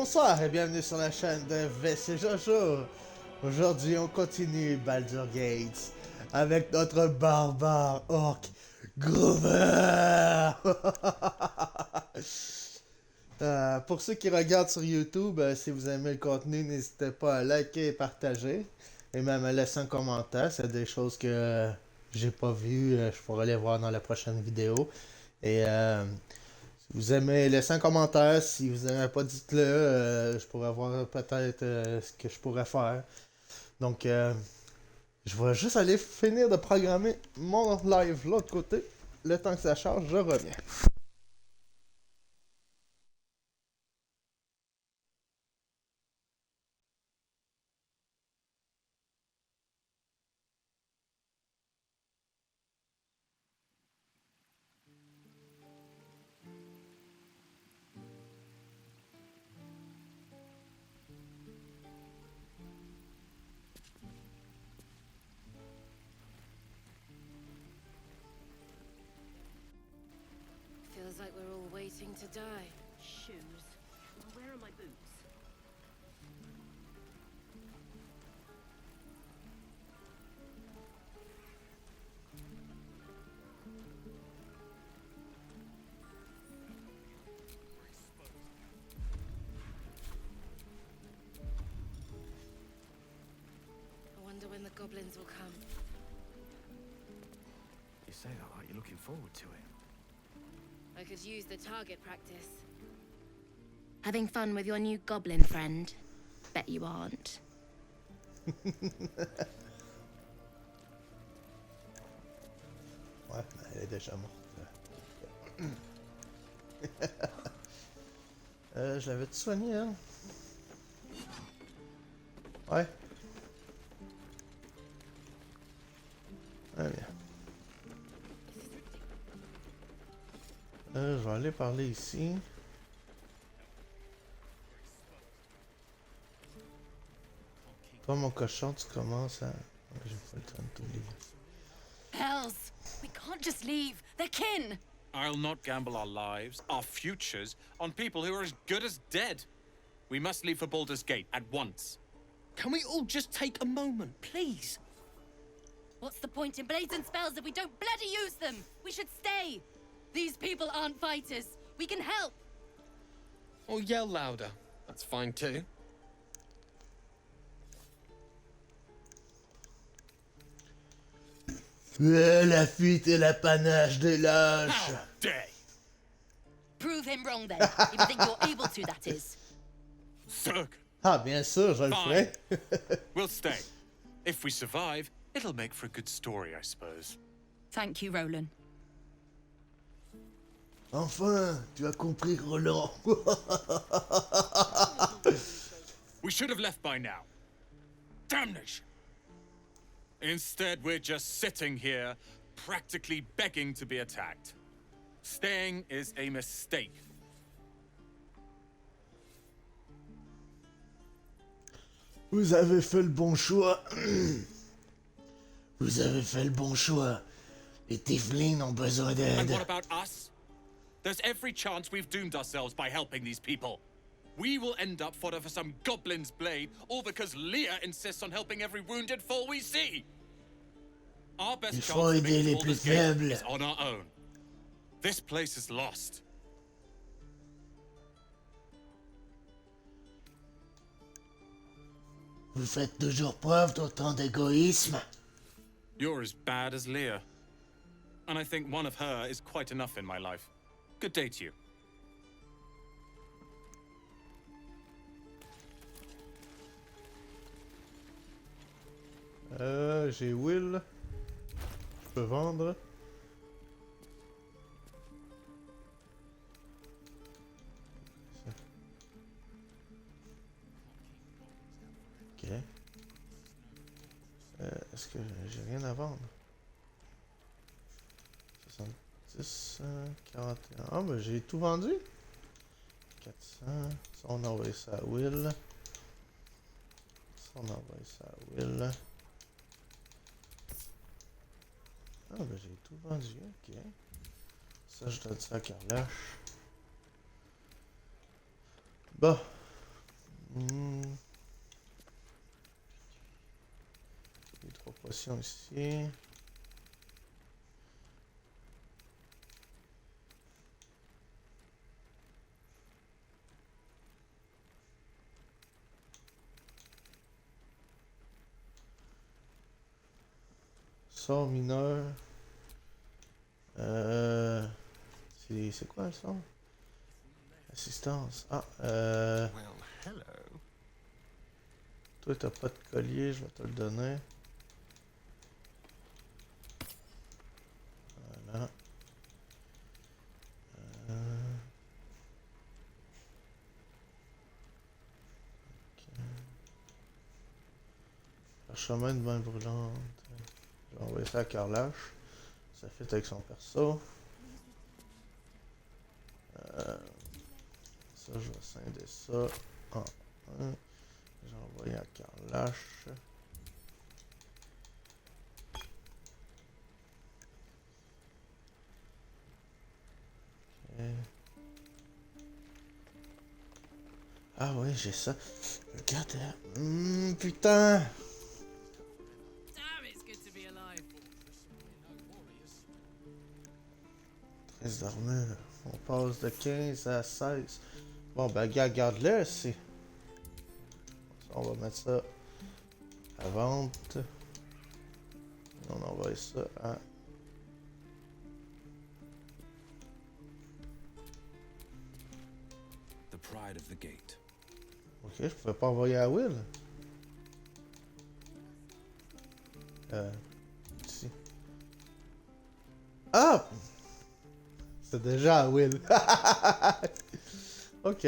bonsoir et bienvenue sur la chaîne de VC Jojo. Aujourd'hui, on continue Baldur Gates avec notre barbare orc Grover. Pour ceux qui regardent sur YouTube, si vous aimez le contenu, n'hésitez pas à liker et partager. Et même à laisser un commentaire, c'est des choses que j'ai pas vues, je pourrais les voir dans la prochaine vidéo. Et si vous aimez, laissez un commentaire. Si vous n'aimez pas, dites-le. Je pourrais voir peut-être ce que je pourrais faire. Donc, je vais juste aller finir de programmer mon live de l'autre côté. Le temps que ça charge, je reviens. Feels like we're all waiting to die. Shoes. Well, where are my boots? I wonder when the goblins will come. You say that like you're looking forward to it. I could use the target practice. Having fun with your new goblin friend? Bet you aren't. Ouais, elle est déjà morte. Je l'avais tout soigné, hein? Ouais. Très bien. Je vais aller parler ici. Toi, mon cochon, tu commences à... J'ai pas le temps de t'oublier. Hells! We can't just leave. They're kin! I'll not gamble our lives, our futures, on people who are as good as dead. We must leave for Baldur's Gate at once. Can we all just take a moment, please? What's the point in blades and spells if we don't bloody use them? We should stay. These people aren't fighters. We can help. Or yell louder. That's fine too. La fuite et l'apanage des lâches. How dare! Prove him wrong then. If you think you're able to, that is. Zerg, Ah, bien sûr, je le ferai. we'll stay. If we survive, it'll make for a good story, I suppose. Thank you, Roland. Enfin, tu as compris, Roland. We should have left by now. Damnation! Instead, we're just sitting here, practically begging to be attacked. Staying is a mistake. Vous avez fait le bon choix. Vous avez fait le bon choix. Les Tiflins ont besoin And d'aide. what about us? There's every chance we've doomed ourselves by helping these people. We will end up fodder for some goblin's blade, all because Leah insists on helping every wounded foe we see. Our best Il chance faut to aider make les Baldur's plus Gate faibles. is on our own. This place is lost. Vous faites toujours preuve d'autant d'égoïsme. You're as bad as Leah. And I think one of her is quite enough in my life. Good day to you. J'ai Will. Je peux vendre. Ok. Est-ce que j'ai rien à vendre? 70, 41. Ah, ben j'ai tout vendu. 400. Ça, on envoie ça à Will. Ça, on envoie ça à Will. Ah, ben j'ai tout vendu. Ok. Ça, je donne ça à Carlache. Bon. Hmm. Les 3 potions ici. Sort mineur. C'est quoi le son? Assistance. Ah, Well, hello. toi t'as pas de collier, je vais te le donner. Voilà. Ok. Parchemin de main brûlante. Je vais envoyer ça à Carlache. Ça fit avec son perso. Ça, je vais scinder ça en un. J'ai envoyé à Carlache. Ok. Ah oui, j'ai ça. Regarde. Putain. Damn, it's good to be alive. 13 d'armure. On passe de 15 à 16. Bon, ben, garde-le, c'est. On va mettre ça à vente. On envoie ça à. The pride of the gate. Ok, je pouvais pas envoyer à Will. Ici. Ah! C'est déjà à Will. Ok.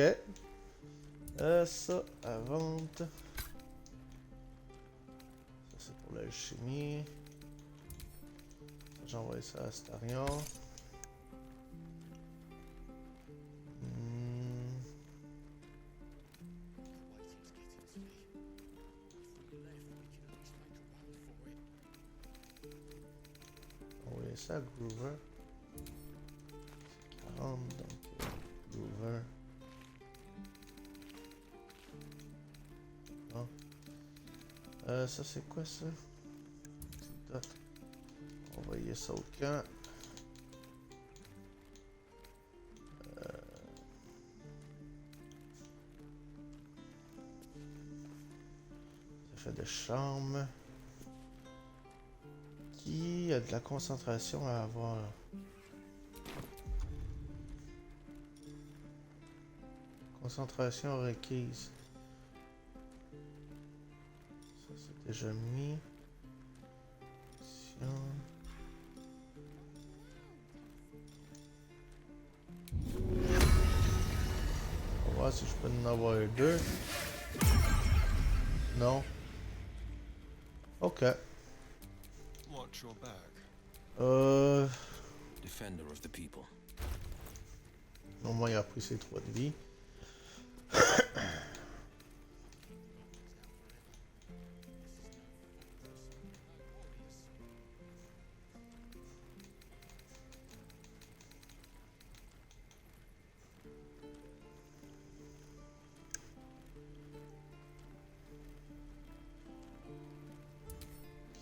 Ça, à vente. Ça, c'est pour l'alchimie. J'envoie ça à Starion. Envoyer ça à Groover. 40, donc Groover. Non. Ça c'est quoi ça? Dot. Envoyer ça au camp. Effet de charme. Qui a de la concentration à avoir? Concentration requise. Ça c'est déjà mis. Action. On va voir si je peux en avoir deux. Non. Ok. Watch your back. Defender of the people. Au moins il a pris ses 3 de vie.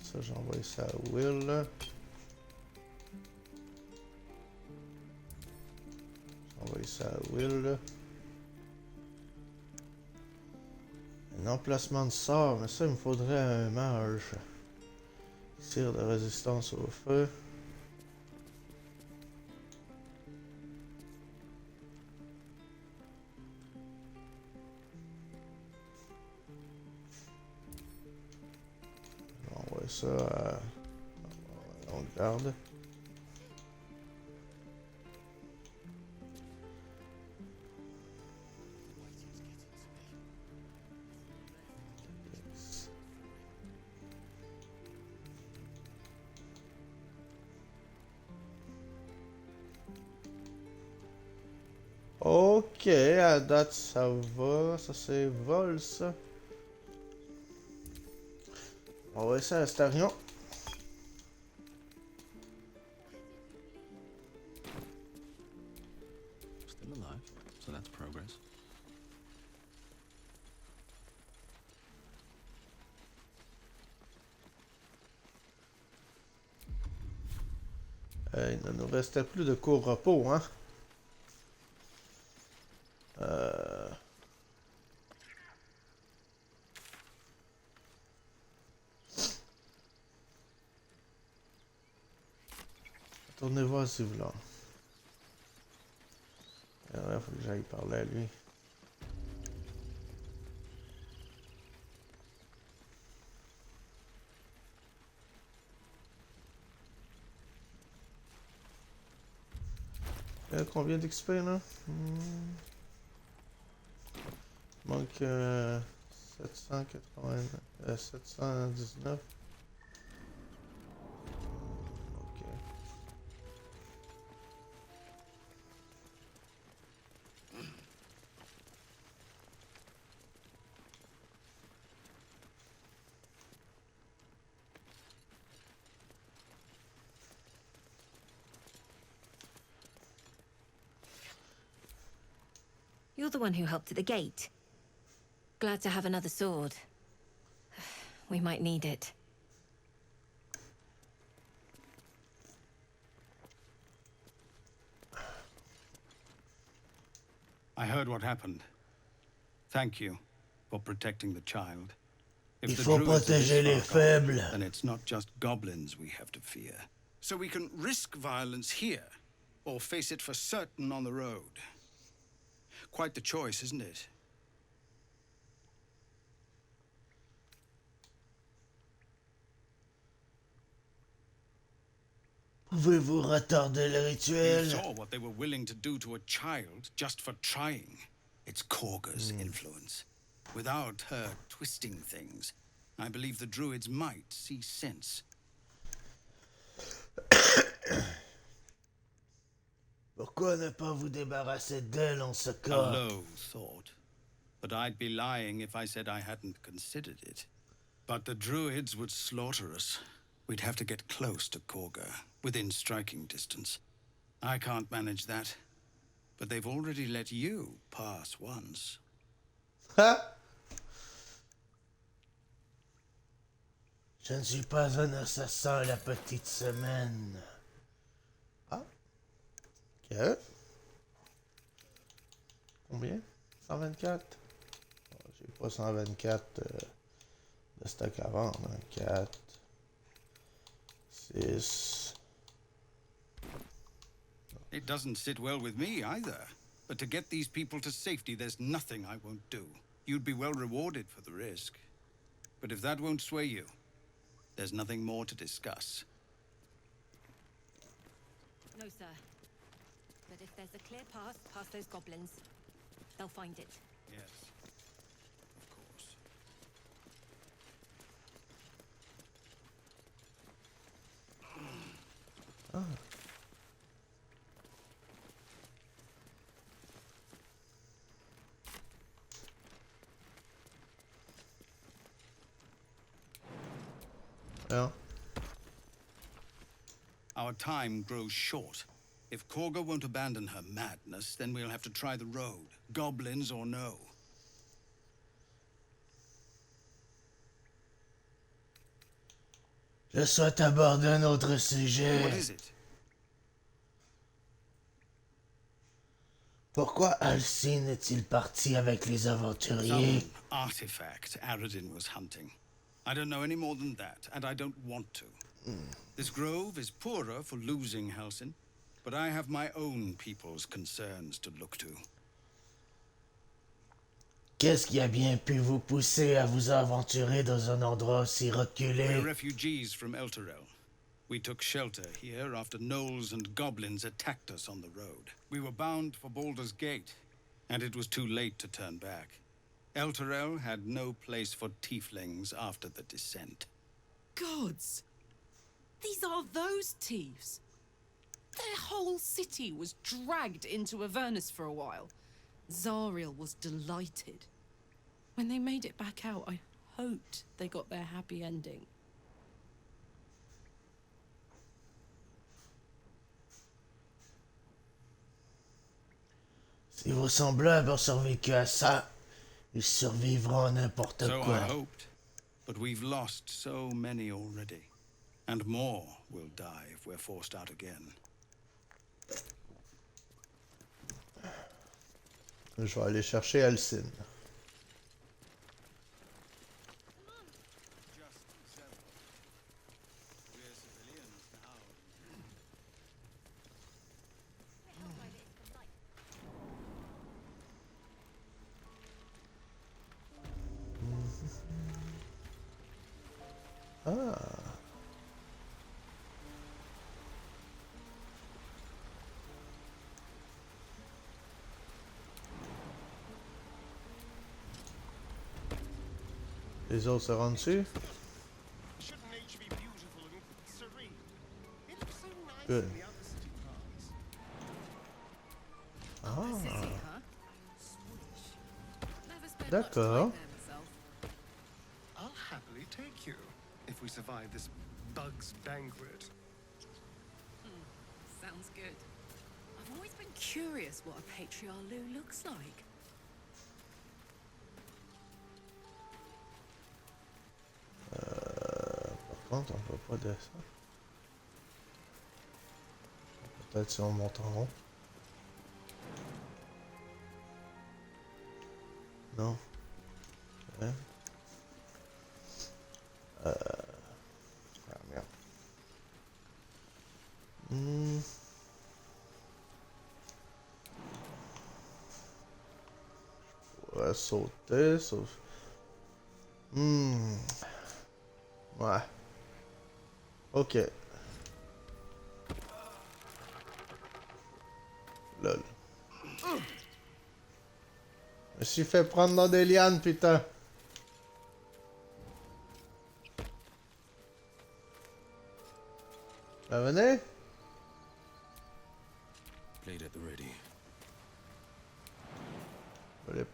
Ça, j'envoie ça à Will. J'envoie ça à Will. Un emplacement de sort, mais ça, il me faudrait un mage. Tir de résistance au feu. J'envoie ça à... On garde. Ok, à date ça va. Ça c'est vol ça. On va essayer à Starion. Still alive, so that's progress. Il ne nous restait plus de court repos, hein. Retournez voir si vous voulez. Il faut que j'aille parler à lui. Combien d'XP là? Manque 719. Ok. You're the one who helped at the gate. Glad to have another sword. We might need it. I heard what happened. Thank you for protecting the child. If Il the faut druids are this protéger les far gone, faibles. then it's not just goblins we have to fear. So we can risk violence here, or face it for certain on the road. Quite the choice, isn't it? Pouvez-vous retarder le You rituel? saw what they were willing to do to a child just for trying. It's Korga's influence. Without her twisting things, I believe the druids might see sense. Pourquoi ne pas vous débarrasser d'elle en ce A cas? low thought. But I'd be lying if I said I hadn't considered it. But the druids would slaughter us. We'd have to get close to Korga, within striking distance. I can't manage that. But they've already let you pass once. Ha! Je ne suis pas un assassin la petite semaine. Ah. Ok. Combien? 124? Oh, j'ai pas 124 de stock à vendre. Hein. 4. 6. It doesn't sit well with me either. But to get these people to safety, there's nothing I won't do. You'd be well rewarded for the risk. But if that won't sway you, there's nothing more to discuss. No, sir. But if there's a clear path past those goblins, they'll find it. Yes, of course. Alors, Our time grows short. If Korga won't abandon her madness, then we'll have to try the road, goblins or no. je souhaite aborder un autre sujet. What is it? Pourquoi Alcine est-il parti avec les aventuriers? Some artifact Aradin was hunting. I don't know any more than that, and I don't want to. This grove is poorer for losing Halsin, but I have my own people's concerns to look to. Qu'est-ce qui a bien pu vous pousser à vous aventurer dans un endroit aussi reculé? We're refugees from Elturel. We took shelter here after gnolls and goblins attacked us on the road. We were bound for Baldur's Gate, and it was too late to turn back. Elturel had no place for tieflings after the descent. Gods! These are those thieves. Their whole city was dragged into Avernus for a while. Zariel was delighted. When they made it back out, I hoped they got their happy ending. Si vos semblables ont survécu à ça, ils survivront à n'importe So quoi. I hoped, but we've lost so many already. And more will die if we're forced out again. Je vais aller chercher Alcine. Ah. Les autres se rendent dessus. Shouldn't nature be beautiful and serene? It looks so nice Good. in the other city parks. Ah. Never spent much D'accord. time there myself. I'll happily take you if we survive this bug's banquet. Sounds good. I've always been curious what a patriarch looks like. Par contre, on peut pas descendre. Peut-être si on monte en haut. Non. Ouais. Ah merde. Je pourrais sauter, sauf... Ouais. Ok. Lol. Je me suis fait prendre dans des lianes, putain. Ben, venez. Blade at the ready. Allez.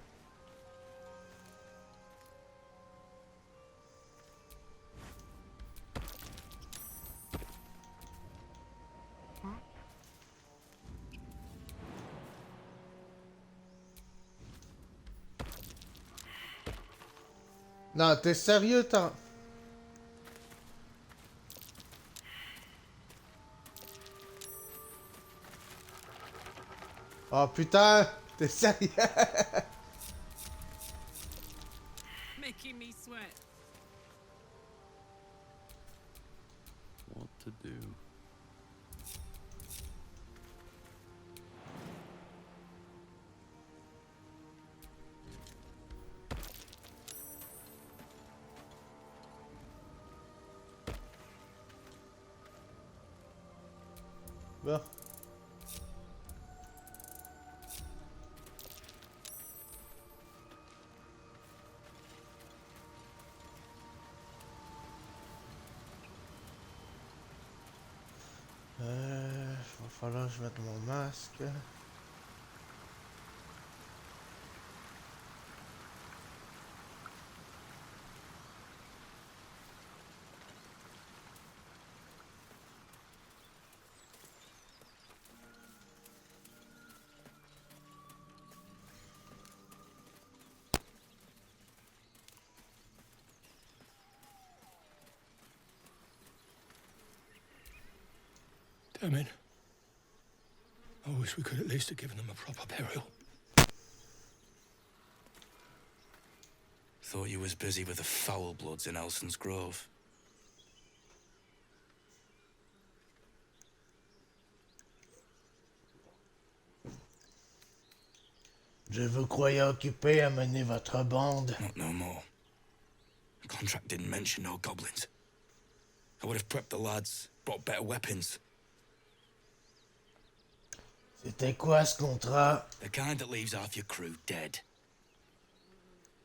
Non, t'es sérieux, t'as... Oh putain, t'es sérieux? Making me sweat. What to do? Bon. Va falloir que je mette mon masque. Damn it. I wish we could at least have given them a proper burial. Thought you was busy with the foul bloods in Elson's Grove. Je vous croyais occupé à mener votre bande. Not no more. The contract didn't mention no goblins. I would have prepped the lads, brought better weapons. C'était quoi ce contrat? The kind that leaves half your crew dead.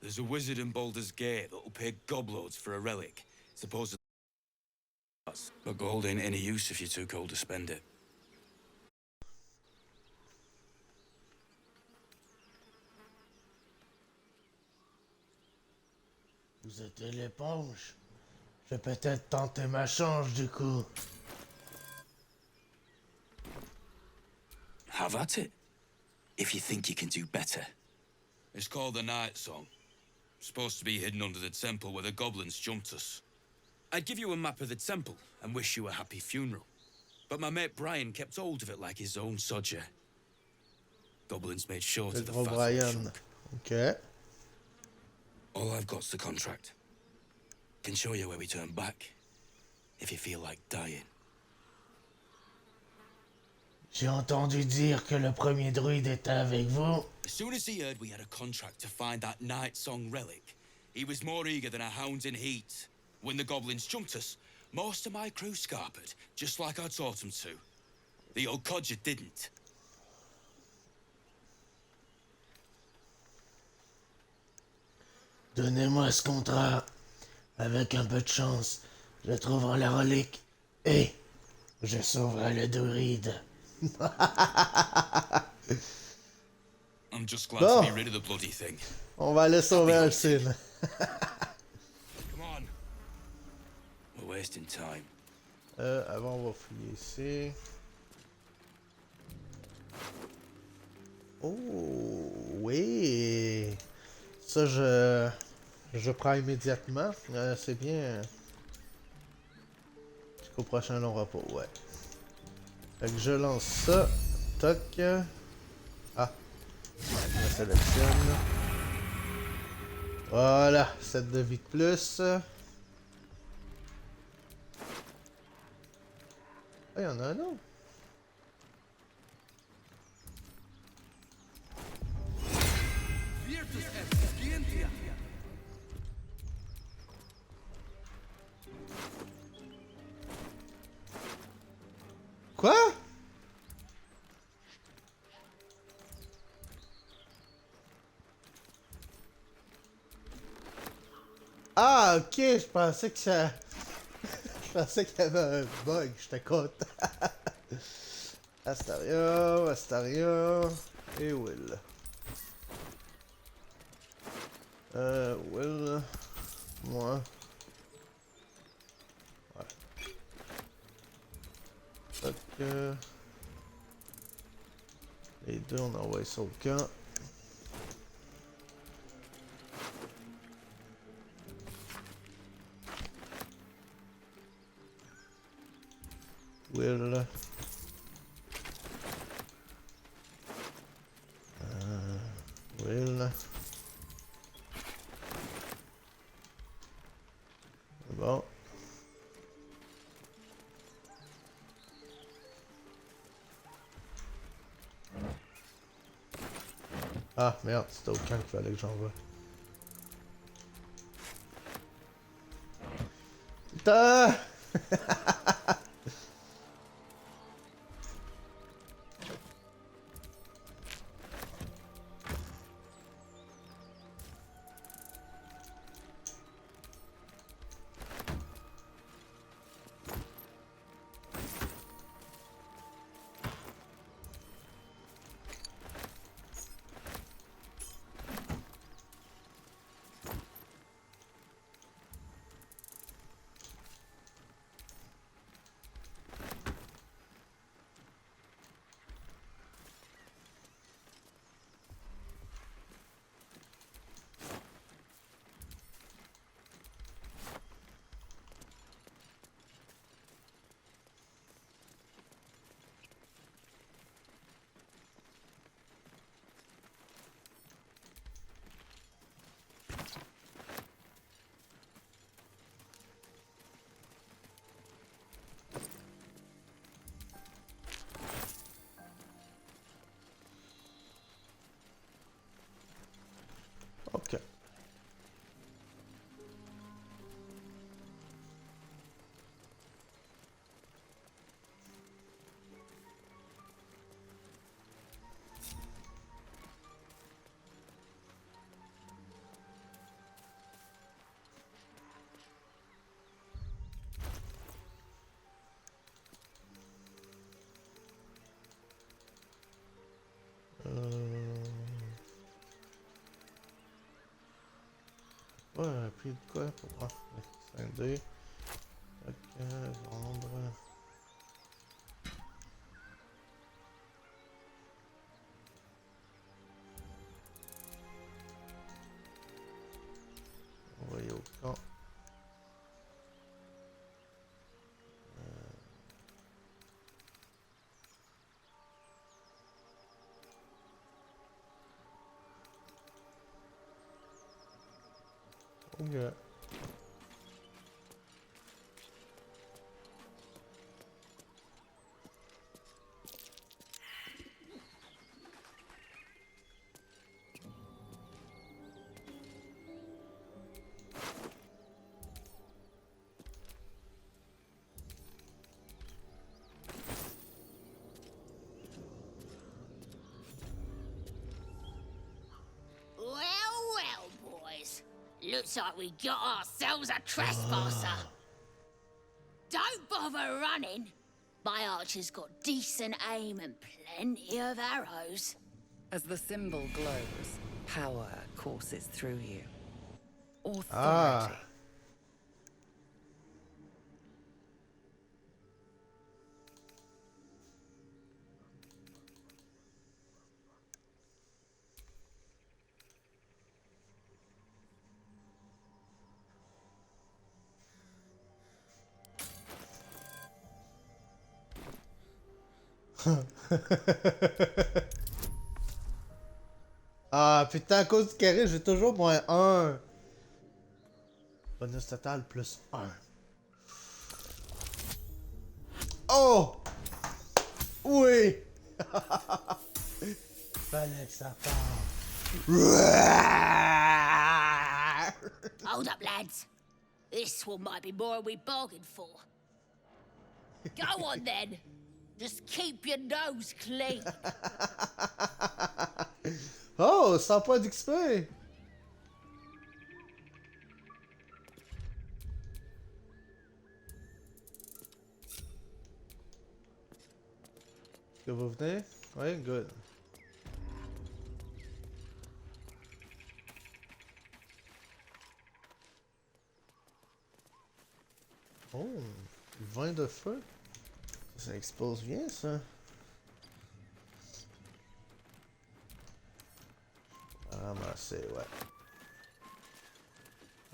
There's a wizard in Baldur's Gate that'll pay gobloads for a relic. Supposedly, but gold ain't any use if you're too cold to spend it. Vous êtes l'éponge. Je vais peut-être tenter ma chance du coup. Have at it. If you think you can do better. It's called the Night Song. Supposed to be hidden under the temple where the goblins jumped us. I'd give you a map of the temple and wish you a happy funeral. but my mate Brian kept hold of it like his own sodger. Goblins made short Le of the gros fat Brian. chunk. Ok. All I've got's the contract. Can show you where we turn back, if you feel like dying. J'ai entendu dire que le premier druide était avec vous. As soon as he heard we had a contract to find that Night Song relic, he was more eager than a hound in heat. When the goblins jumped us, most of my crew scarpered, just like I taught them to. The old codger didn't. Donnez-moi ce contrat. Avec un peu de chance, je trouverai la relique et je sauverai le druide. I'm just glad Bon. to be rid of the bloody thing. On va aller sauver Alcine. Come on. We're wasting time. Avant, on va fouiller ici. Oh, oui. Ça, je prends immédiatement. C'est bien. Jusqu'au prochain long repos, ouais. Fait que je lance ça. Toc. Ah. Je la sélectionne. Voilà. 7 de vie de plus. Ah, il y en a un autre. Quoi? Ah, ok, je pensais que ça... je pensais qu'il y avait un bug, j'étais content. Astaria, Astaria... et Will. Will... Moi... Ouais. Donc, les deux, on envoie ça au camp. Will. Will. Bon. Ah merde, c'était au camp qu'il fallait que j'envoie. Putain! Ok. Ouais, puis de quoi pour prendre 5D. Ok, vendre. Envoyer au camp. Ok. Well, boys. Looks like we got ourselves a trespasser. Don't bother running. My archer's got decent aim and plenty of arrows. As the symbol glows, power courses through you. Authority. Ah. Ah putain, à cause du carré, j'ai toujours moins 1. Bonus total plus 1. Oh! Oui! Fallait que ça parte. Hold up, lads. This one might be more than we bargained for. Go on, then. Just keep your nose clean. Oh, 100 points d'XP! Est-ce que vous venez? Oui, good. Oh, vin de feu. Ça expose bien, ça. Ramasser,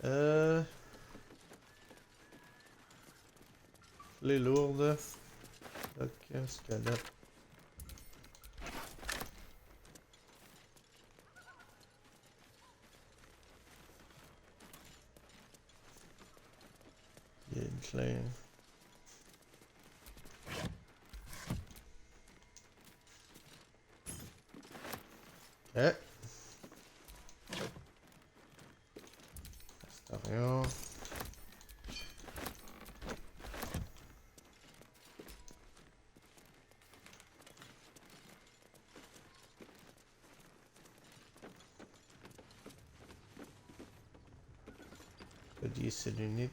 ouais. Les lourdes. Ok, squelette. Il y a une clé. Ok. Rien. Collier cellulite.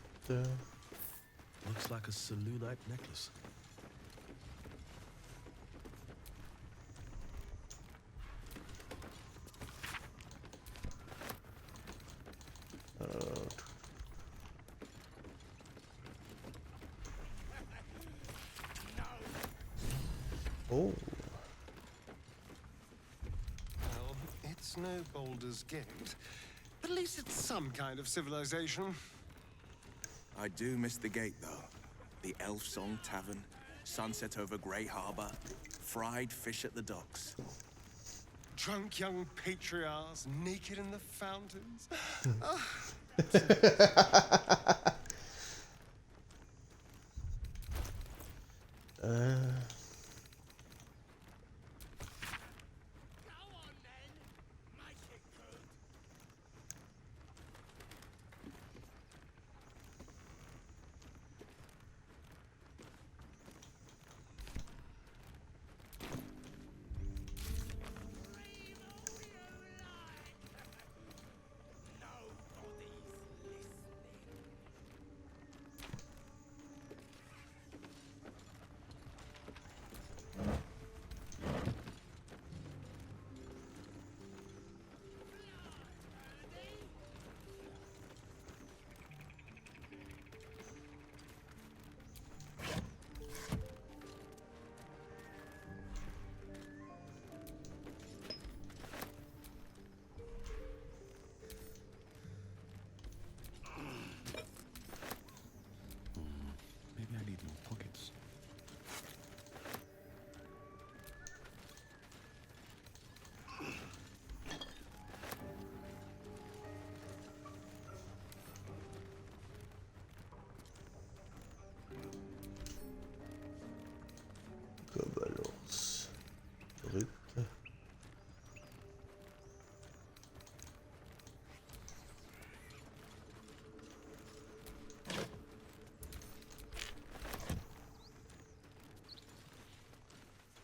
Looks like a cellulite necklace. Oh. Well, it's no Baldur's Gate. At least it's some kind of civilization. I do miss the gate, though. The Elf Song Tavern, sunset over Grey Harbor, fried fish at the docks. Drunk young patriarchs naked in the fountains.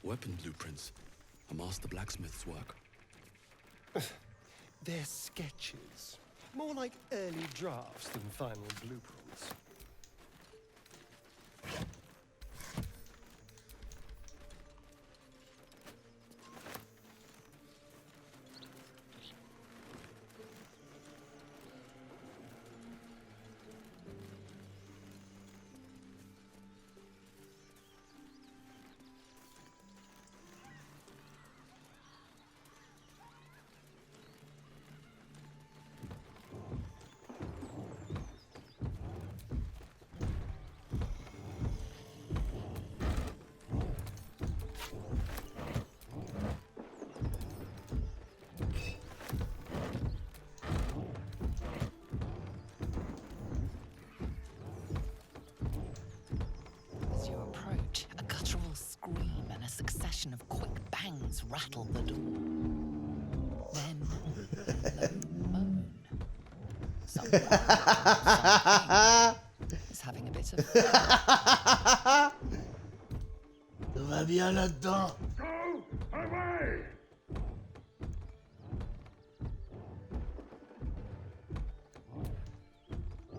Weapon blueprints. A master blacksmith's work. They're sketches. More like early drafts than final blueprints. As you approach, a guttural scream and a succession of quick bangs rattle the door. Then, a low moan. Someone is having a bit of fun. Tout va bien là-dedans.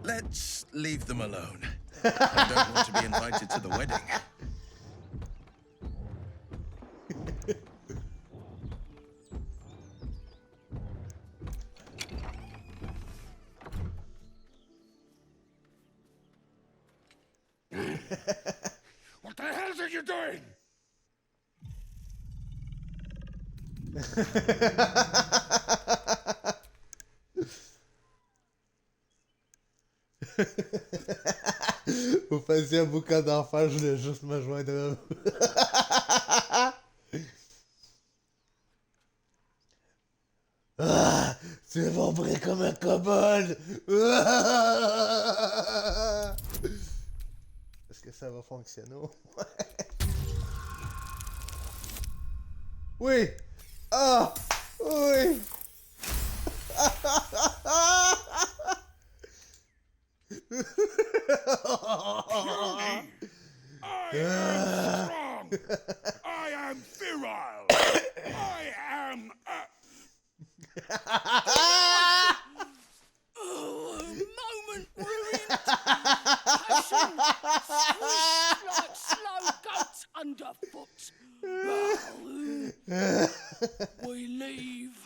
Let's leave them alone. I don't want to be invited to the wedding. What the hell are you doing? Vous faisiez un boucan d'enfer, je voulais juste me joindre à vous. Ah, c'est vrai comme un kobold. Est-ce que ça va fonctionner? Oui. Ah, oui. I am strong. I am virile. I am. Oh, moment ruined. Passion squished like slow goats underfoot. We leave.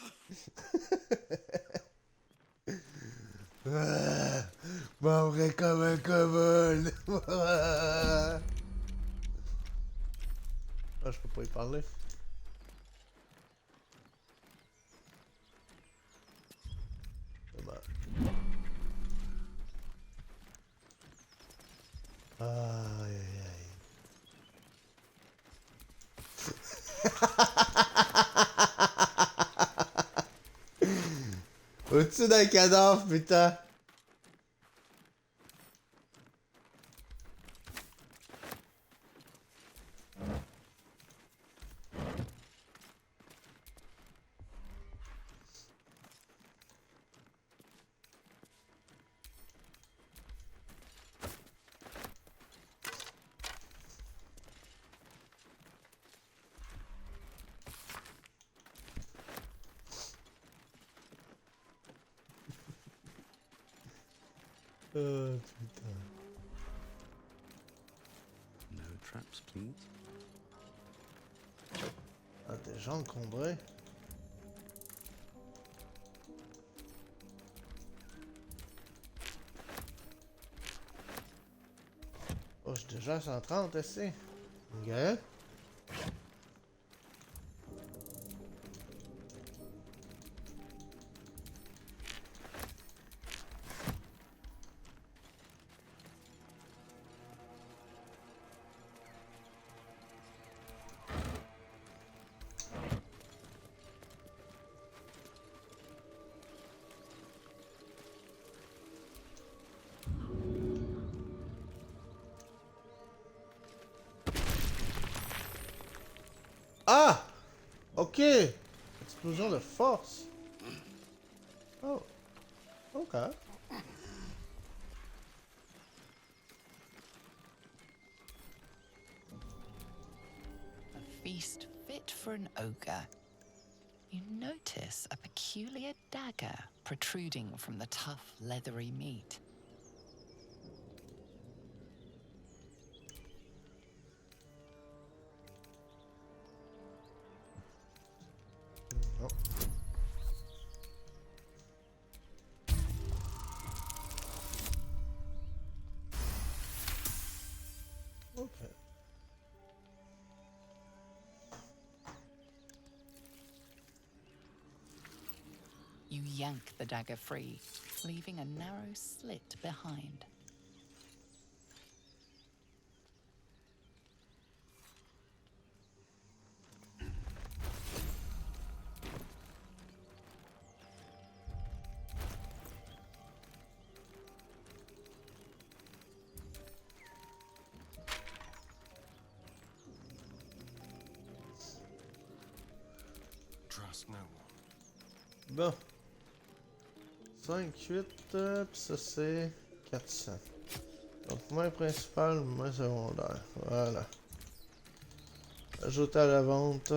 Vrai comme un kobold. Ah, je peux pas y parler. Aïe aïe aïe. Au-dessus d'un cadavre, putain. Oh, putain. No traps, please. Ah, tes jambes encombrées. Oh, je suis déjà à 130 ici. Ok. Ah! Ok! Explosion de force. Oh. Ok. A feast fit for an ogre. You notice a peculiar dagger protruding from the tough, leathery meat. Non. Ok. You yank the dagger free, leaving a narrow slit behind. Trust no one. Bon. 5, 8, puis ça c'est 400. Donc moins principal, moins secondaire. Voilà. Ajouter à la vente.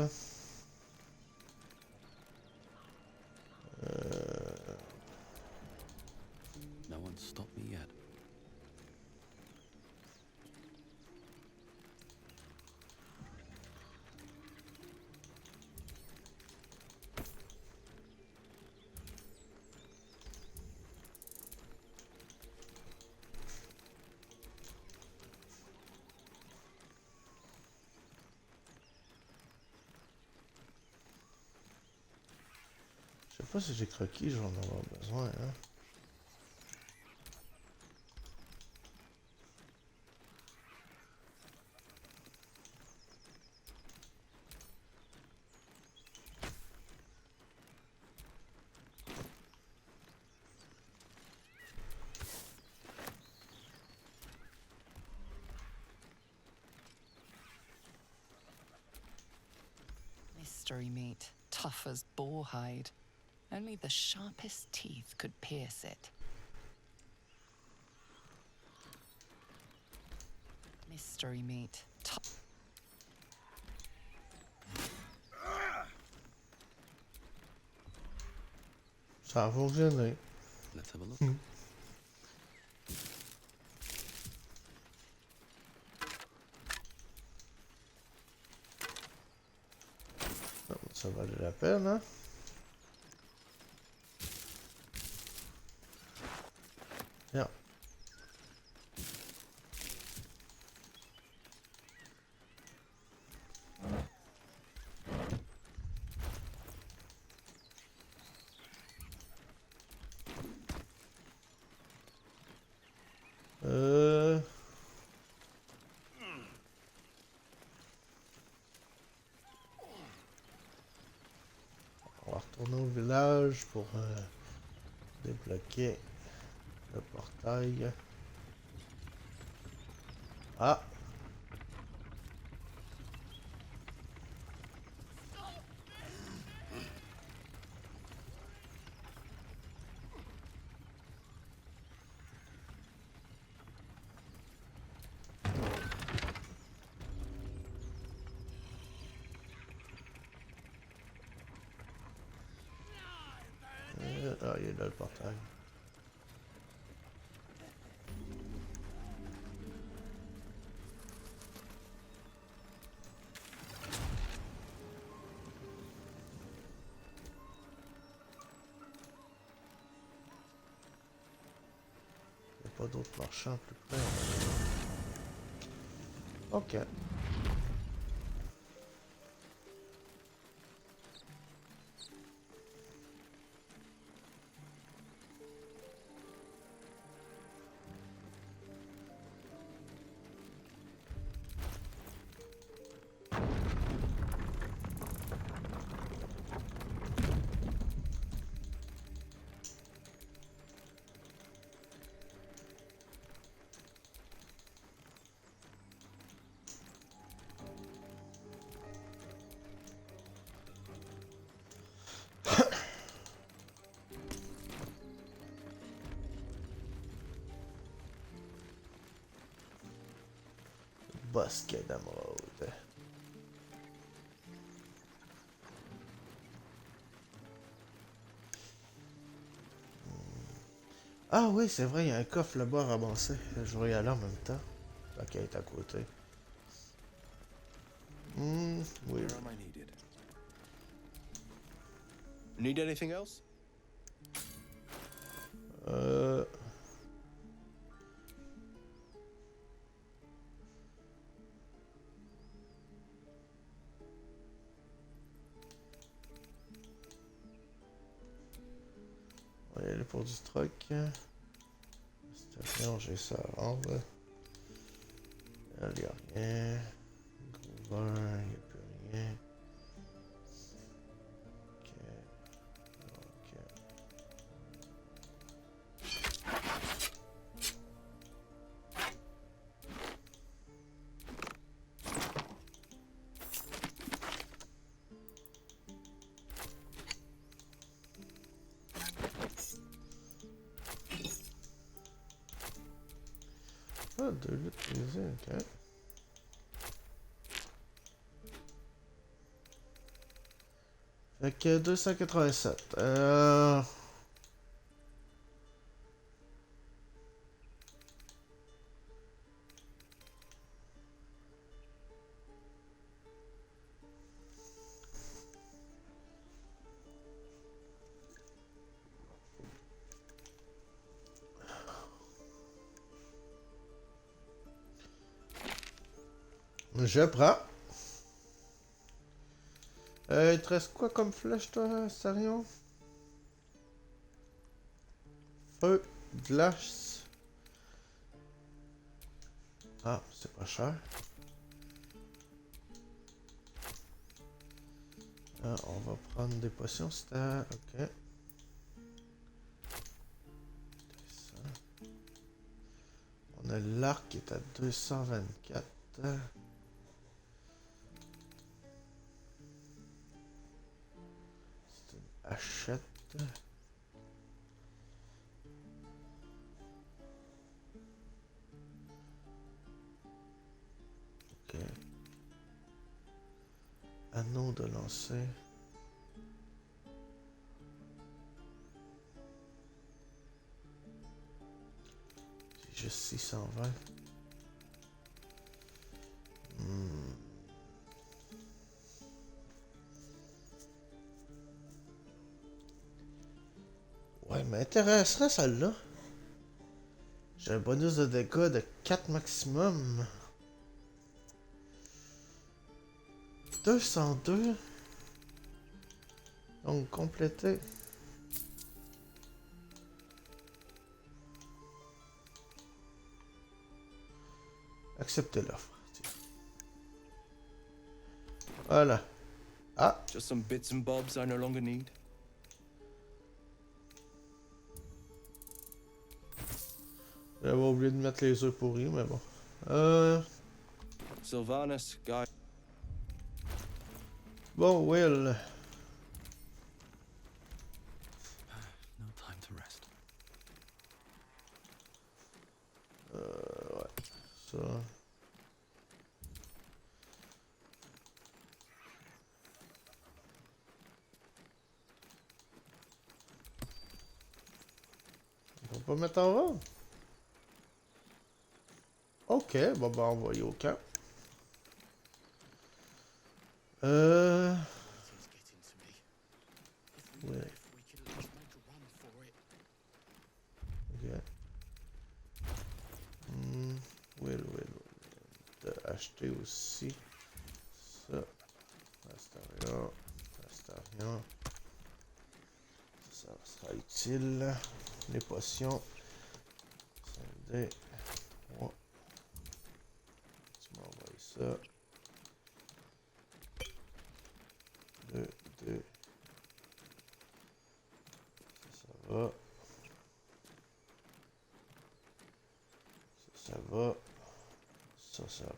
No one's stopped me yet. Je sais pas si j'ai croquis, je vais en avoir besoin, hein. Mystery meat, tough as boar hide. Only the sharpest teeth could pierce it. Mystery meat, tough. Ça a fonctionné. Let's have a look. Ça valait la peine, hein? Bien. On va retourner au village pour débloquer le portail. Ah! Ah, il est là le portail. Il n'y a pas d'autres marchands plus près. Ok. Bosquet d'émeraude. Ah oui, c'est vrai, il y a un coffre là-bas à ramasser. Je vais y aller en même temps. Ok, il est à côté. Oui. Where am I needed? Need anything else? On va y aller pour du truck. Station, j'ai ça à rendre. Là, il n'y a rien. Groover, il n'y a plus rien. Ok. Ok. Ah, 2 litres utilisés, ok. Fait que 287. Je prends. Il te reste quoi comme flèche, toi, Sarion? Feu, glace. Ah, c'est pas cher. Ah, on va prendre des potions, c'était... Ok. On a l'arc qui est à 224. C'est une hachette. Ok. Anneau de lancer. J'ai juste 620. Ouais, m'intéresserait celle-là. J'ai un bonus de dégâts de 4 maximum. 202. Donc complété. Acceptez l'offre. Voilà. Ah. Just some bits and bobs I no longer need. J'avais oublié de mettre les œufs pourris, mais bon. Sylvanus, guy. Bon, Will. No time to rest. Ouais. Ça. On va pas mettre en vente. Ok, bon bah on va y au camp. Ouais. Ok. Will. De acheter aussi. Ça. Astarion. Ça sera utile. Les potions. 5D. Ouais. Tu m'envoies ça. 2. Ça va. Ça va. Ça va.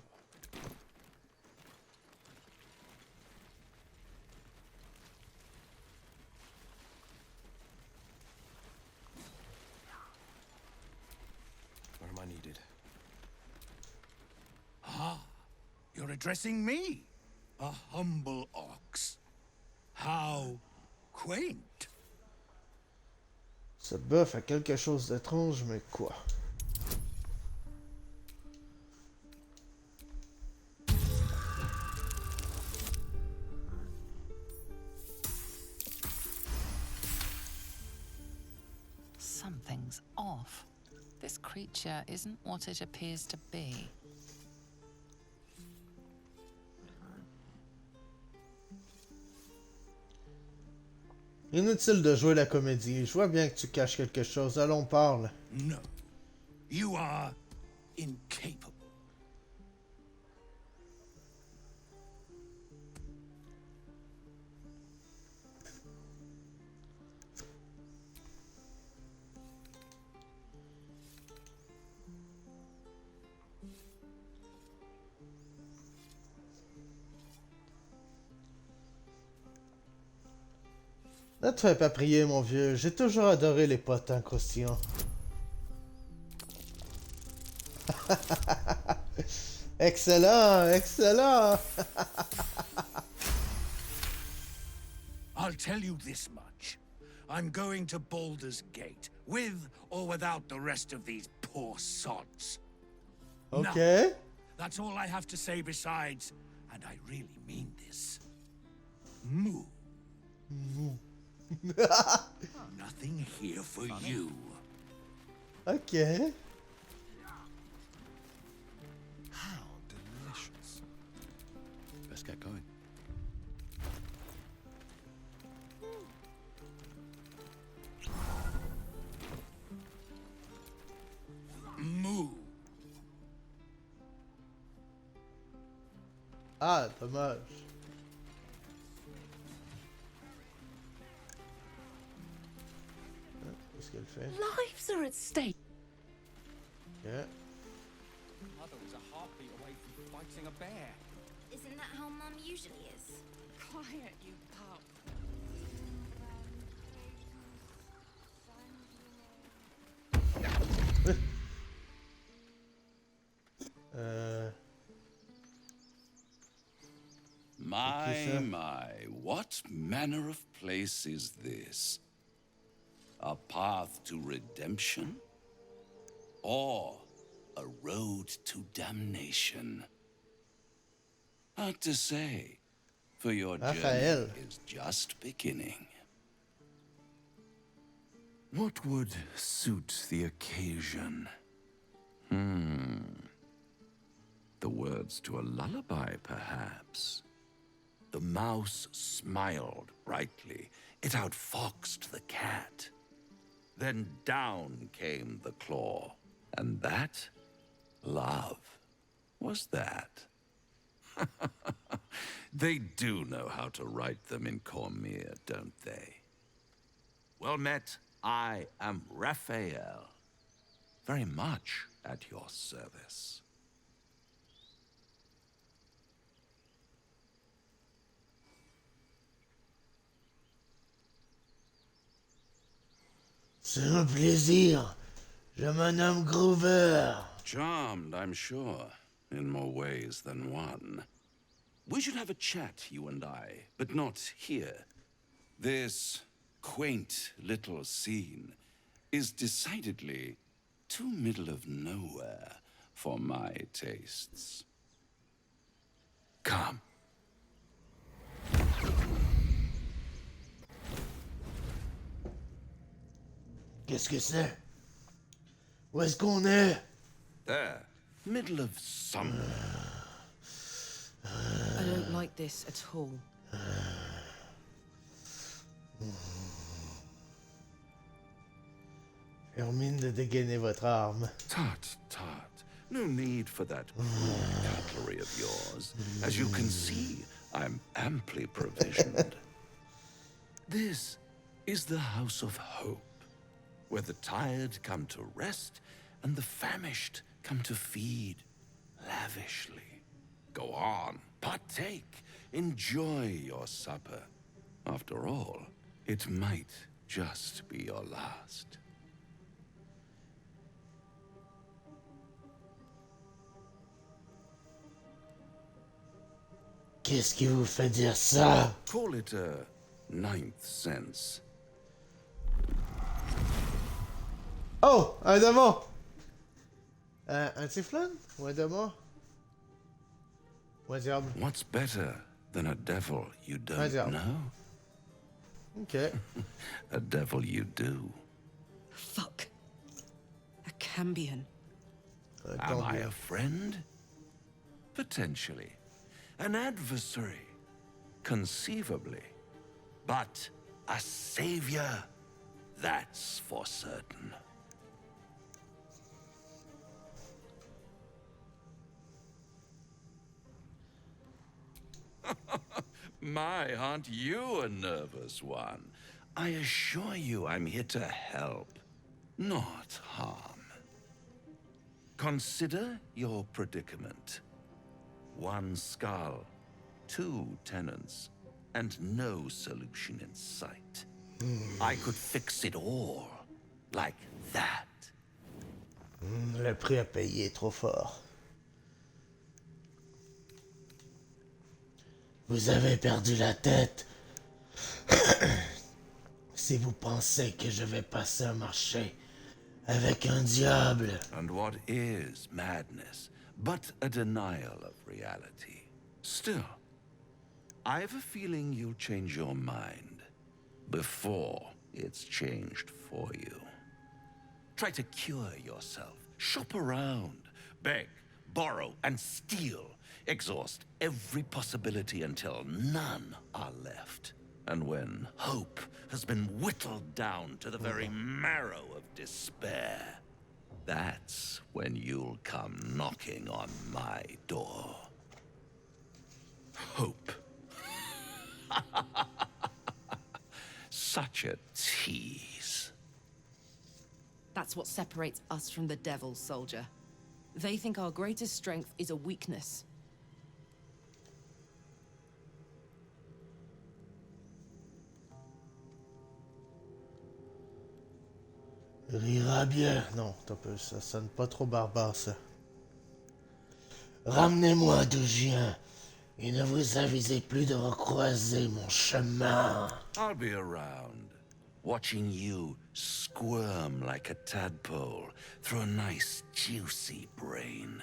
Where am I needed? Ah, you're addressing me, a humble ox. How quaint. Ce bœuf a quelque chose d'étrange, mais quoi? Something's off. This creature isn't what it appears to be. Inutile de jouer la comédie. Je vois bien que tu caches quelque chose. Allons, parle. No. You are incapable. Ne te fais pas prier, mon vieux. J'ai toujours adoré les potins croustillants. Excellent, excellent. I'll tell you this much. I'm going to Baldur's Gate, with or without the rest of these poor sods. Okay. Now, that's all I have to say besides, and I really mean this. Moo. Moo. Nothing here for you. Okay. How delicious. Let's get going. Moo. Ah, dommage. Qu'est-ce qu'elle fait? Lives are at stake. Yeah. Mother was a heartbeat away from fighting a bear. Isn't that how Mum usually is? Quiet, you pup. My, what manner of place is this? A path to redemption? Or a road to damnation? Hard to say, for your journey is just beginning. What would suit the occasion? The words to a lullaby, perhaps. The mouse smiled brightly. It outfoxed the cat. Then down came the claw. And that, love, was that. They do know how to write them in Cormier, don't they? Well met, I am Raphael. Very much at your service. C'est un plaisir. Je me nomme Grover. Charmed, I'm sure, in more ways than one. We should have a chat, you and I, but not here. This quaint little scene is decidedly too middle of nowhere for my tastes. Come. Qu'est-ce que c'est? Où est-ce qu'on est? There, middle of summer. I don't like this at all. Hermine de dégainer votre arme. Tut, tut. No need for that cutlery of yours. As you can see, I'm amply provisioned. This is the House of Hope, where the tired come to rest and the famished come to feed lavishly. Go on, partake, enjoy your supper. After all, it might just be your last. Qu'est-ce qui vous fait dire ça? Call it a ninth sense. Oh! Un démon! Un typhloon? Ou un démon? Ou un diable? What's better than a devil you Un don't diable. know? Ok. A devil you do. Fuck. A Cambion. Am I a friend? Potentially. An adversary? Conceivably. But a savior? That's for certain. My, aren't you a nervous one? I assure you I'm here to help, not harm. Consider your predicament. One skull, two tenants, and no solution in sight. I could fix it all, like that. Le prix à payer est trop fort. Vous avez perdu la tête. Si vous pensez que je vais passer un marché avec un diable. And what is madness but a denial of reality? Still, I've a feeling you'll change your mind before it's changed for you. Try to cure yourself. Shop around. Beg, borrow, and steal. Exhaust every possibility until none are left. And when hope has been whittled down to the very marrow of despair, that's when you'll come knocking on my door. Hope. Such a tease. That's what separates us from the devils, soldier. They think our greatest strength is a weakness. Rira bien. Non, ça sonne pas trop barbare, ça. Ramenez-moi d'où je viens et ne vous avisez plus de recroiser mon chemin. I'll be around, watching you squirm like a tadpole through a nice, juicy brain.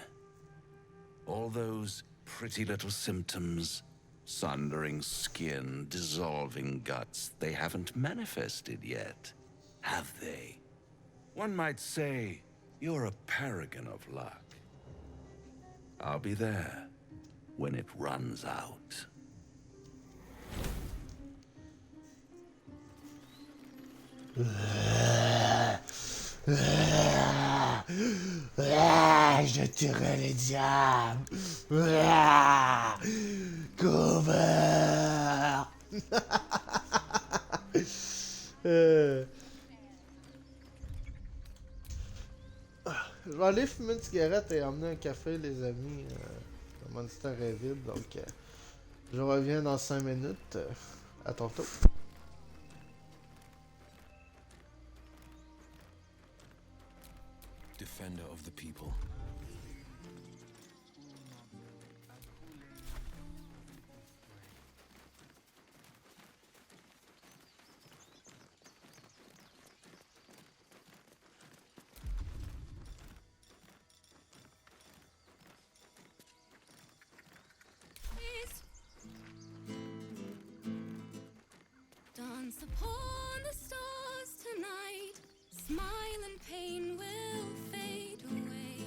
All those pretty little symptoms, sundering skin, dissolving guts, they haven't manifested yet, have they? One might say you're a paragon of luck. I'll be there when it runs out. Je tuerai les diables. Cover. Je vais aller fumer une cigarette et emmener un café, les amis. Le monster est vide, donc je reviens dans 5 minutes. À tantôt. Defender of the people. Dance upon the stars tonight. Smile and pain will fade away.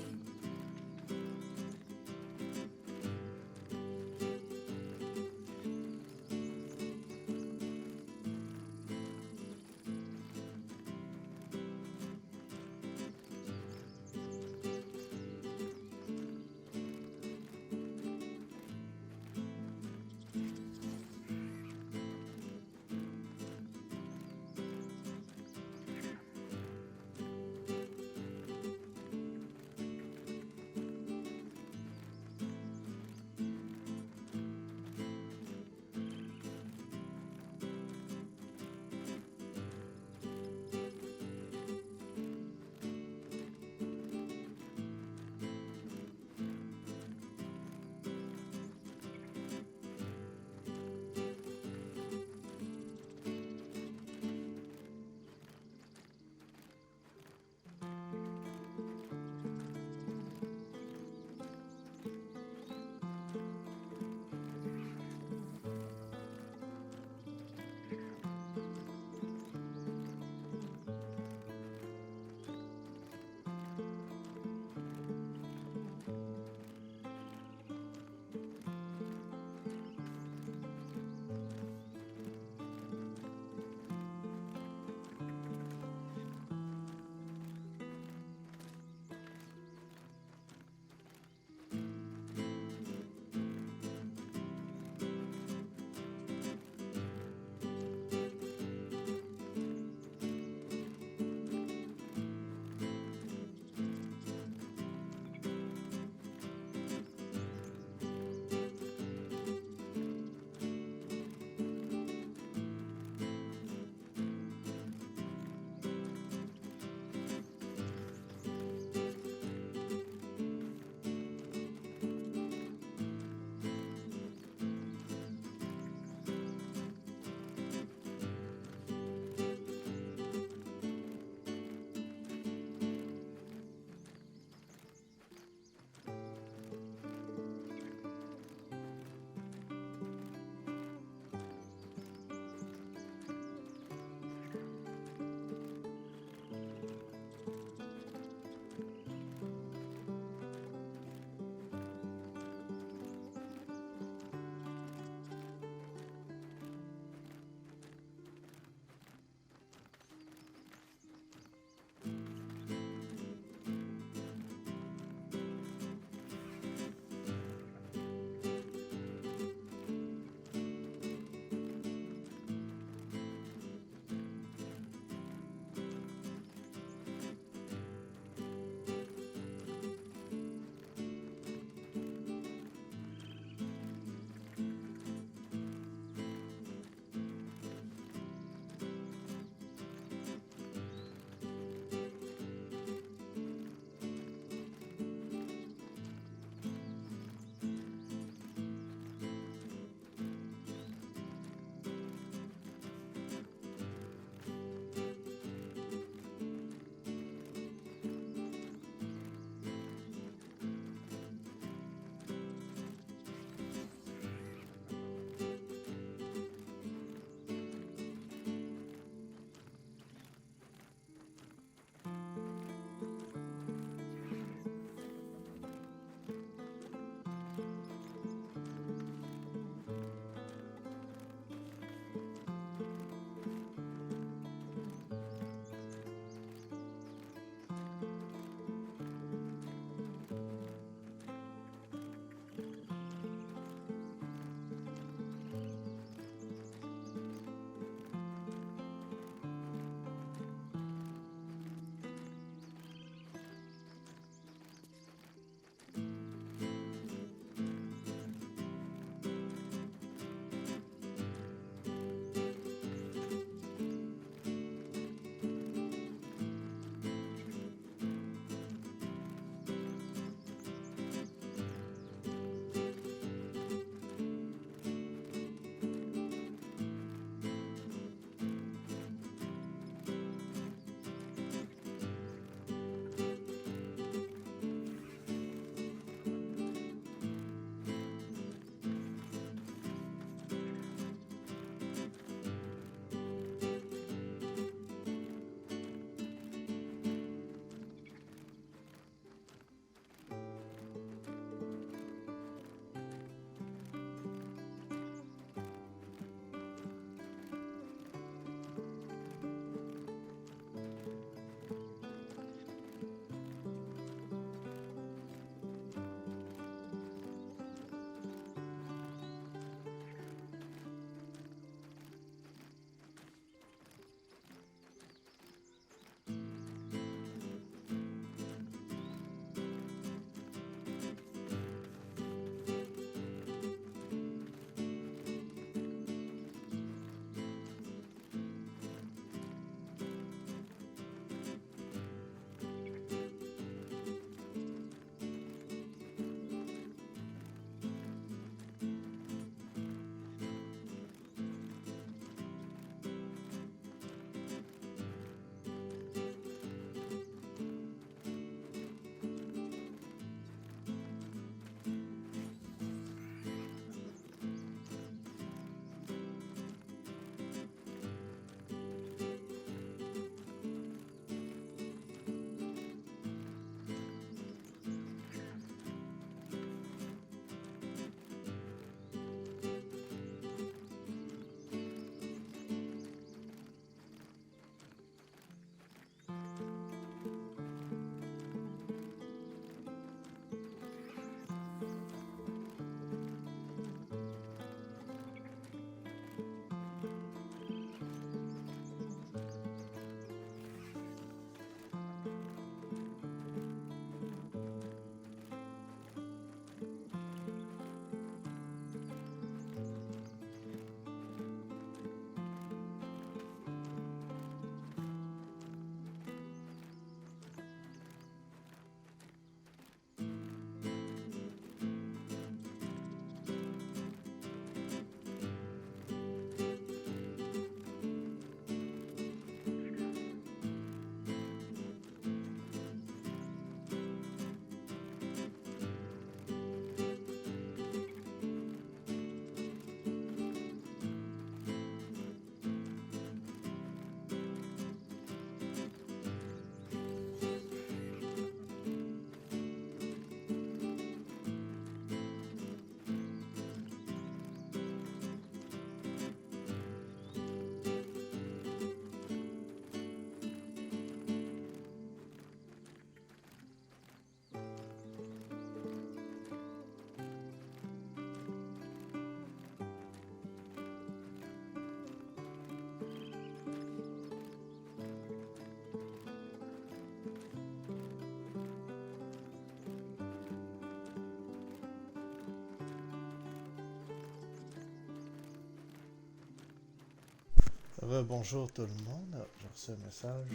Rebonjour tout le monde. Ah, j'ai reçu un message.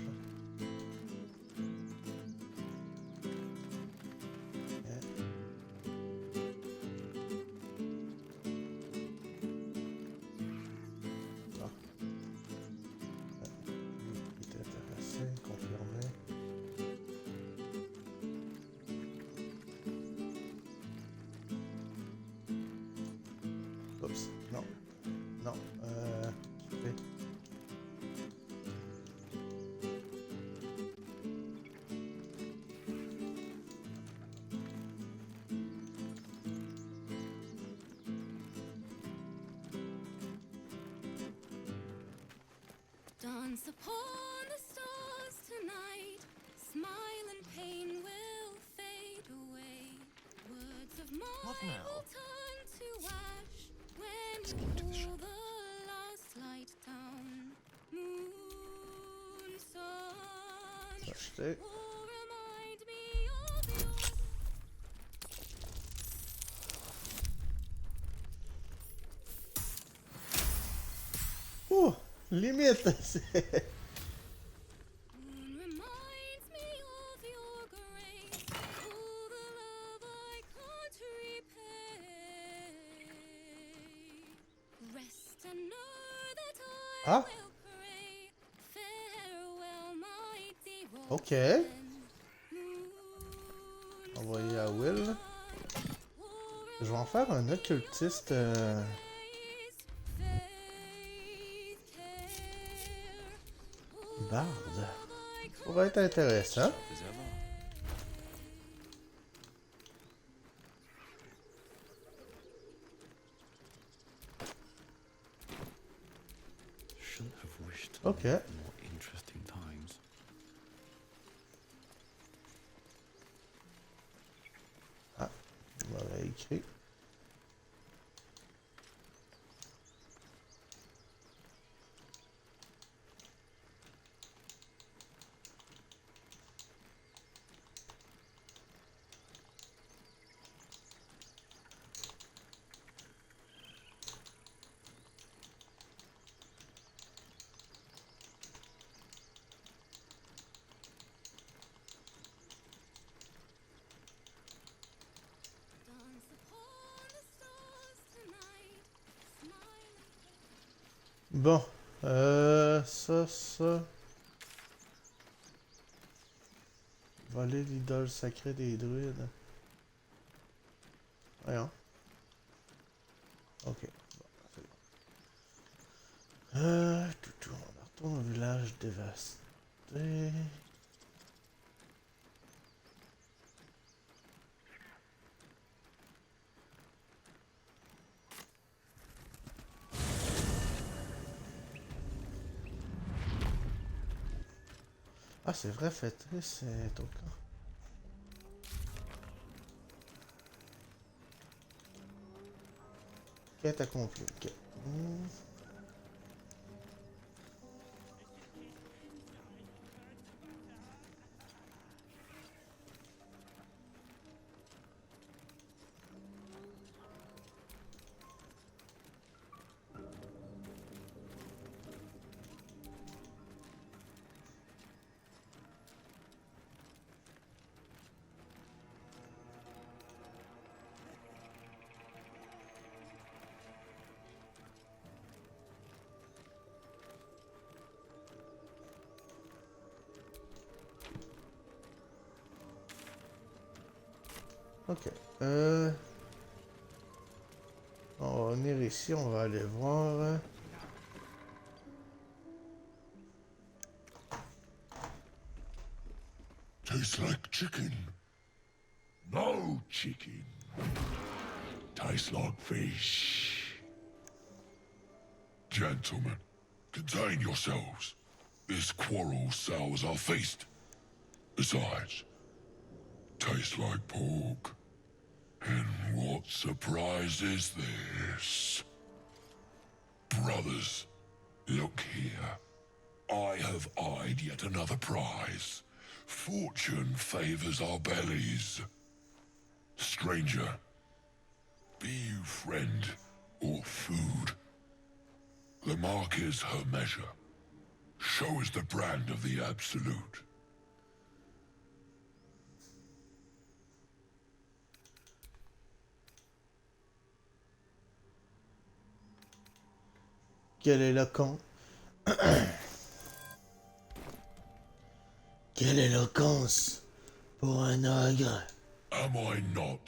Il est intéressé, confirmé. Oups, non. Non, quitter. Dance upon the stars tonight. Smile and pain will fade away. Words of mine will turn to ash when you pull the last light down. Moon, sun, Acheter. will remind me of your Ouh, limite. c'est- moon reminds me of your grace. All the love I can't repay. Rest and know that I Ah, will pray. Farewell, my dear old ok. friend. Envoyer à Will. Je vais en faire un occultiste. Bard. Pourrait être intéressant. Shouldn't have wished Ok. more interesting times. Ah, on m'avait écrit. Dance upon the stars tonight. Smile and pain. Bon, ça. Voler l'idole sacrée des druides. Voyons. Ok. Bon, c'est bon. Toutou, on retourne au village dévasté. Ah, c'est vrai, fêter, c'est au camp. Quête accomplie. Ok. Ok. On va venir ici, on va aller voir. Tastes like chicken. No chicken. Tastes like fish. Gentlemen, contain yourselves. This quarrel sours our feast. Besides, tastes like pork. And what surprise is this? Brothers, look here. I have eyed yet another prize. Fortune favors our bellies. Stranger, be you friend or food, the mark is her measure. Show us the brand of the Absolute. Quelle éloquence. Quelle éloquence pour un ogre. Am I not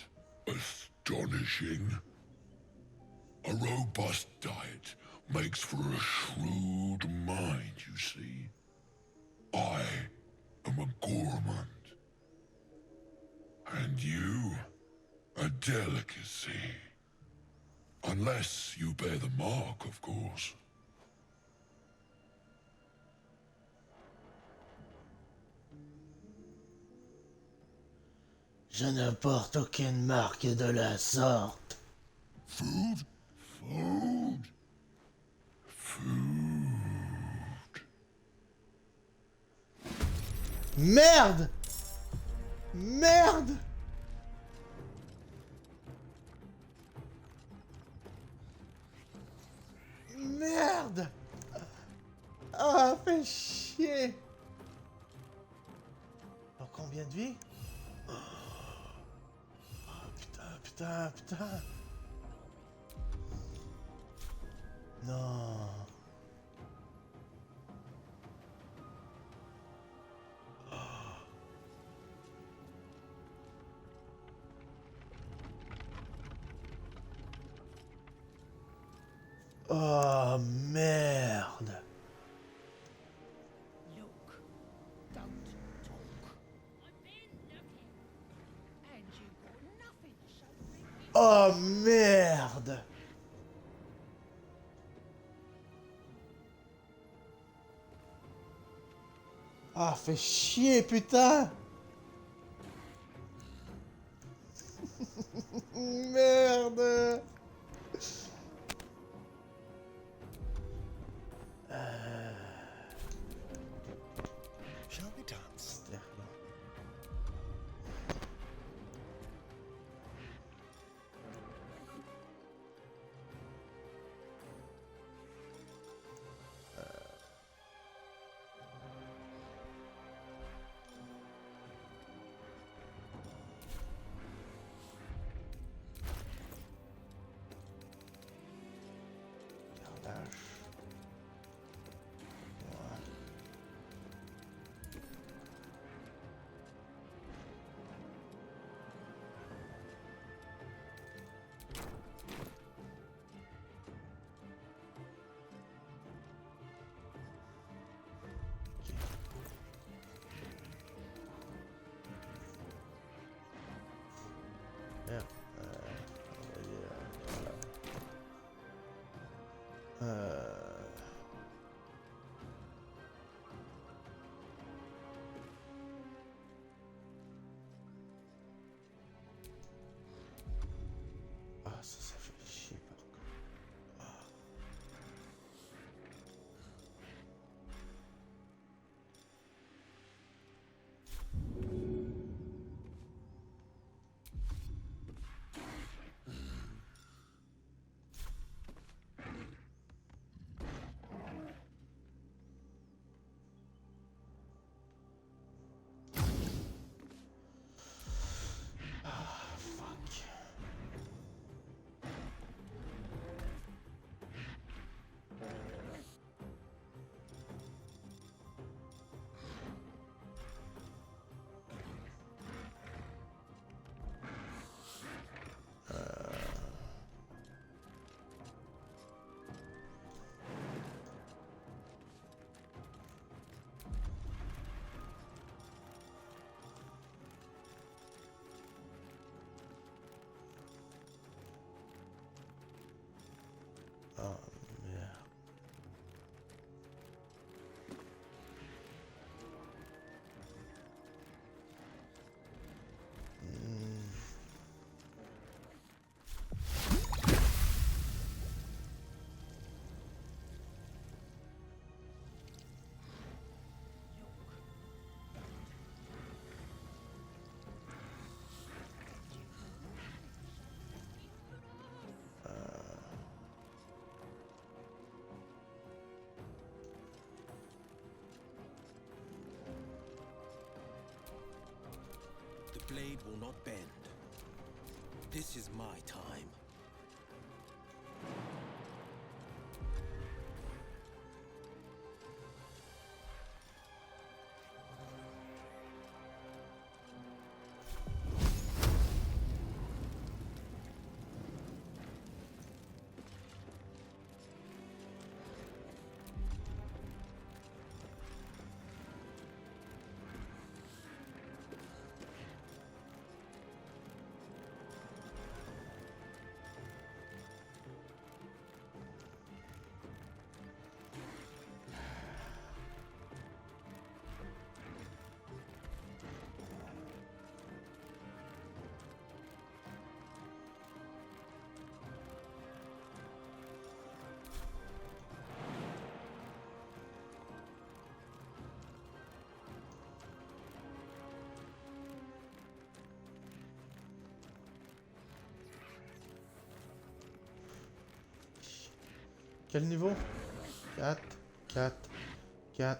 astonishing? A robust diet makes for a shrewd mind, you see. I am a gourmand. And you, a delicacy. Unless you bear the mark, of course. Je ne porte aucune marque de la sorte. Food? Food? Food. Merde! Merde! Merde! Ah, fais chier! Oh, combien de vie? Oh, putain. Non. Oh, merde. Oh, merde. Ah, fais chier, putain. Merde. Shall we dance? blade will not bend. This is my time. Quel niveau? 4, 4, 4.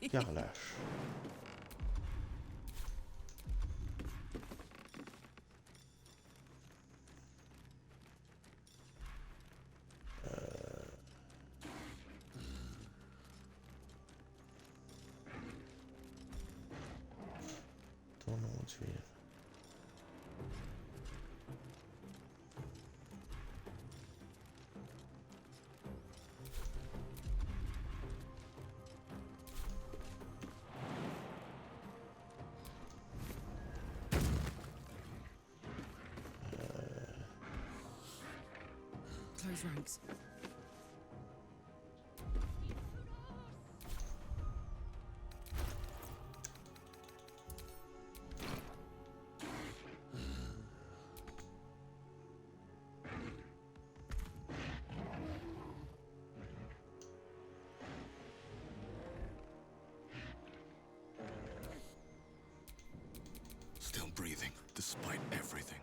Carrelage. Tourneau d'huile. Close ranks. Still breathing, despite everything.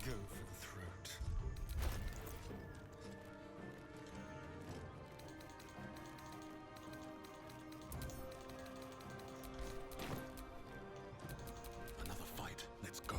Go for the throat. Another fight. Let's go.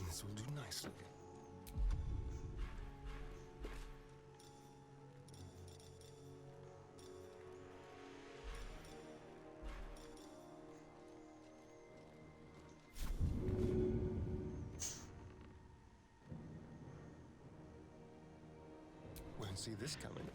This will do nicely. see this coming.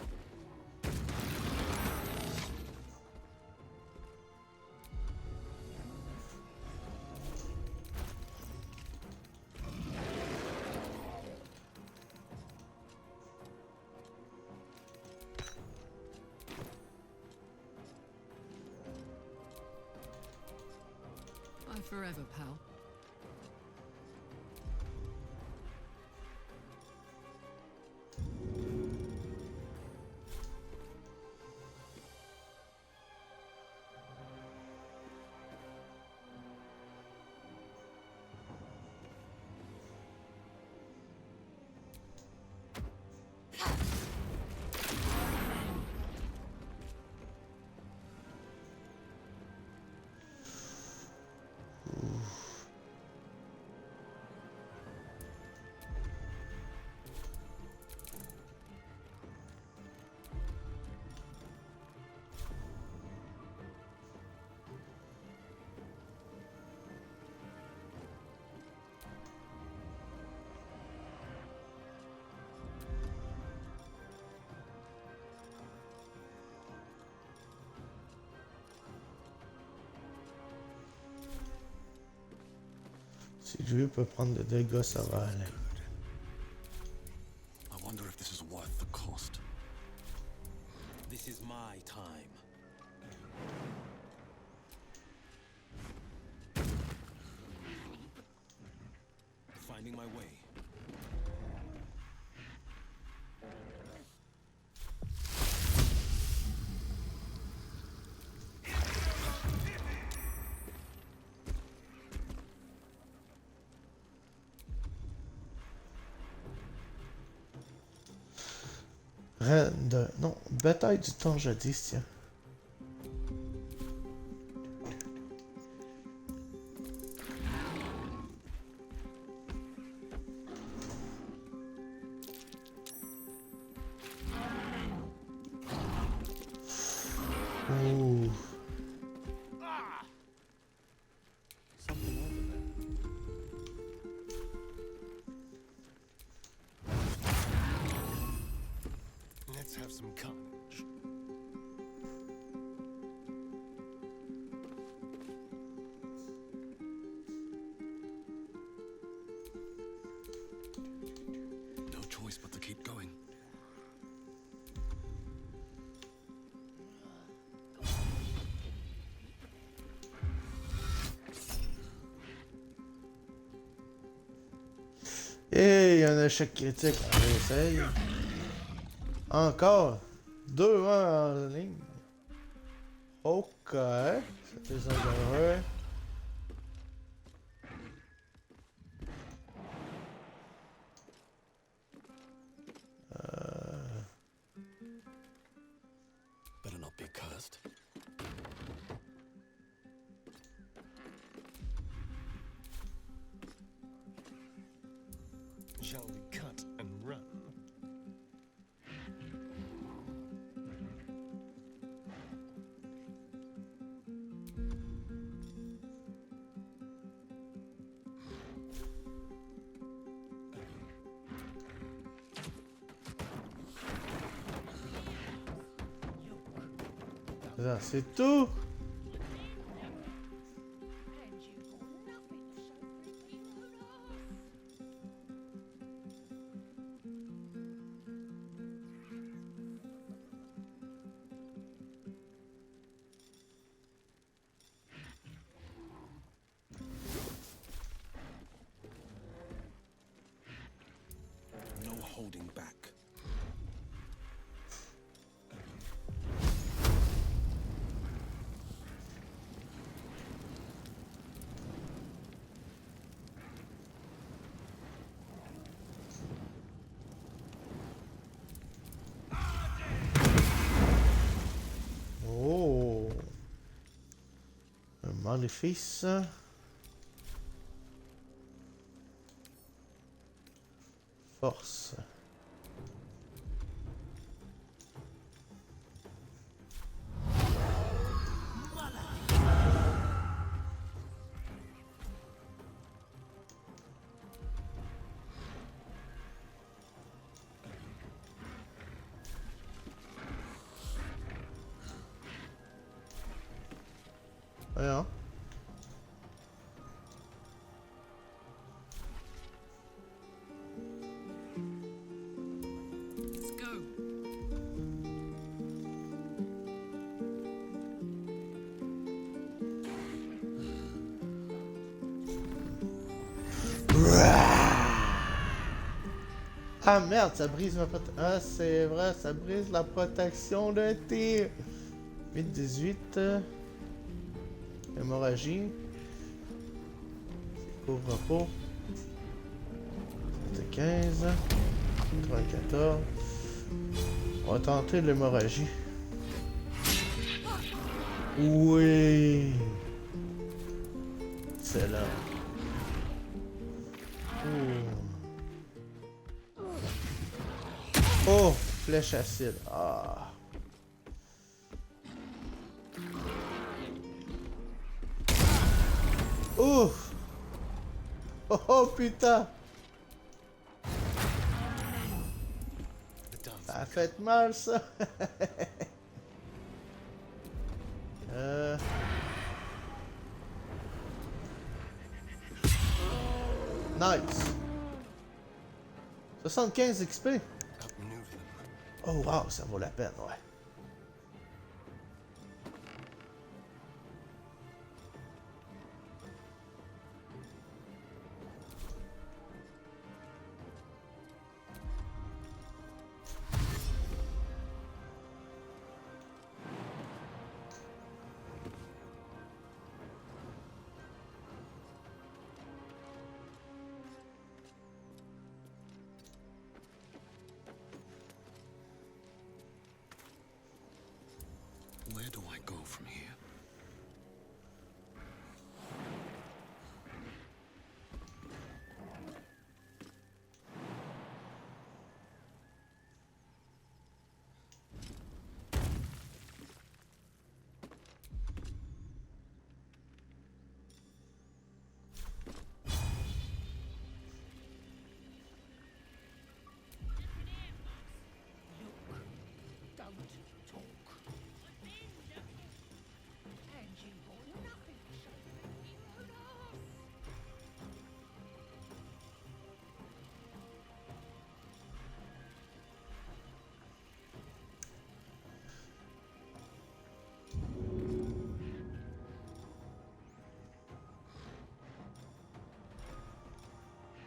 Bye forever, pal. Si Dieu peut prendre des dégâts, ça va aller. I wonder if this is worth the cost. This is my time. Finding my way. Reine de... Non, bataille du temps jadis, tiens. Ouh. Something over there. Let's have some carnage. No choice but to keep going. Et un échec critique, on essaye. Encore 2 en ligne. Ok, c'était dangereux. Better not be cursed. Shall we cut and run? Ça, c'est tout. No holding back. Oh. Un maléfice. Force. Voyons. Let's go. Ah merde, ça brise ma protection. Ah, c'est vrai, ça brise la protection de tir. 8-18. Hémorragie. Couvre-repos. 15. 94. On va tenter l'hémorragie. Oui. Excellent. Oh, flèche acide. Ah. Ouf. Oh, oh putain. Ça a fait mal ça. Nice. 75 XP. Oh wow, ça vaut la peine, ouais. Where do I go from here?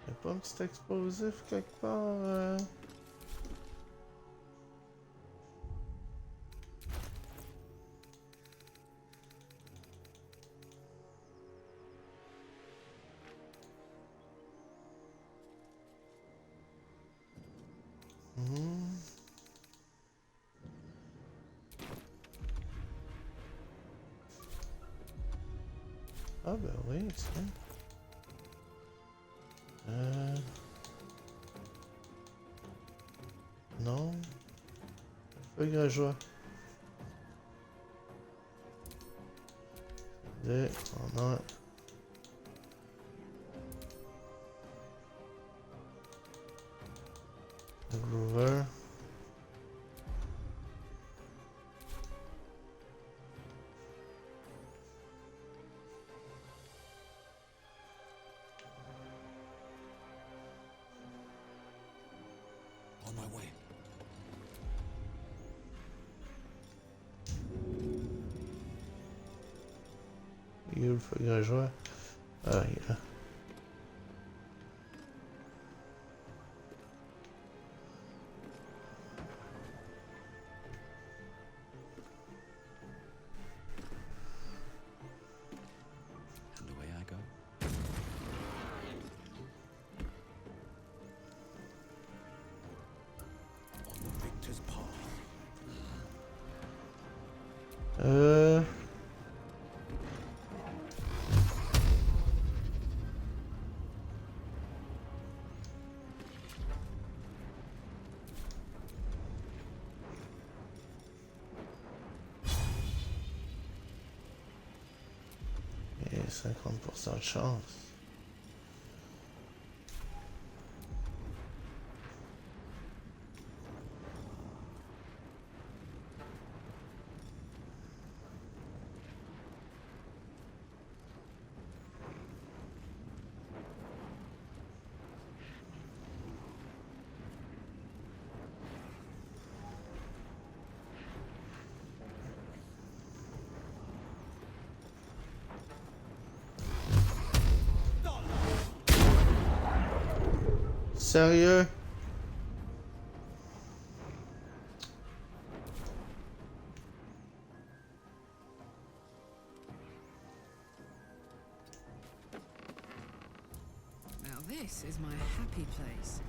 Y'a pas un petit explosif quelque part? Ah ben oui, tiens. Non. Feuille à joie. Et on a... le Groover. On my way. Il est où le feuille à joie? Ah, il est là. And away I go. On the victor's path. Et 50% de chance. Sérieux? Now this is my happy place.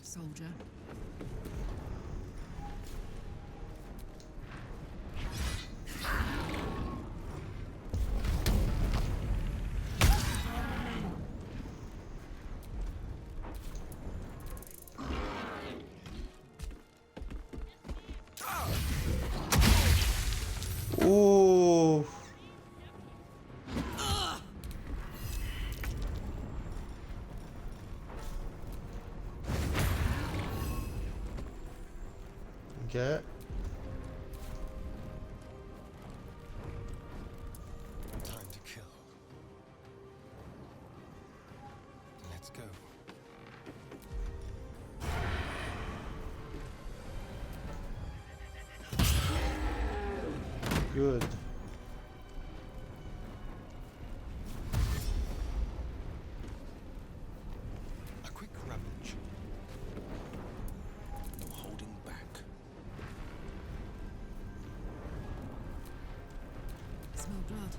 Soldier. Ooh. Okay. Time to kill. Let's go. Good. A quick rummage. No holding back. Smell blood.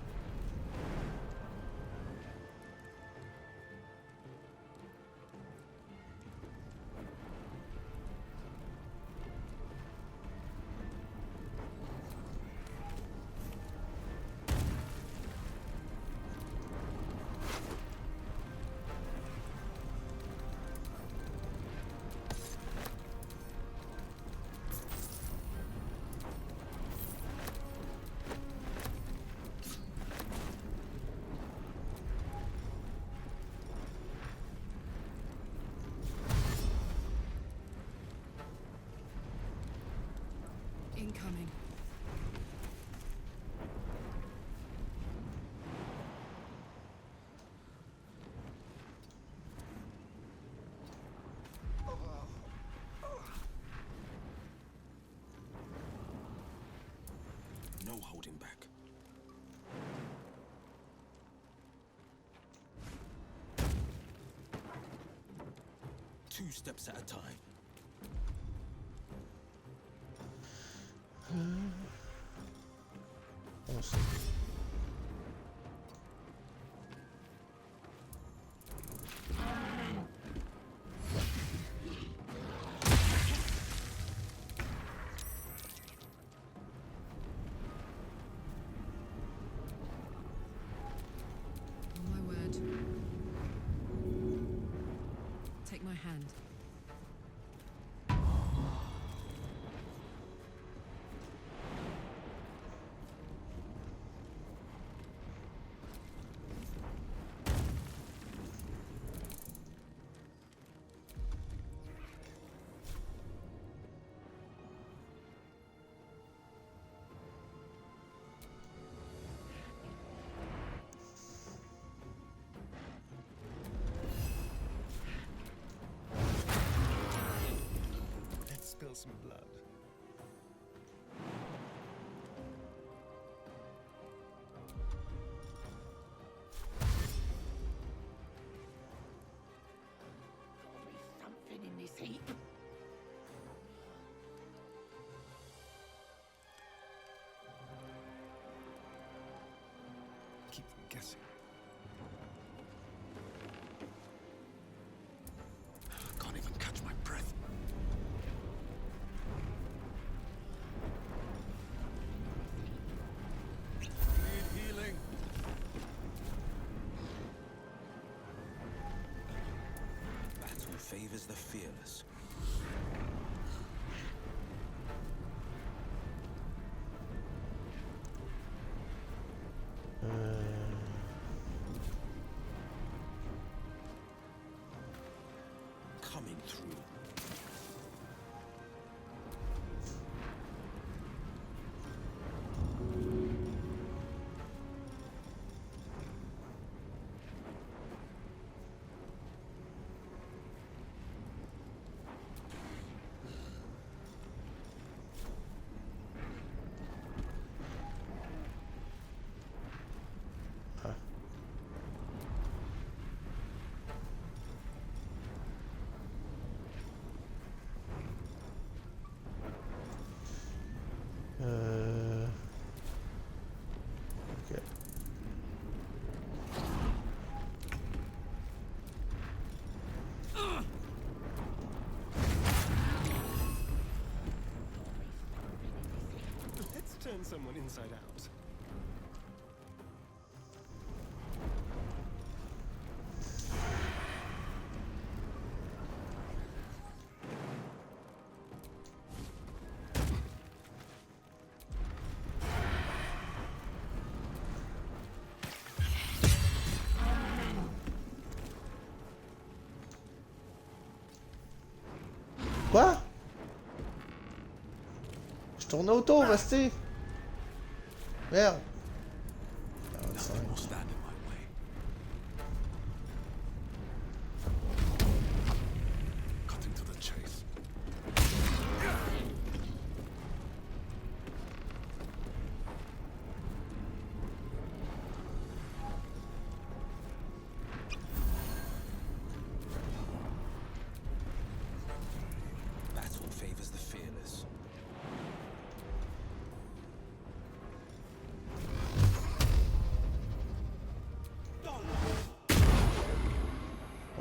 Incoming. No holding back. Two steps at a time. Awesome. On my word. Take my hand. Let's spill some blood. Something in this heap. Keep them guessing. Can't even catch my breath. Need healing. Battle favors the fearless. Coming through. turn someone inside out. Quoi? Je tourne autour, Rusty. Merde. Nothing will stand in my way. Cutting to the chase. Battle favors the fearless.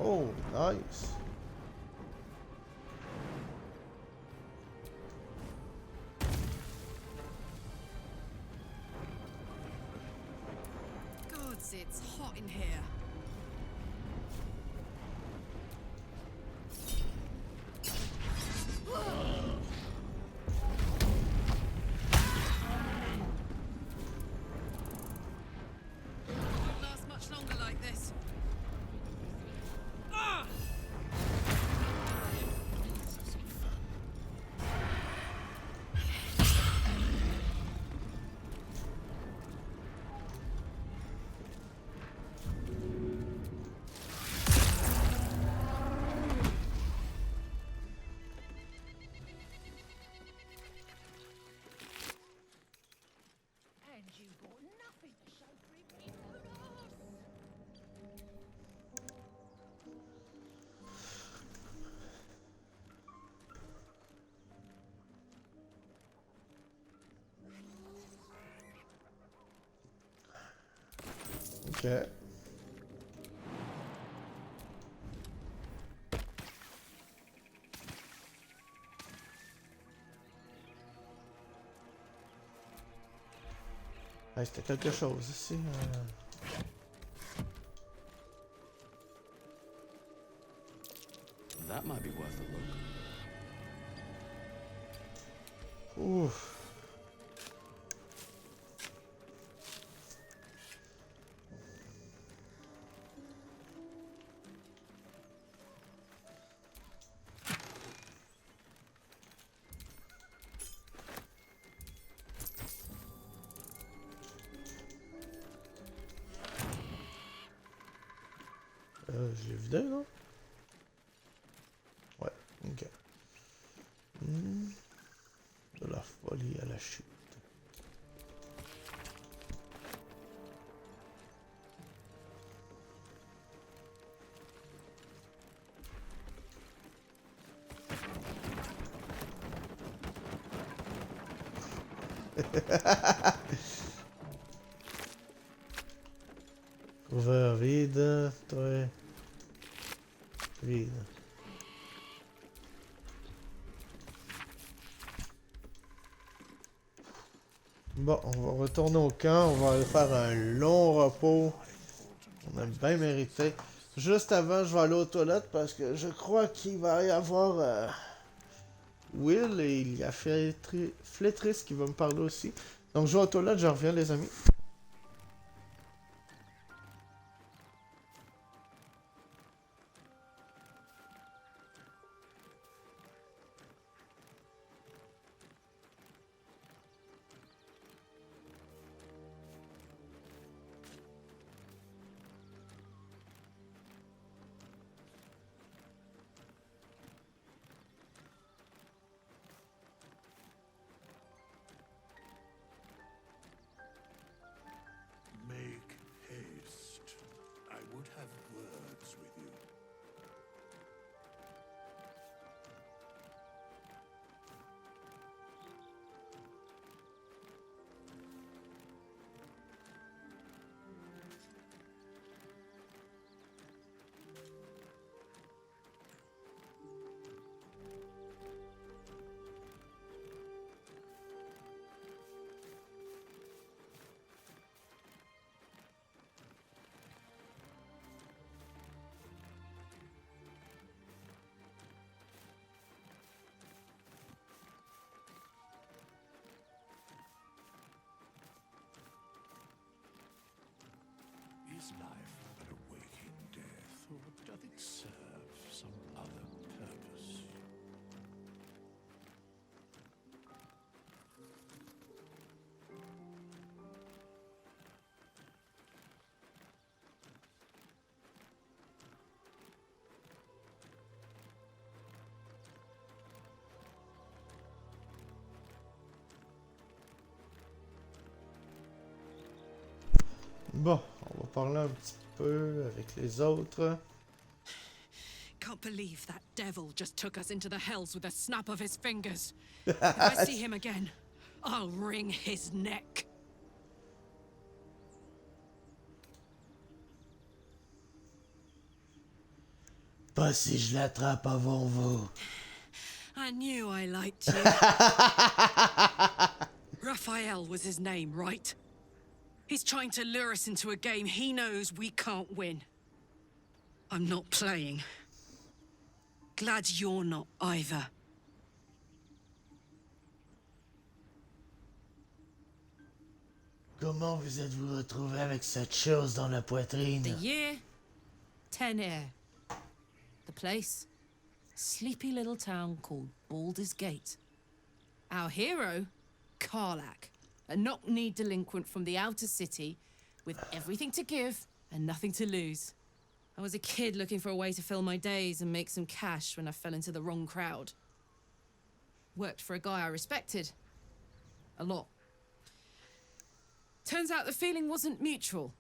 Oh, nice. Gods, it's hot in here. Won't last much longer like this. Ah! And you got nothing to show for it, Nicholas. Ok. Ah, c'était quelque chose ici. That might be worth a look. Ouf. Je l'ai vidé, non? Ouais, ok. De la folie à la chute. Couvert vide, toi. Vide. Bon, on va retourner au camp, on va aller faire un long repos. On a bien mérité. Juste avant, je vais aller aux toilettes parce que je crois qu'il va y avoir Will et il y a Flétris qui va me parler aussi. Donc je vais aux toilettes, je reviens les amis. Bon, on va parler un petit peu avec les autres. Can't believe that devil just took us into the hells with a snap of his fingers. If I see him again, I'll wring his neck. Pas si je l'attrape avant vous. I knew I liked you. Raphael was his name, right? He's trying to lure us into a game he knows we can't win. I'm not playing. Glad you're not either. Comment vous êtes-vous retrouvé avec cette chose dans la poitrine? The year, 10 air. The place, sleepy little town called Baldur's Gate. Our hero, Karlach, a knock-kneed delinquent from the outer city with everything to give and nothing to lose. I was a kid looking for a way to fill my days and make some cash when I fell into the wrong crowd. Worked for a guy I respected. A lot. Turns out the feeling wasn't mutual.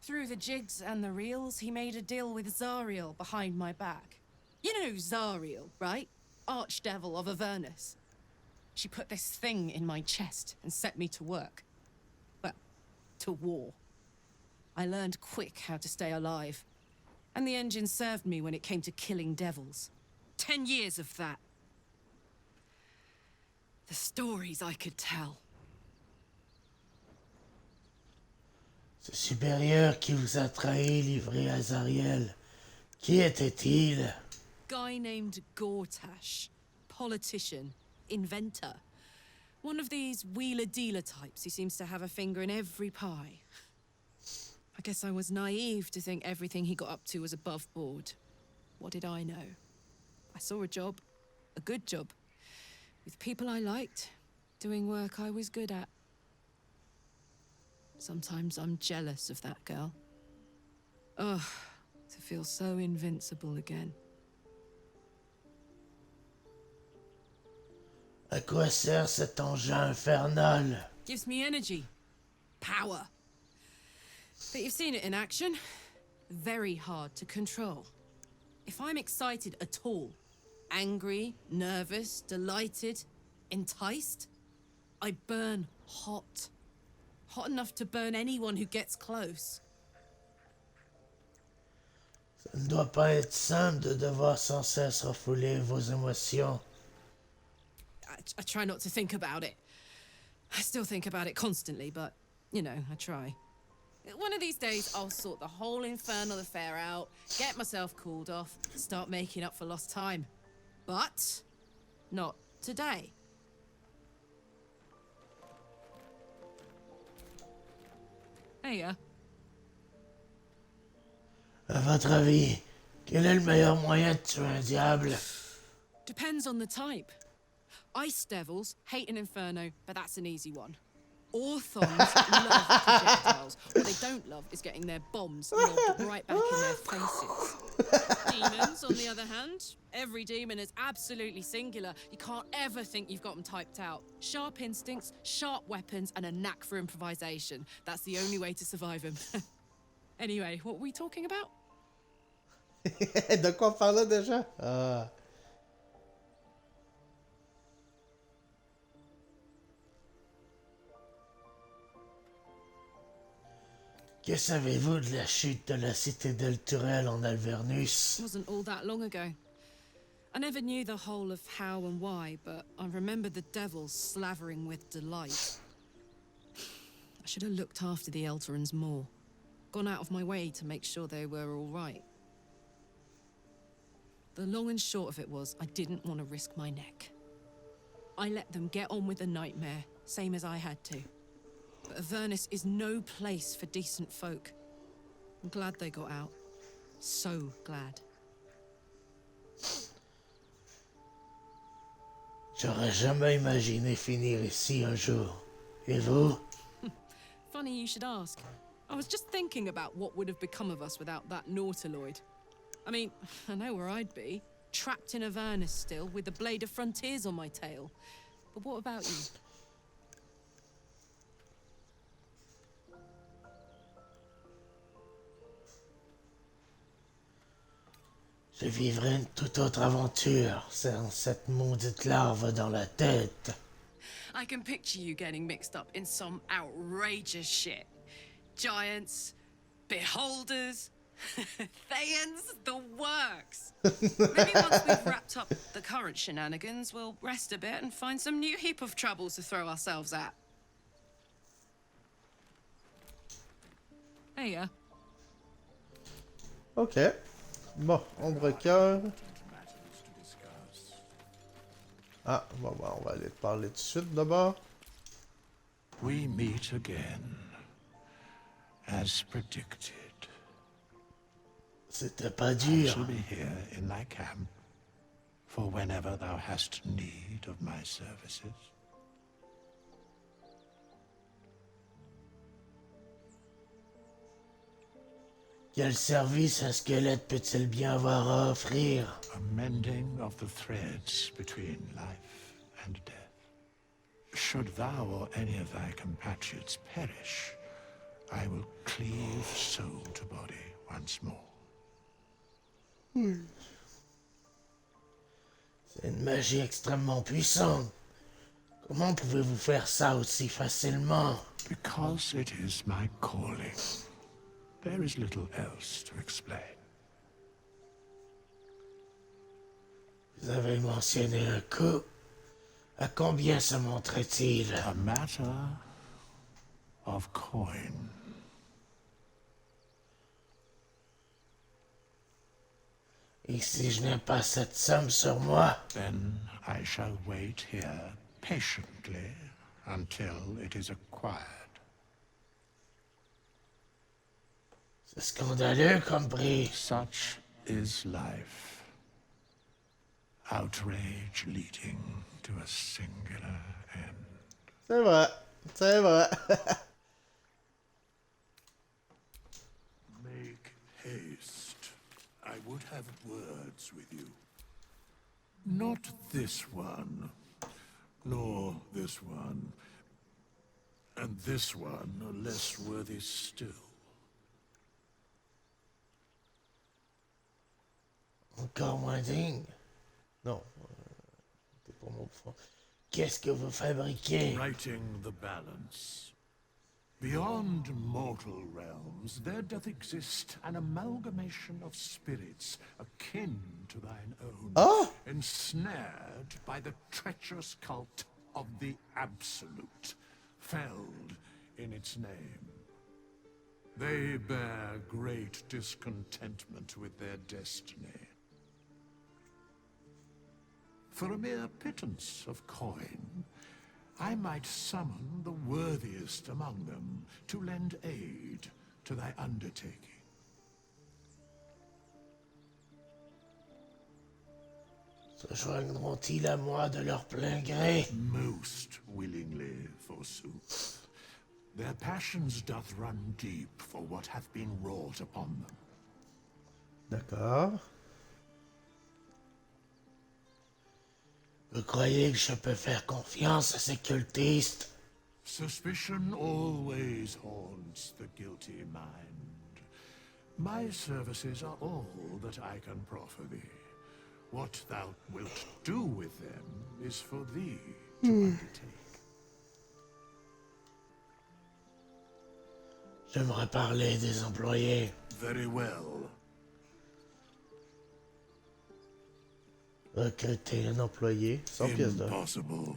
Through the jigs and the reels, he made a deal with Zariel behind my back. You know Zariel, right? Archdevil of Avernus. She put this thing in my chest and set me to work. Well, to war. I learned quick how to stay alive. And the engine served me when it came to killing devils. 10 years of that. The stories I could tell. Ce supérieur qui vous a trahi, livré à Zariel, qui était-il? Guy named Gortash. Politician. Inventor. One of these wheeler-dealer types who seems to have a finger in every pie. I guess I was naive to think everything he got up to was above board. What did I know? I saw a job. A good job. With people I liked. Doing work I was good at. Sometimes I'm jealous of that girl. Ugh, to feel so invincible again. À quoi sert cet engin infernal? Gives me energy. Power. But you've seen it in action. Very hard to control. If I'm excited at all, angry, nervous, delighted, enticed, I burn hot. Hot enough to burn anyone who gets close. Ça ne doit pas être simple de devoir sans cesse refouler vos émotions. I try not to think about it. I still think about it constantly, but, you know, I try. One of these days, I'll sort the whole infernal affair out, get myself cooled off, start making up for lost time. But not today. Hey, À votre avis, quel est le meilleur moyen de tuer un diable? Depends on the type. Ice devils hate an inferno, but that's an easy one. Orthons love projectiles. What they don't love is getting their bombs lobbed right back in their faces. Demons, on the other hand, every demon is absolutely singular. You can't ever think you've got them typed out. Sharp instincts, sharp weapons, and a knack for improvisation. That's the only way to survive them. Anyway, what were we talking about? De quoi on parlait déjà? Ah. Que savez-vous de la chute de la cité del Turel en Alvernus? Wasn't all that long ago. I never knew the whole of how and why, but I remember the devils slavering with delight. I should have looked after the Elterans more. Gone out of my way to make sure they were all right. The long and short of it was, I didn't want to risk my neck. I let them get on with the nightmare, same as I had to. But Avernus is no place for decent folk. I'm glad they got out. So glad. J'aurais jamais imaginé finir ici un jour. Et vous? Funny you should ask. I was just thinking about what would have become of us without that Nautiloid. I mean, I know where I'd be. Trapped in Avernus still, with the Blade of Frontiers on my tail. But what about you? Je vivrai une toute autre aventure sans cette maudite larve dans la tête. I can picture you getting mixed up in some outrageous shit. Giants, beholders, Thayans, the works. Maybe once we've wrapped up the current shenanigans, we'll rest a bit and find some new heap of troubles to throw ourselves at. Hey, yeah. Ok. Bon, ombre cœur. Ah, bon, on va aller parler tout de suite d'abord. We meet again, as predicted. C'était pas I dur. shall be here in thy camp, for whenever thou hast need of my services. Quel service un squelette peut-il bien avoir à offrir? A mending of the threads between life and death. Should thou or any of thy compatriots perish, I will cleave soul to body once more. C'est une magie extrêmement puissante. Comment pouvez-vous faire ça aussi facilement? Because it is my calling. There is little else to explain. Vous avez mentionné un coût. À combien se montrait-il? A matter of coin. Et si je n'ai pas cette somme sur moi? Then I shall wait here patiently until it is acquired. C'est scandaleux comme prix. Such is life. Outrage leading to a singular end. C'est vrai. C'est vrai. Make haste. I would have words with you. Not this one, nor this one, and this one are less worthy still. Encore moins digne. Non. C'est pas mon fond. Qu'est-ce que vous fabriquez? Righting the balance. Beyond mortal realms, there doth exist an amalgamation of spirits akin to thine own, ensnared by the treacherous cult of the Absolute, felled in its name. They bear great discontentment with their destiny. For a mere pittance of coin, I might summon the worthiest among them to lend aid to thy undertaking. Se joindront-ils à moi de leur plein gré? Most willingly, forsooth. Their passions doth run deep for what hath been wrought upon them. D'accord. Vous croyez que je peux faire confiance à ces cultistes? Suspicion always haunts the guilty mind. My services are all that I can proffer thee. What thou wilt do with them is for thee to undertake. J'aimerais parler des employés. Very well. Recruter un employé, 100 pièces d'or. Impossible.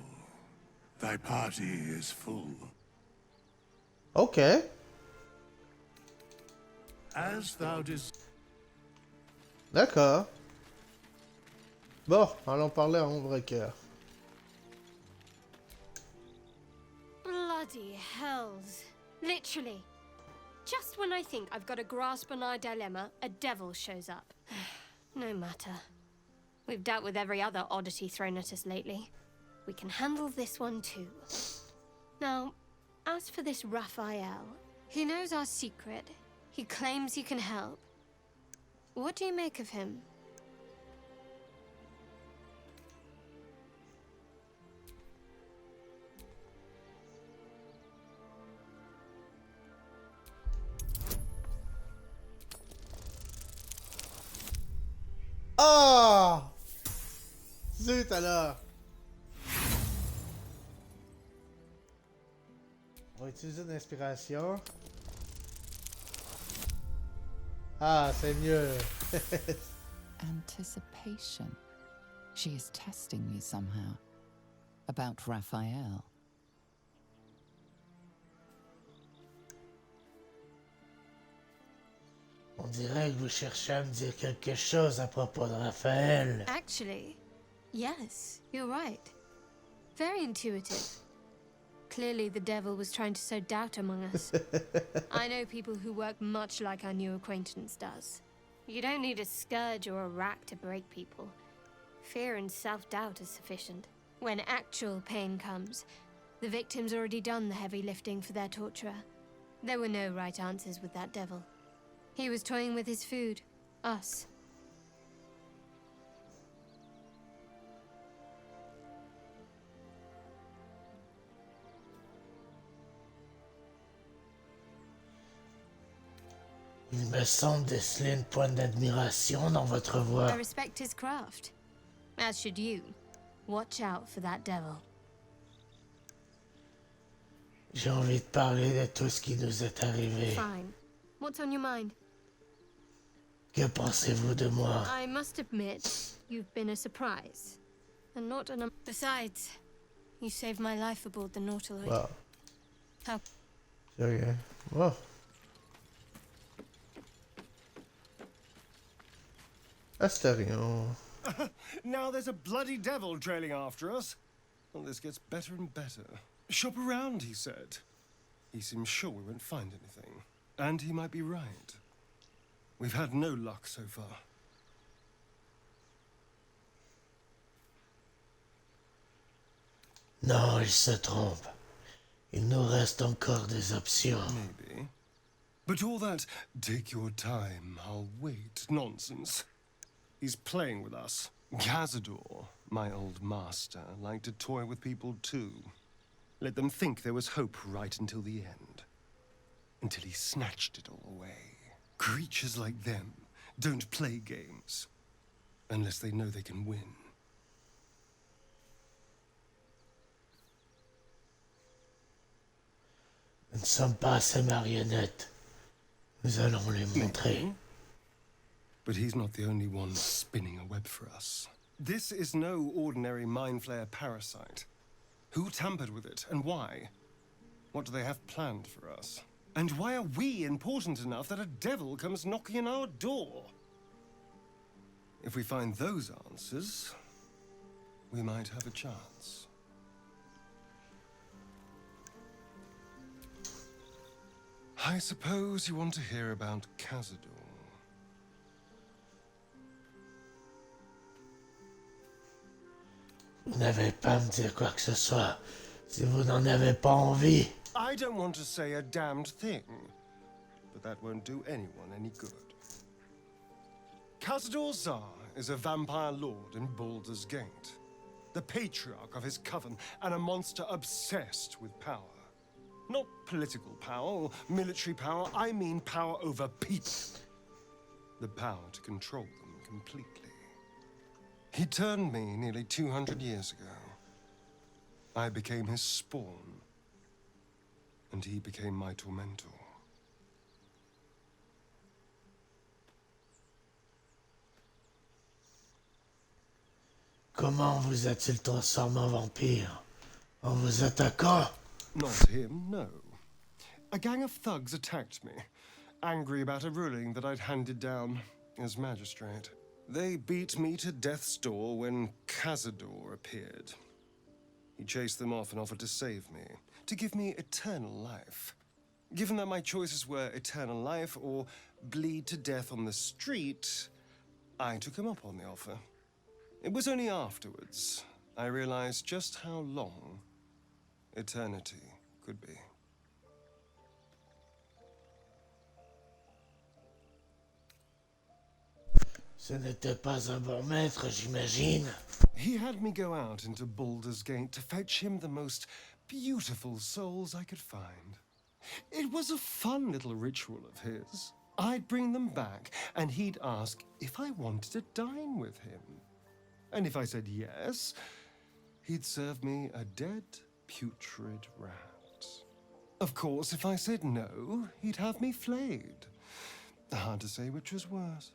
Thy party is full. Ok. As thou D'accord. Bon, allons parler à Ombre Cœur. Bloody hells. Literally. Just when I think I've got a grasp on our dilemma, a devil shows up. No matter. We've dealt with every other oddity thrown at us lately. We can handle this one too. Now, as for this Raphael, he knows our secret. He claims he can help. What do you make of him? Oh! Zut alors! On va utiliser une inspiration. Ah, c'est mieux. Anticipation. She is testing me somehow. About Raphael. On dirait que vous cherchez à me dire quelque chose à propos de Raphaël. Actually, yes, you're right. Very intuitive. Clearly, the devil was trying to sow doubt among us. I know people who work much like our new acquaintance does. You don't need a scourge or a rack to break people. Fear and self-doubt is sufficient. When actual pain comes, the victim's already done the heavy lifting for their torturer. There were no right answers with that devil. He was toying with his food. Us. Il me semble déceler une pointe d'admiration dans votre voix. I respect his craft. As should you. Watch out for that devil. J'ai envie de parler de tout ce qui nous est arrivé. Fine. What's on your mind? Que pensez-vous de moi? I must admit, you've been a surprise. And not an... Besides, you saved my life aboard the Nautiloid. Wow. How... Okay. Wow. Astarion. Now there's a bloody devil trailing after us. Well, this gets better and better. Shop around, he said. He seems sure we won't find anything. And he might be right. We've had no luck so far. Non, il se trompe. Il nous reste encore des options. Maybe. But all that, take your time, I'll wait, nonsense. He's playing with us. Cazador, my old master, liked to toy with people too. Let them think there was hope right until the end. Until he snatched it all away. Creatures like them don't play games. Unless they know they can win. Nous ne sommes pas ces marionnettes. Nous allons les montrer. But he's not the only one spinning a web for us. This is no ordinary mind flayer parasite. Who tampered with it, and why? What do they have planned for us? And why are we important enough that a devil comes knocking on our door? If we find those answers, we might have a chance. I suppose you want to hear about Cazador. Vous n'avez pas à me dire quoi que ce soit, si vous n'en avez pas envie. I don't want to say a damned thing, but that won't do anyone any good. Cazador Zar is a vampire lord in Baldur's Gate, the patriarch of his coven, and a monster obsessed with power. Not political power or military power, I mean power over people. The power to control them completely. He turned me nearly 200 years ago. I became his spawn, and he became my tormentor. Comment vous a-t-il transformé en vampire? En vous attaquant? Not him, no. A gang of thugs attacked me, angry about a ruling that I'd handed down as magistrate. They beat me to death's door when Cazador appeared. He chased them off and offered to save me, to give me eternal life. Given that my choices were eternal life or bleed to death on the street, I took him up on the offer. It was only afterwards I realized just how long eternity could be. Ce n'était pas un bon maître, j'imagine. He had me go out into Baldur's Gate to fetch him the most beautiful souls I could find. It was a fun little ritual of his. I'd bring them back, and he'd ask if I wanted to dine with him. And if I said yes, he'd serve me a dead, putrid rat. Of course, if I said no, he'd have me flayed. Hard to say which was worse.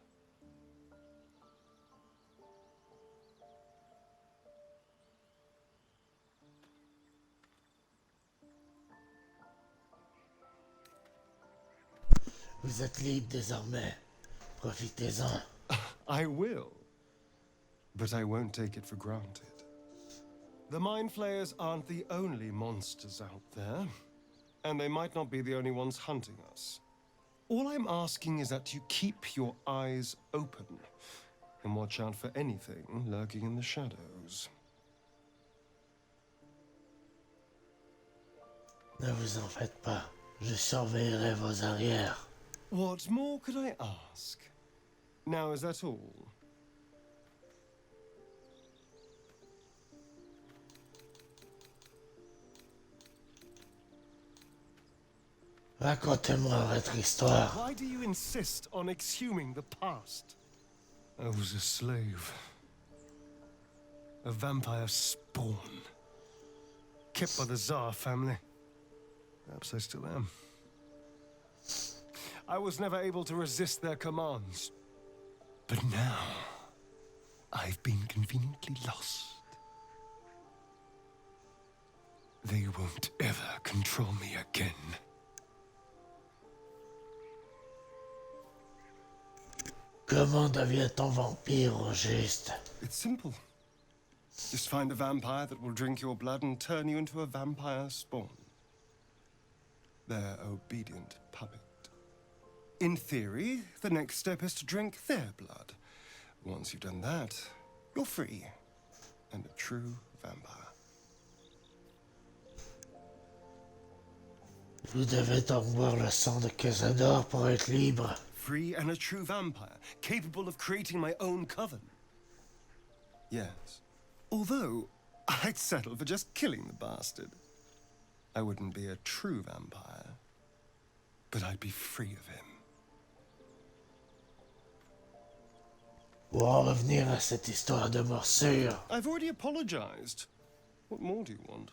Vous êtes libre désormais. Profitez-en. I will. But I won't take it for granted. The Mind Flayers aren't the only monsters out there, and they might not be the only ones hunting us. All I'm asking is that you keep your eyes open and watch out for anything lurking in the shadows. Ne vous en faites pas. Je surveillerai vos arrières. What more could I ask? Now, is that all? Racontez-moi votre histoire. Why do you insist on exhuming the past? I was a slave. A vampire spawn. Kept by the Tsar family. Perhaps I still am. I was never able to resist their commands. But now, I've been conveniently lost. They won't ever control me again. Comment devient-on vampire au juste? It's simple. Just find a vampire that will drink your blood and turn you into a vampire spawn. Their obedient puppet. In theory, the next step is to drink their blood. Once you've done that, you're free. And a true vampire. Vous devez donc boire le sang de Cazador pour être libre. Free and a true vampire, capable of creating my own coven. Yes. Although, I'd settle for just killing the bastard. I wouldn't be a true vampire, but I'd be free of him. Pour en revenir à cette histoire de morsure. I've already apologized. What more do you want?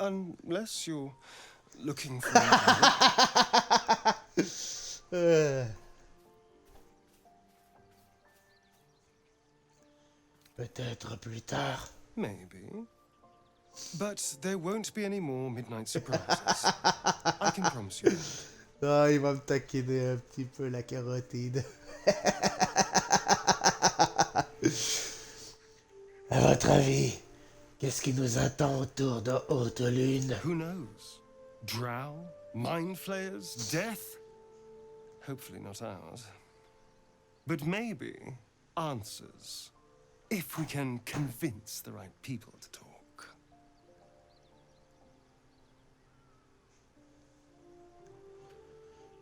Unless you're looking for... Peut-être plus tard. Maybe. But there won't be any more midnight surprises. I can promise you. Ah, il va me taquiner un petit peu la carotide. À votre avis, qu'est-ce qui nous attend autour de Haute Lune? Who knows? Drow? Mind Flayers? Death? Hopefully not ours. But maybe answers. If we can convince the right people to talk.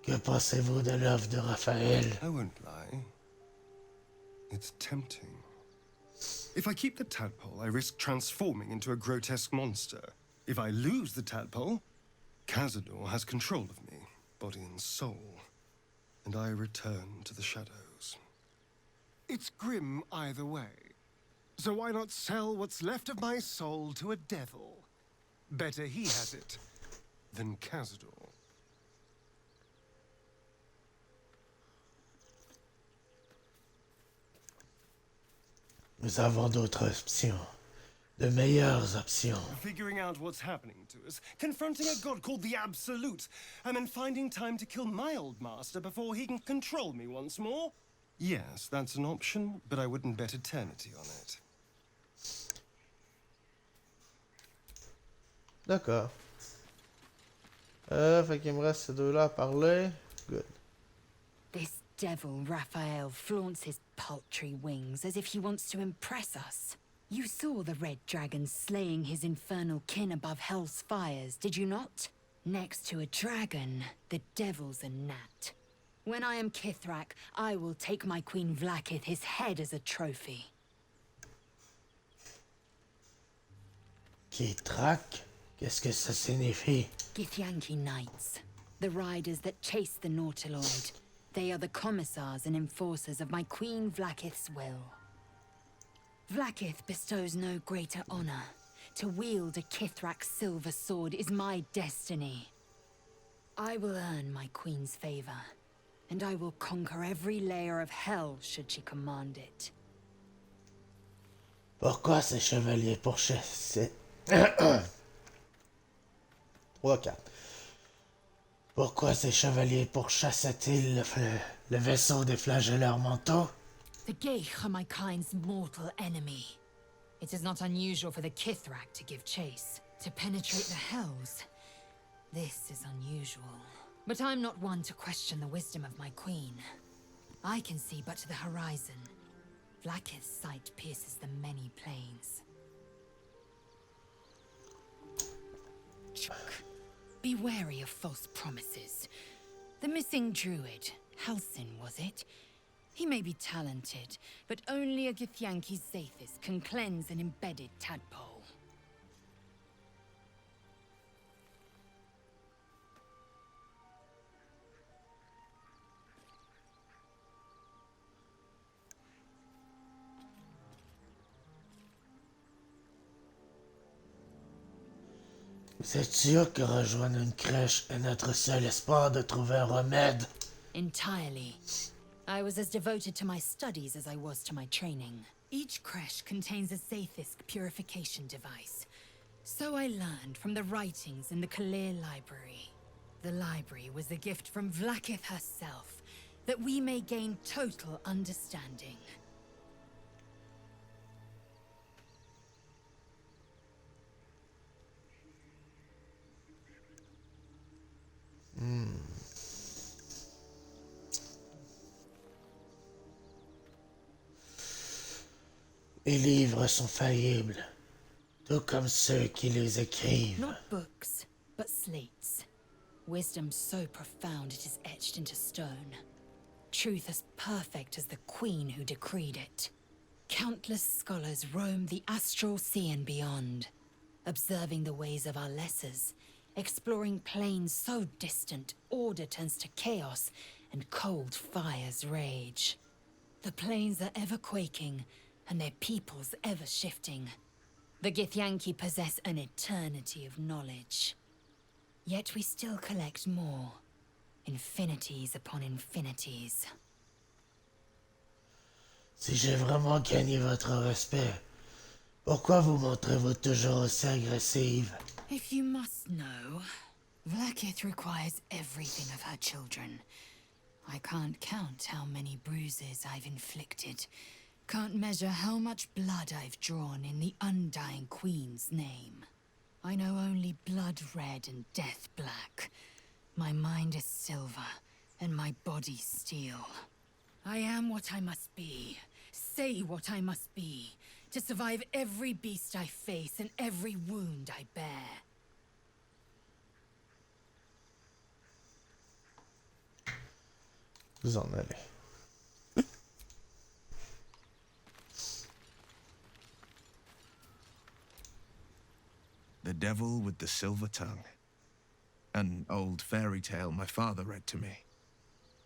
Que pensez-vous de l'œuvre de Raphaël? I won't lie. It's tempting. If I keep the tadpole, I risk transforming into a grotesque monster. If I lose the tadpole, Cazador has control of me, body and soul, and I return to the shadows. It's grim either way. So why not sell what's left of my soul to a devil? Better he has it than Cazador. Nous avons d'autres options. De meilleures options. Figuring out what's happening to us, confronting a god called the Absolute, and then finding time to kill my old master before he can control me once more? Yes, that's an option, but I wouldn't bet eternity on it. D'accord. Fait qu'il me reste ces deux-là à parler. Good. This devil Raphael flaunts his paltry wings as if he wants to impress us. You saw the red dragon slaying his infernal kin above hell's fires, did you not? Next to a dragon, the devil's a gnat. When I am Kithrak, I will take my Queen Vlaakith his head as a trophy. Kithrak? Qu'est-ce que ça signifie? Githyanki Knights, the riders that chase the Nautiloid. They are the commissars and enforcers of my Queen Vlaakith's will. Vlaakith bestows no greater honor. To wield a Kithrak's silver sword is my destiny. I will earn my queen's favor, and I will conquer every layer of hell should she command it. Pourquoi ces chevaliers pourchassaient... 3-4. Pourquoi ces chevaliers pourchassaient-ils le vaisseau des flagelleurs mentaux? The Geich are my kind's mortal enemy. It is not unusual for the Kithrak to give chase, to penetrate the hells. This is unusual. But I'm not one to question the wisdom of my queen. I can see but to the horizon. Vlaakith's sight pierces the many plains. Chuck, be wary of false promises. The missing druid, Halsin was it? He may be talented, but only a Githyanki's Zathis can cleanse an embedded tadpole. Vous êtes sûr que rejoindre une crèche est notre seul espoir de trouver un remède? Entirely. I was as devoted to my studies as I was to my training. Each creche contains a Zathis purification device. So I learned from the writings in the Kalir Library. The library was a gift from Vlaakith herself, that we may gain total understanding. Les livres sont faillibles, tout comme ceux qui les écrivent. Not books, but slates. Wisdom so profound it is etched into stone. Truth as perfect as the queen who decreed it. Countless scholars roam the astral sea and beyond, observing the ways of our lessers, exploring planes so distant order turns to chaos and cold fires rage. The plains are ever quaking, and their peoples ever shifting. The Githyanki possess an eternity of knowledge. Yet we still collect more. Infinities upon infinities. Si j'ai vraiment gagné votre respect, pourquoi vous montrez-vous toujours aussi agressive? If you must know, Vlaakith requires everything of her children. I can't count how many bruises I've inflicted. Can't measure how much blood I've drawn in the undying Queen's name. I know only blood red and death black. My mind is silver, and my body steel. I am what I must be, say what I must be, to survive every beast I face and every wound I bear. Vous en allez. The Devil with the Silver Tongue. An old fairy tale my father read to me.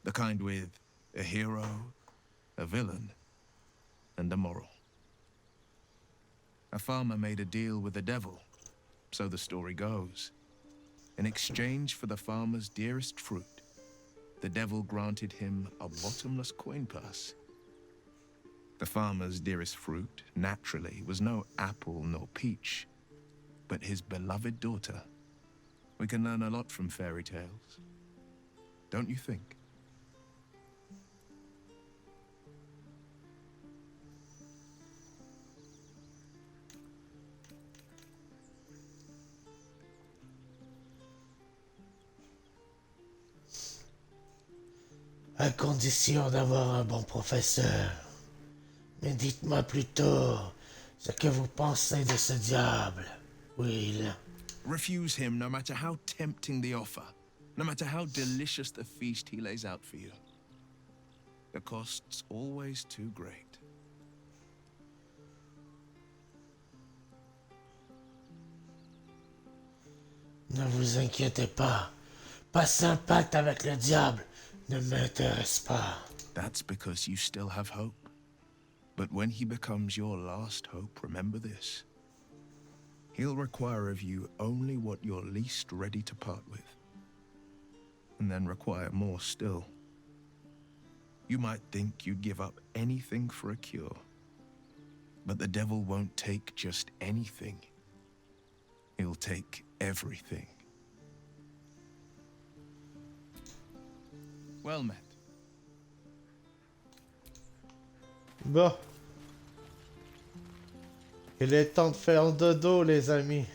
The kind with a hero, a villain, and a moral. A farmer made a deal with the devil, so the story goes. In exchange for the farmer's dearest fruit, the devil granted him a bottomless coin purse. The farmer's dearest fruit, naturally, was no apple nor peach, but his beloved daughter. We can learn a lot from fairy tales, don't you think? À condition d'avoir un bon professeur. Mais dites-moi plutôt ce que vous pensez de ce diable, Will. Refuse him no matter how tempting the offer, no matter how delicious the feast he lays out for you. The cost's always too great. Ne vous inquiétez pas. Passez un pacte avec le diable. Ne m'intéresse pas. That's because you still have hope. But when he becomes your last hope, remember this. He'll require of you only what you're least ready to part with. And then require more still. You might think you'd give up anything for a cure. But the devil won't take just anything. He'll take everything. Well met. Bon. Il est temps de faire dodo, les amis.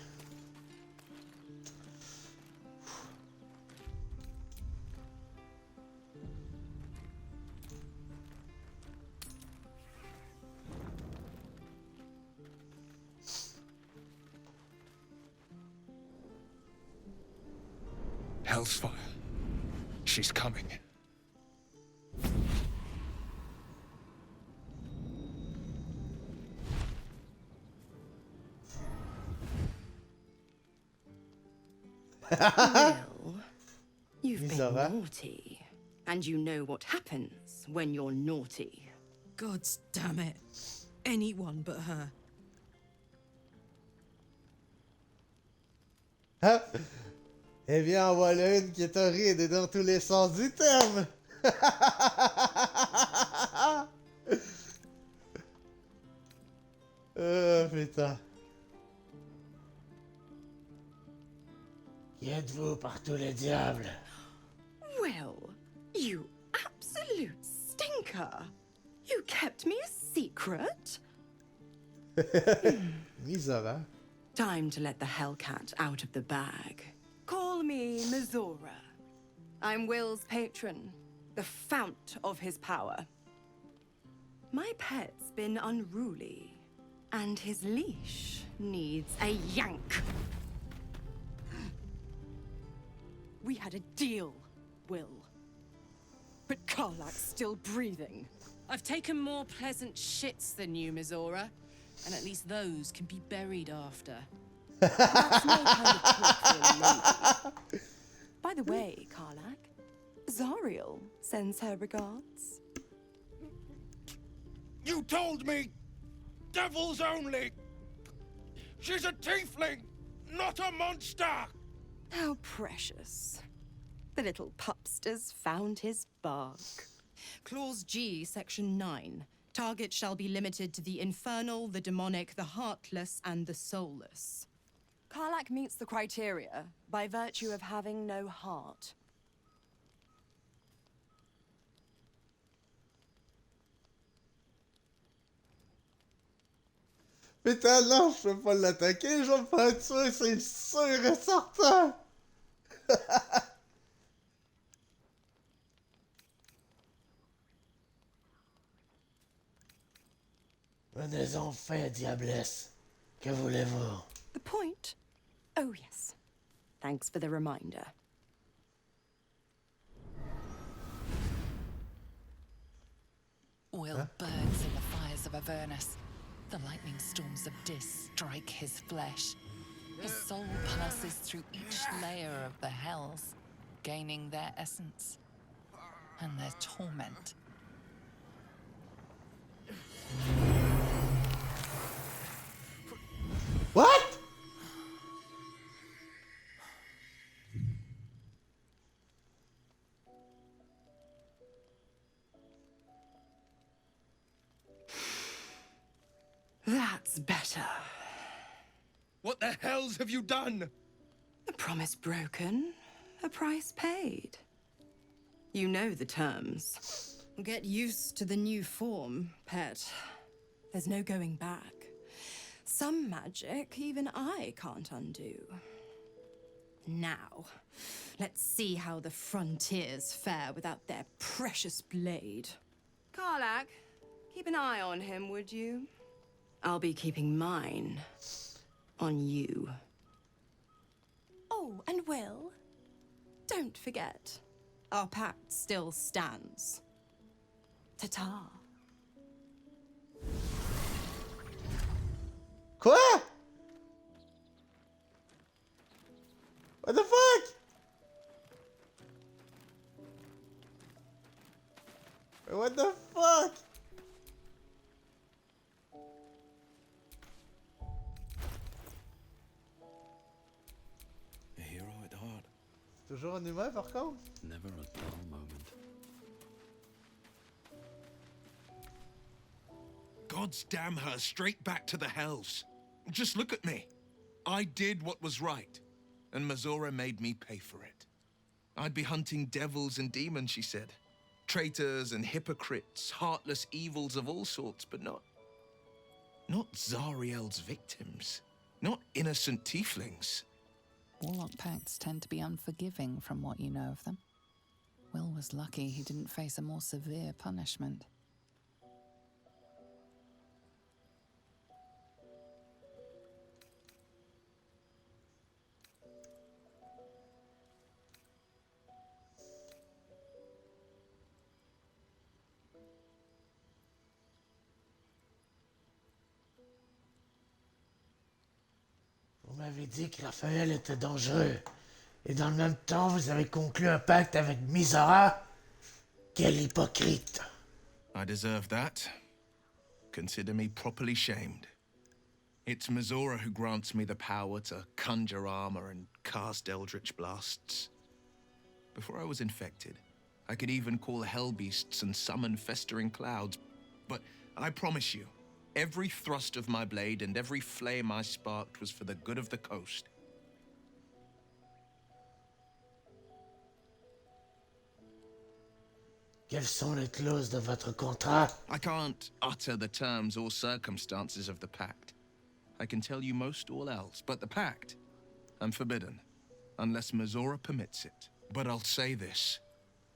Hellsfire. She's coming. Well, you've been naughty, and you know what happens when you're naughty. Gods damn it. Anyone but her. Ah. Eh bien, en voilà une qui est horrible dans tous les sens du terme. Putain. Qui êtes-vous par tous les diables? Well, you absolute stinker. You kept me a secret? Misera. Time to let the Hellcat out of the bag. Call me Mizora. I'm Will's patron, the fount of his power. My pet's been unruly, and his leash needs a yank. We had a deal, Will. But Karlak's still breathing. I've taken more pleasant shits than you, Mizora. And at least those can be buried after. That's no kind of talk for a lady. By the way, Karlak, Zariel sends her regards. You told me! Devils only! She's a tiefling, not a monster! How precious. The little pupster's found his bark. Clause G, Section 9. Target shall be limited to the infernal, the demonic, the heartless, and the soulless. Karlak meets the criteria by virtue of having no heart. Putain, non, je peux pas l'attaquer, je vais me faire tuer, c'est sûr et certain! Venez-en fait, diablesse. Que voulez-vous? The point? Oh, yes. Thanks for the reminder. Will burns in the fires of Avernus. The lightning storms of Dis strike his flesh. His soul passes through each layer of the hells, gaining their essence and their torment. What? That's better. What the hells have you done? A promise broken, a price paid. You know the terms. Get used to the new form, pet. There's no going back. Some magic even I can't undo. Now, let's see how the frontiers fare without their precious blade. Karlak, keep an eye on him, would you? I'll be keeping mine on you. Oh, and Will, don't forget, our pact still stands. Ta-ta. Quoi? What the fuck? Toujours en humain par contre? Never a dull moment. God's damn her straight back to the hells. Just look at me. I did what was right, and Mazora made me pay for it. I'd be hunting devils and demons, she said. Traitors and hypocrites, heartless evils of all sorts, but not Zariel's victims. Not innocent tieflings. Warlock pacts tend to be unforgiving from what you know of them. Will was lucky he didn't face a more severe punishment. Vous m'avez dit que Raphaël était dangereux. Et dans le même temps, vous avez conclu un pacte avec Mizora? Quel hypocrite! I deserve that. Consider me properly shamed. It's Mazora who grants me the power to conjure armor and cast eldritch blasts. Before I was infected, I could even call hell beasts and summon festering clouds. But I promise you, every thrust of my blade and every flame I sparked was for the good of the coast. Quelles sont les clauses de votre contrat? I can't utter the terms or circumstances of the pact. I can tell you most all else, but the pact, I'm forbidden, unless Mazora permits it. But I'll say this.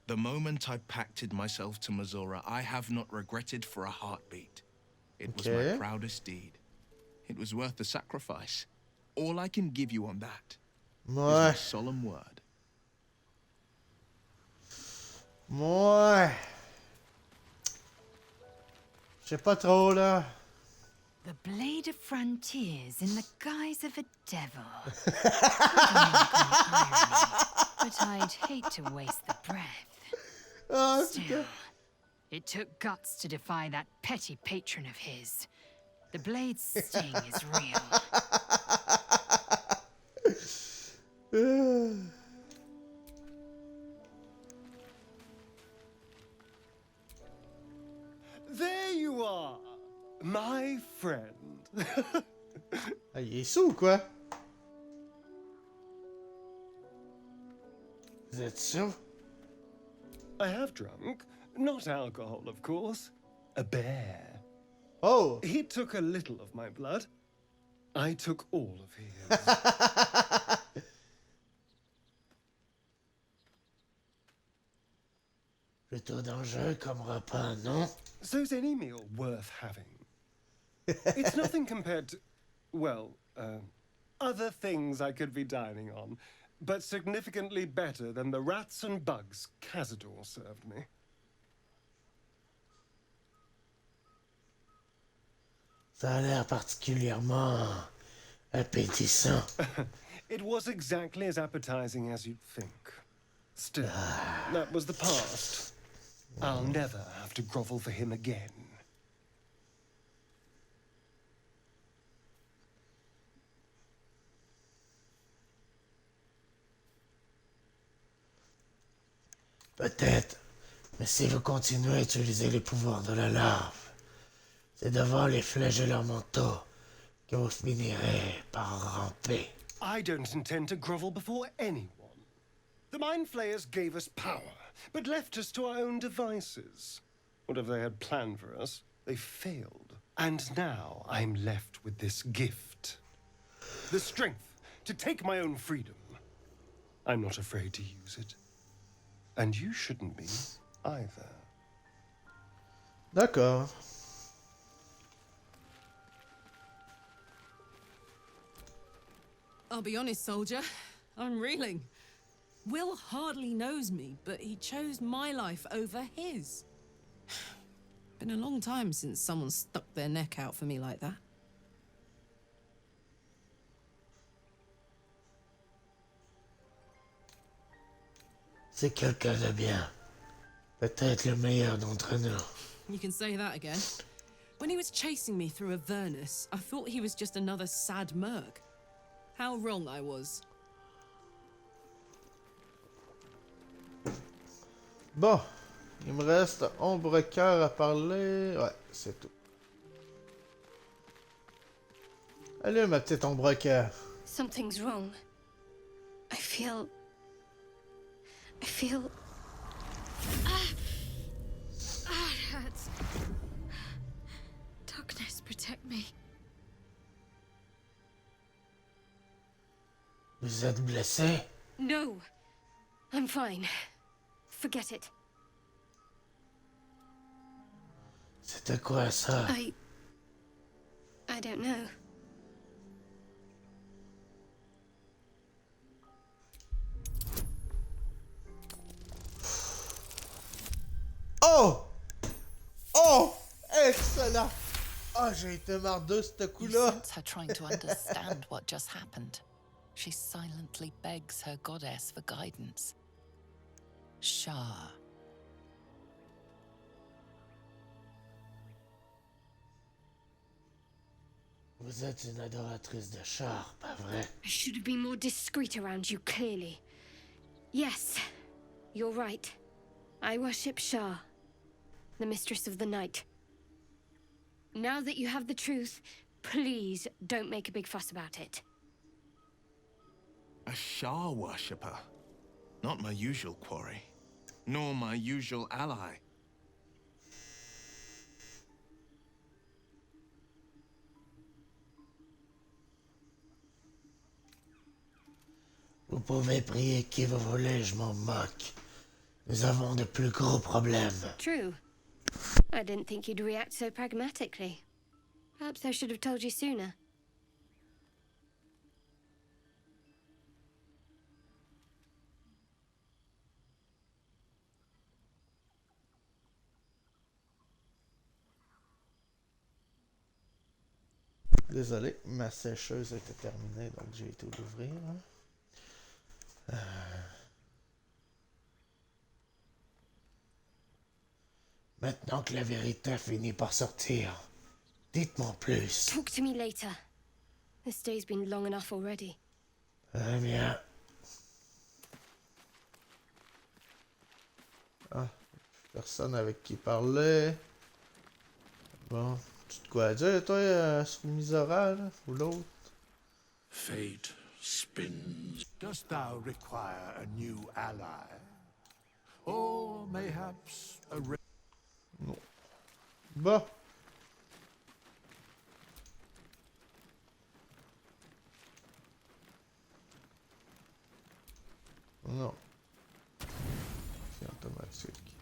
The moment I pacted myself to Mazora, I have not regretted for a heartbeat. It was my proudest deed. It was worth the sacrifice. All I can give you on that is my solemn word. Moi. Je sais pas trop là. The blade of frontiers in the guise of a devil. But I'd hate to waste the breath. Still, it took guts to defy that petty patron of his. The blade's sting is real. There you are, my friend. Ah, il est sous ou quoi? Vous êtes sûr? I have drunk. Not alcohol, of course. A bear. Oh! He took a little of my blood. I took all of his. Plutôt dangereux comme repas, non? So's any meal worth having. It's nothing compared to, well, other things I could be dining on, but significantly better than the rats and bugs Cazador served me. Ça a l'air particulièrement appétissant. It was exactly as appetizing as you'd think. Still, that was the past. I'll never have to grovel for him again. Peut-être, mais si vous continuez à utiliser les pouvoirs de la larve, c'est devant les flagellants mentaux que vous finirez par ramper. I don't intend to grovel before anyone. The Mind Flayers gave us power, but left us to our own devices. Whatever they had planned for us, they failed. And now I'm left with this gift. The strength to take my own freedom. I'm not afraid to use it. And you shouldn't be, either. D'accord. I'll be honest, soldier. I'm reeling. Will hardly knows me, but he chose my life over his. Been a long time since someone stuck their neck out for me like that. C'est quelqu'un de bien. Peut-être le meilleur d'entre nous. You can say that again. When he was chasing me through Avernus, I thought he was just another sad merc. How wrong I was. Bon, il me reste Ombre Cœur à parler. Ouais, c'est tout. Allez, ma petite Ombre Cœur. Something's wrong. I feel... it hurts. Darkness, protect me. Vous êtes blessé? No. I'm fine. Forget it. C'était quoi ça? I don't know. Oh! Oh! Excellent! Ah, j'ai été marre de ce You coup-là. sense her trying to understand what just happened. She silently begs her goddess for guidance. Shah. Vous êtes une adoratrice de char, pas vrai? I should have been more discreet around you, clearly. Yes, you're right. I worship Shah, the mistress of the night. Now that you have the truth, please don't make a big fuss about it. A Shah worshipper. Not my usual quarry, nor my usual ally. Vous pouvez prier qui vous voulez, je m'en moque. Nous avons de plus gros problèmes. True. I didn't think you'd react so pragmatically. Perhaps I should have told you sooner. Désolé, ma sécheuse était terminée, donc j'ai été l'ouvrir. Maintenant que la vérité a fini par sortir, dites-moi plus. Talk to me later. This day's been long enough already. Très bien. Ah, personne avec qui parler. Bon, tu te quoi à dire, toi, sur Misora, là, ou l'autre? Fate spins. Dost thou require a new ally? Or mayhaps a... Non. Bon. Non. C'est automatique.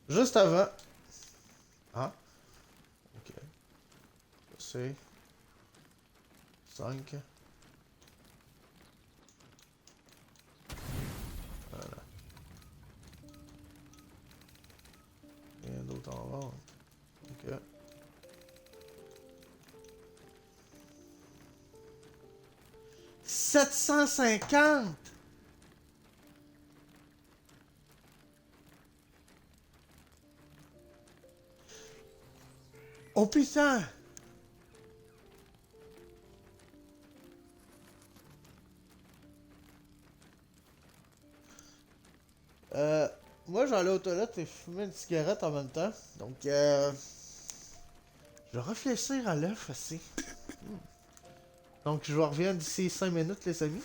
Juste avant. Ah. Ok. C'est 5. Voilà. Rien d'autre en vente. Ok. « 750! » Oh putain! Moi j'allais aux toilettes et fumer une cigarette en même temps. Donc je vais réfléchir à l'œuf aussi. Donc je vous reviens d'ici 5 minutes les amis.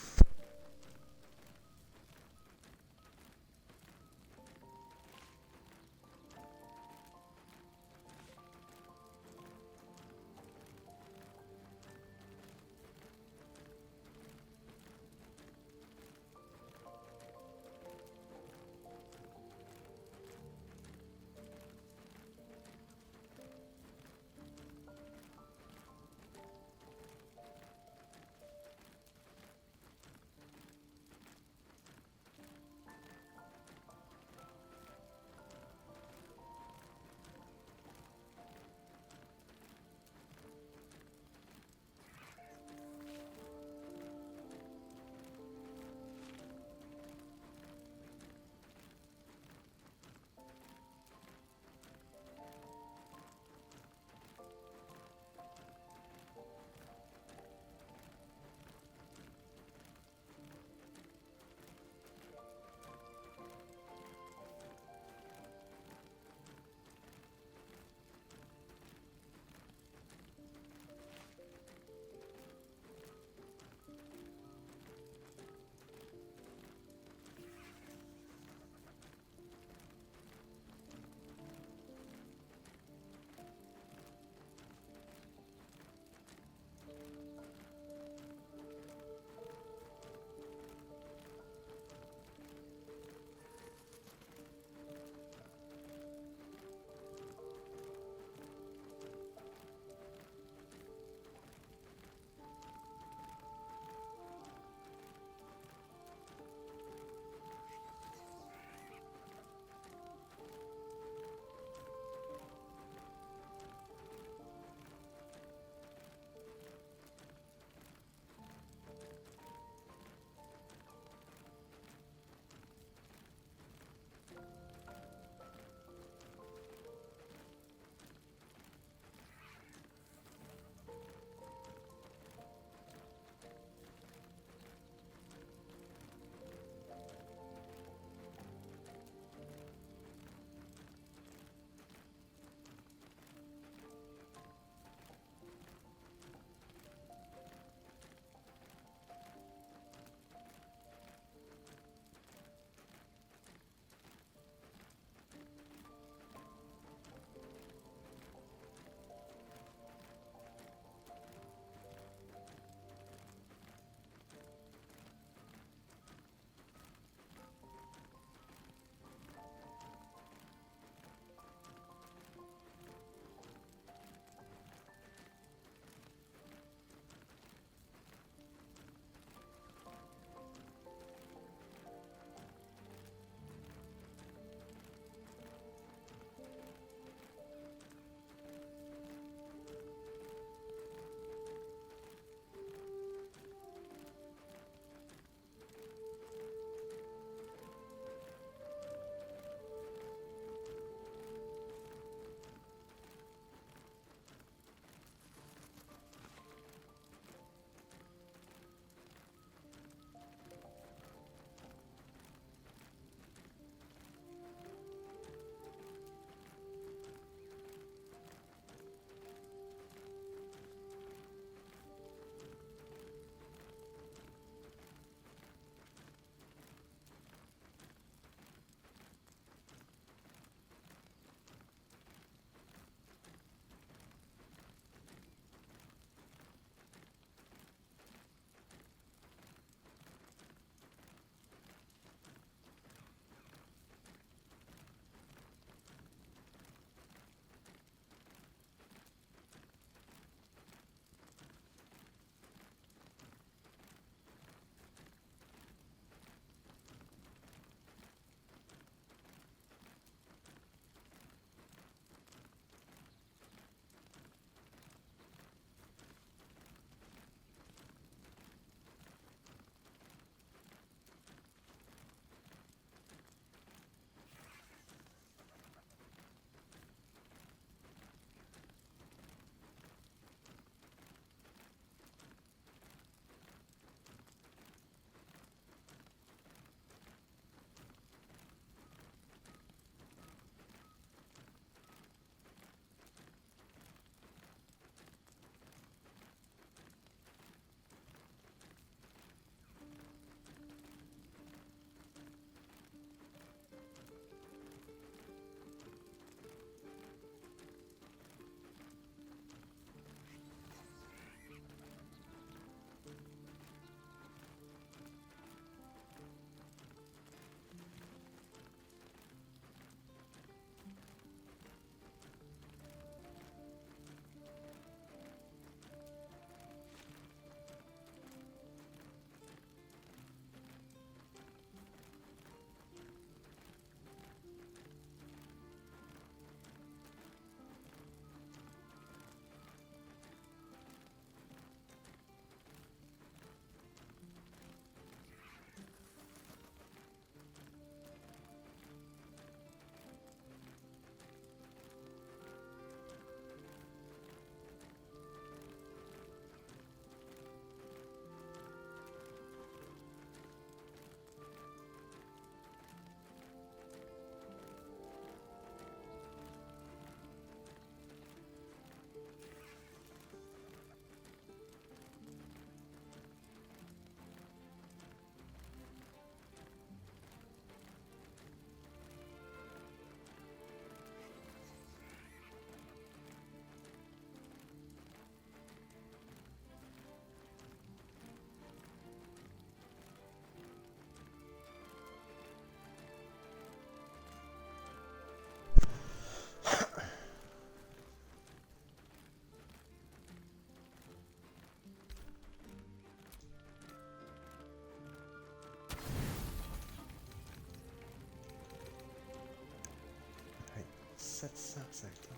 750.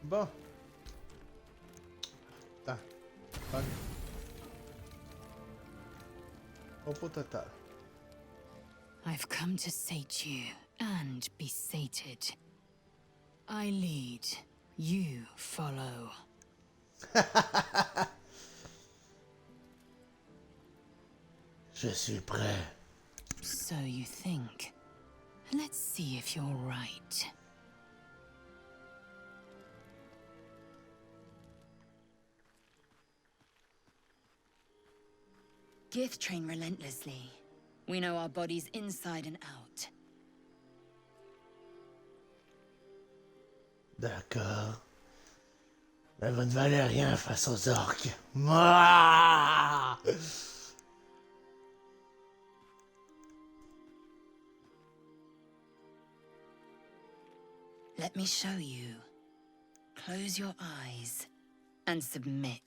Bon. Attends. Bonne. Repos total. I've come to sate you and be sated. I lead, you follow. Je suis prêt. So you think. Let's see if you're right. Gith train relentlessly. We know our bodies inside and out. D'accord. Mais vous ne valez rien face aux orques. Mouah! Let me show you. Close your eyes and submit.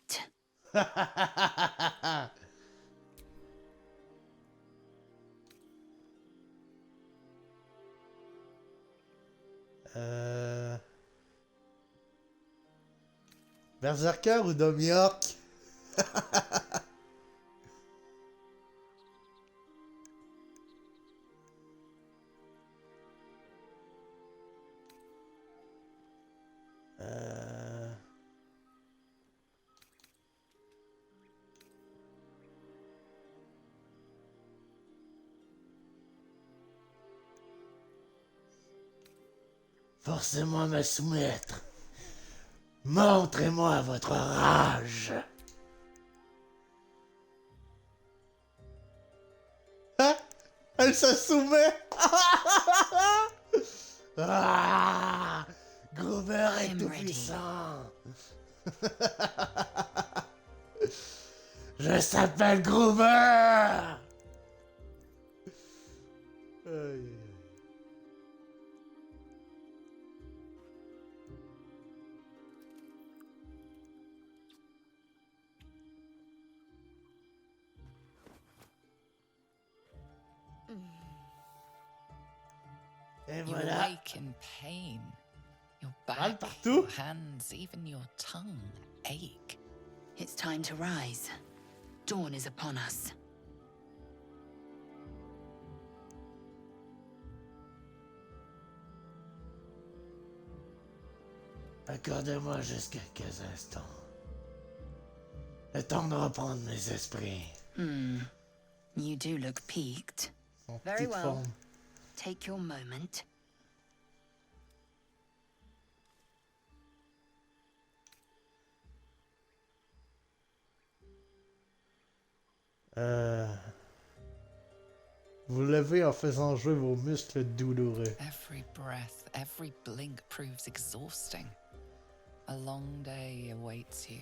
Berserker ou Dom-York? Forcez-moi à me soumettre. Montrez-moi votre rage. Hein? Elle se soumet. Ah! Groover est tout puissant. Je s'appelle Groover. Et You voilà. awake in pain. Your back, your hands, even your tongue ache. It's time to rise. Dawn is upon us. Accordez-moi juste quelques instants. Le temps de reprendre mes esprits. You do look peaked. En Very petite well. forme. Take your moment. Vous levez en faisant jouer vos muscles douloureux. Every breath, every blink proves exhausting. A long day awaits you.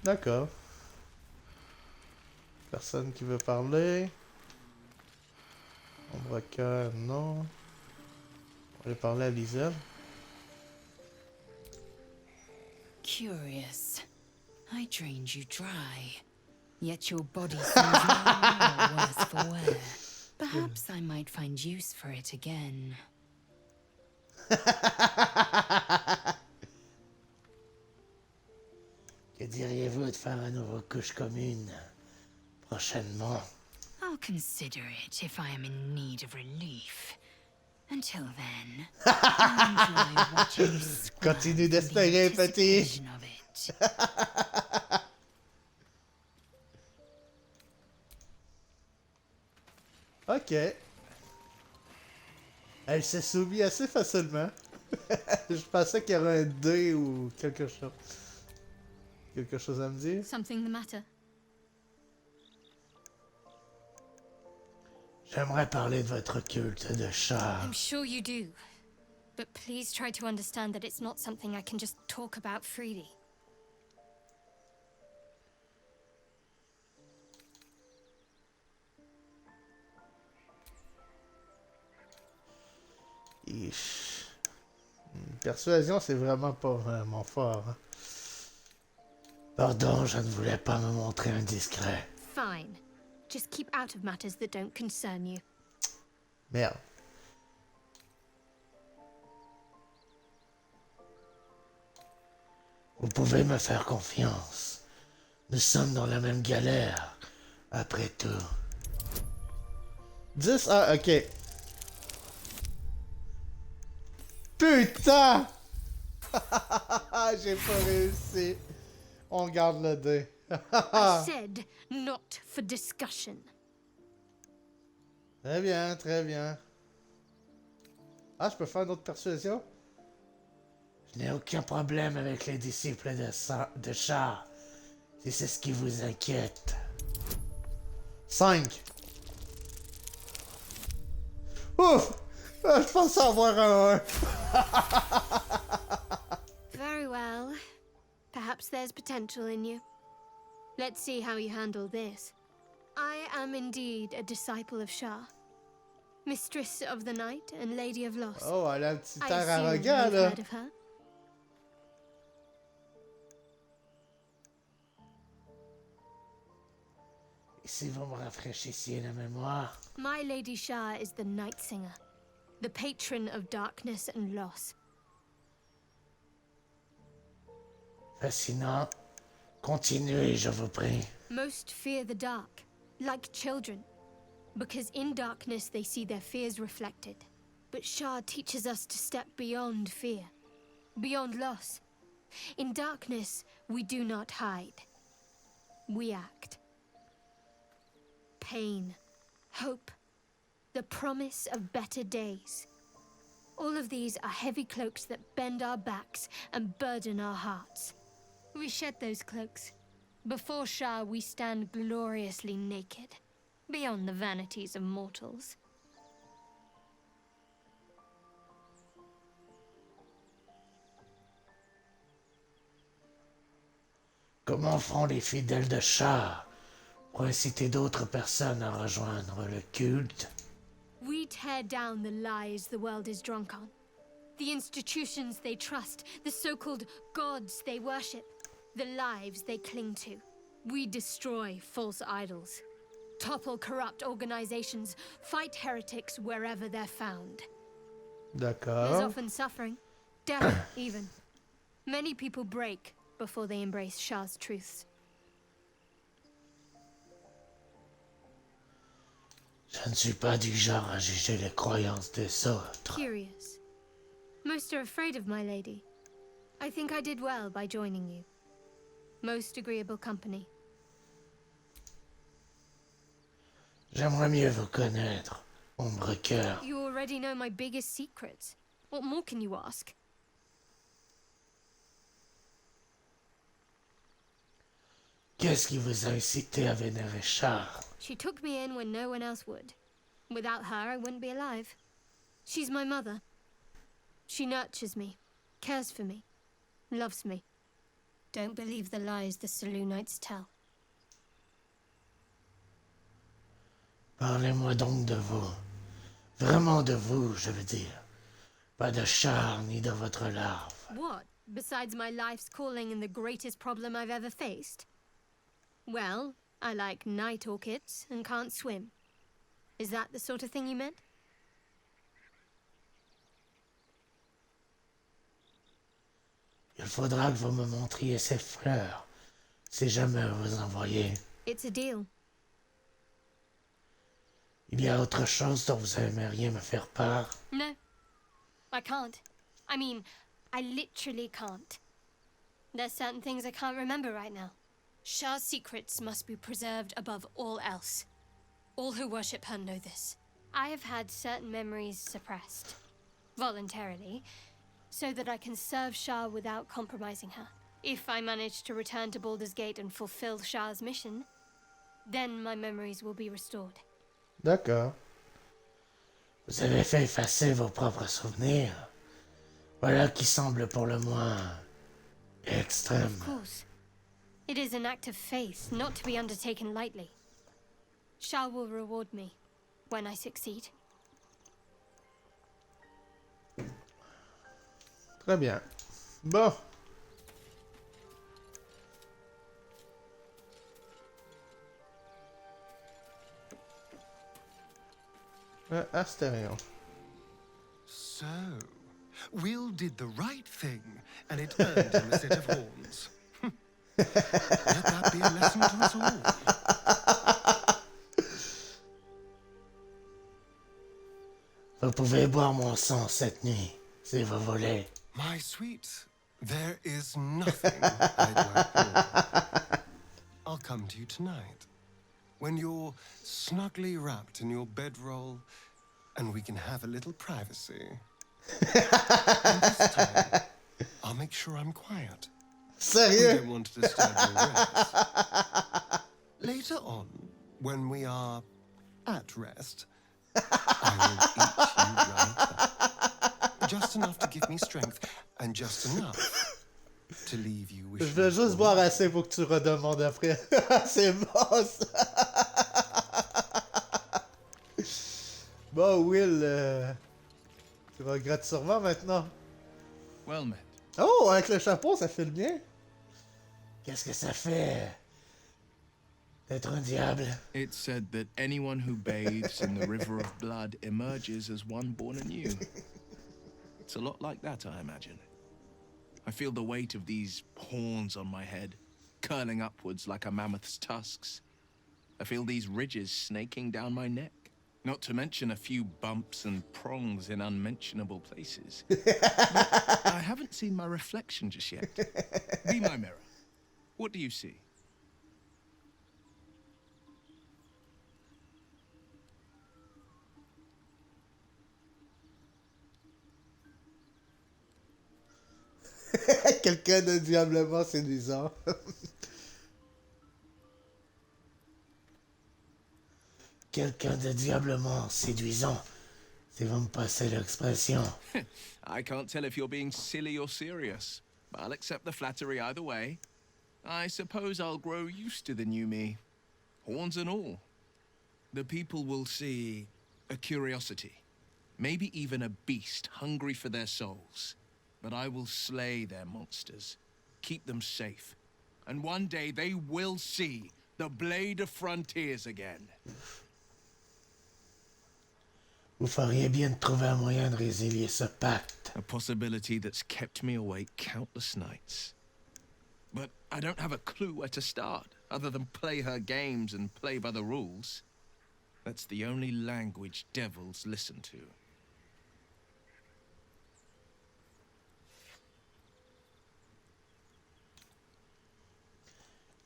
D'accord. Personne qui veut parler. Ombre cœur, non. On va aller parler à Liselle. Curious. I drained you dry. Yet your body seems no worse for wear. Perhaps I might find use for it again. Que diriez-vous de faire un nouveau couche commune prochainement? I'll consider it if I am in need of relief. Until then, I'll enjoy watching you scrub Continue in the d'espérer, petit. anticipation of it. Ok. Elle s'est soumise assez facilement. Je pensais qu'il y aurait un dé ou quelque chose. Quelque chose à me dire? Something the matter? J'aimerais parler de votre culte de chat. I'm sure you do. But please try to understand that it's not something I can just talk about freely. Persuasion, c'est vraiment pas mon fort. Hein. Pardon, je ne voulais pas me montrer indiscret. Fine. Just keep out of matters that don't concern you. Merde. Vous pouvez me faire confiance. Nous sommes dans la même galère. Après tout. 10 ah, ok. Putain! J'ai pas réussi. On garde le dé. I said not for discussion. Très bien, très bien. Ah, je peux faire une autre persuasion? Je n'ai aucun problème avec les disciples de Char. Si c'est ce qui vous inquiète. 5. Ouf! Je pense avoir un 1. Very well. Perhaps there's potential in you. Let's see how you handle this. I am indeed a disciple of Shah, mistress of the night and lady of loss. Oh, elle a un petit I air assume arrogant, you've là. heard of her. Et si vous me rafraîchissiez la mémoire? My Lady Shah is the night singer, the patron of darkness and loss. Fascinant. Continuez, je vous prie. Most fear the dark, like children, because in darkness they see their fears reflected. But Shah teaches us to step beyond fear, beyond loss. In darkness, we do not hide. We act. Pain, hope, the promise of better days. All of these are heavy cloaks that bend our backs and burden our hearts. We shed those cloaks. Before Shah, we stand gloriously naked, beyond the vanities of mortals. Comment font les fidèles de Char pour inciter d'autres personnes à rejoindre le culte? We tear down the lies the world is drunk on. The institutions they trust, the so-called gods they worship, the lives they cling to. We destroy false idols, topple corrupt organizations, fight heretics wherever they're found. There's D'accord. often suffering, death even. Many people break before they embrace Shah's truths. Je ne suis pas du genre à juger les croyances des autres. Curious. Most are afraid of my lady. I think I did well by joining you. Most agreeable company. J'aimerais mieux vous connaître, ombre cœur. You already know my biggest secrets. What more can you ask? Qu'est-ce qui vous a incité à vénérer Char? She took me in when no one else would. Without her, I wouldn't be alive. She's my mother. She nurtures me, cares for me, loves me. Don't believe the lies the Selûnites tell. Parlez-moi donc de vous. Vraiment de vous, je veux dire. Pas de Char ni de votre larve. What? Besides my life's calling and the greatest problem I've ever faced? Well, I like night orchids and can't swim. Is that the sort of thing you meant? Il faudra que vous me montriez ces fleurs, si jamais vous en voyez. It's a deal. Il y a autre chose dont vous aimeriez me faire part? No, I can't. I mean, I literally can't. There's certain things I can't remember right now. Shah's secrets must be preserved above all else. All who worship her know this. I have had certain memories suppressed, voluntarily, so that I can serve Shah without compromising her. If I manage to return to Baldur's Gate and fulfill Shah's mission, then my memories will be restored. D'accord. Vous avez fait effacer vos propres souvenirs. Voilà qui semble pour le moins extrême. Of course. It is an act of faith, not to be undertaken lightly. Shah will reward me when I succeed. Très bien. Bon. Astérion. So, Will did the right thing, and it earned him a set of horns. Let that be a lesson to us all. Vous pouvez boire mon sang cette nuit, si vous voulez. My sweet, there is nothing I'd like more. I'll come to you tonight, when you're snugly wrapped in your bedroll, and we can have a little privacy. And this time, I'll make sure I'm quiet. Sérieux? We don't want to disturb your rest. Later on, when we are at rest, I will eat you right up. Just enough to give me strength, and just enough to leave you Je wishing. veux juste boire assez pour que tu redemandes après. C'est bon, ça. Bon, Will, tu regrettes sûrement maintenant. Well met. Oh, avec le chapeau, ça file bien. Qu'est-ce que ça fait d'être un diable? It's said that anyone who bathes in the river of blood emerges as one born anew. It's a lot like that, I imagine. I feel the weight of these horns on my head, curling upwards like a mammoth's tusks. I feel these ridges snaking down my neck, not to mention a few bumps and prongs in unmentionable places. But I haven't seen my reflection just yet. Be my mirror. What do you see? Quelqu'un de diablement séduisant. Quelqu'un de diablement séduisant. Si vous me passez l'expression. I can't tell if you're being silly or serious. I'll accept the flattery either way. I suppose I'll grow used to the new me. Horns and all. The people will see a curiosity. Maybe even a beast hungry for their souls. But I will slay their monsters. Keep them safe. And one day they will see the Blade of Frontiers again. Vous feriez bien de trouver un moyen de résilier ce pacte. A possibility that's kept me awake countless nights. But I don't have a clue where to start, other than play her games and play by the rules. That's the only language devils listen to.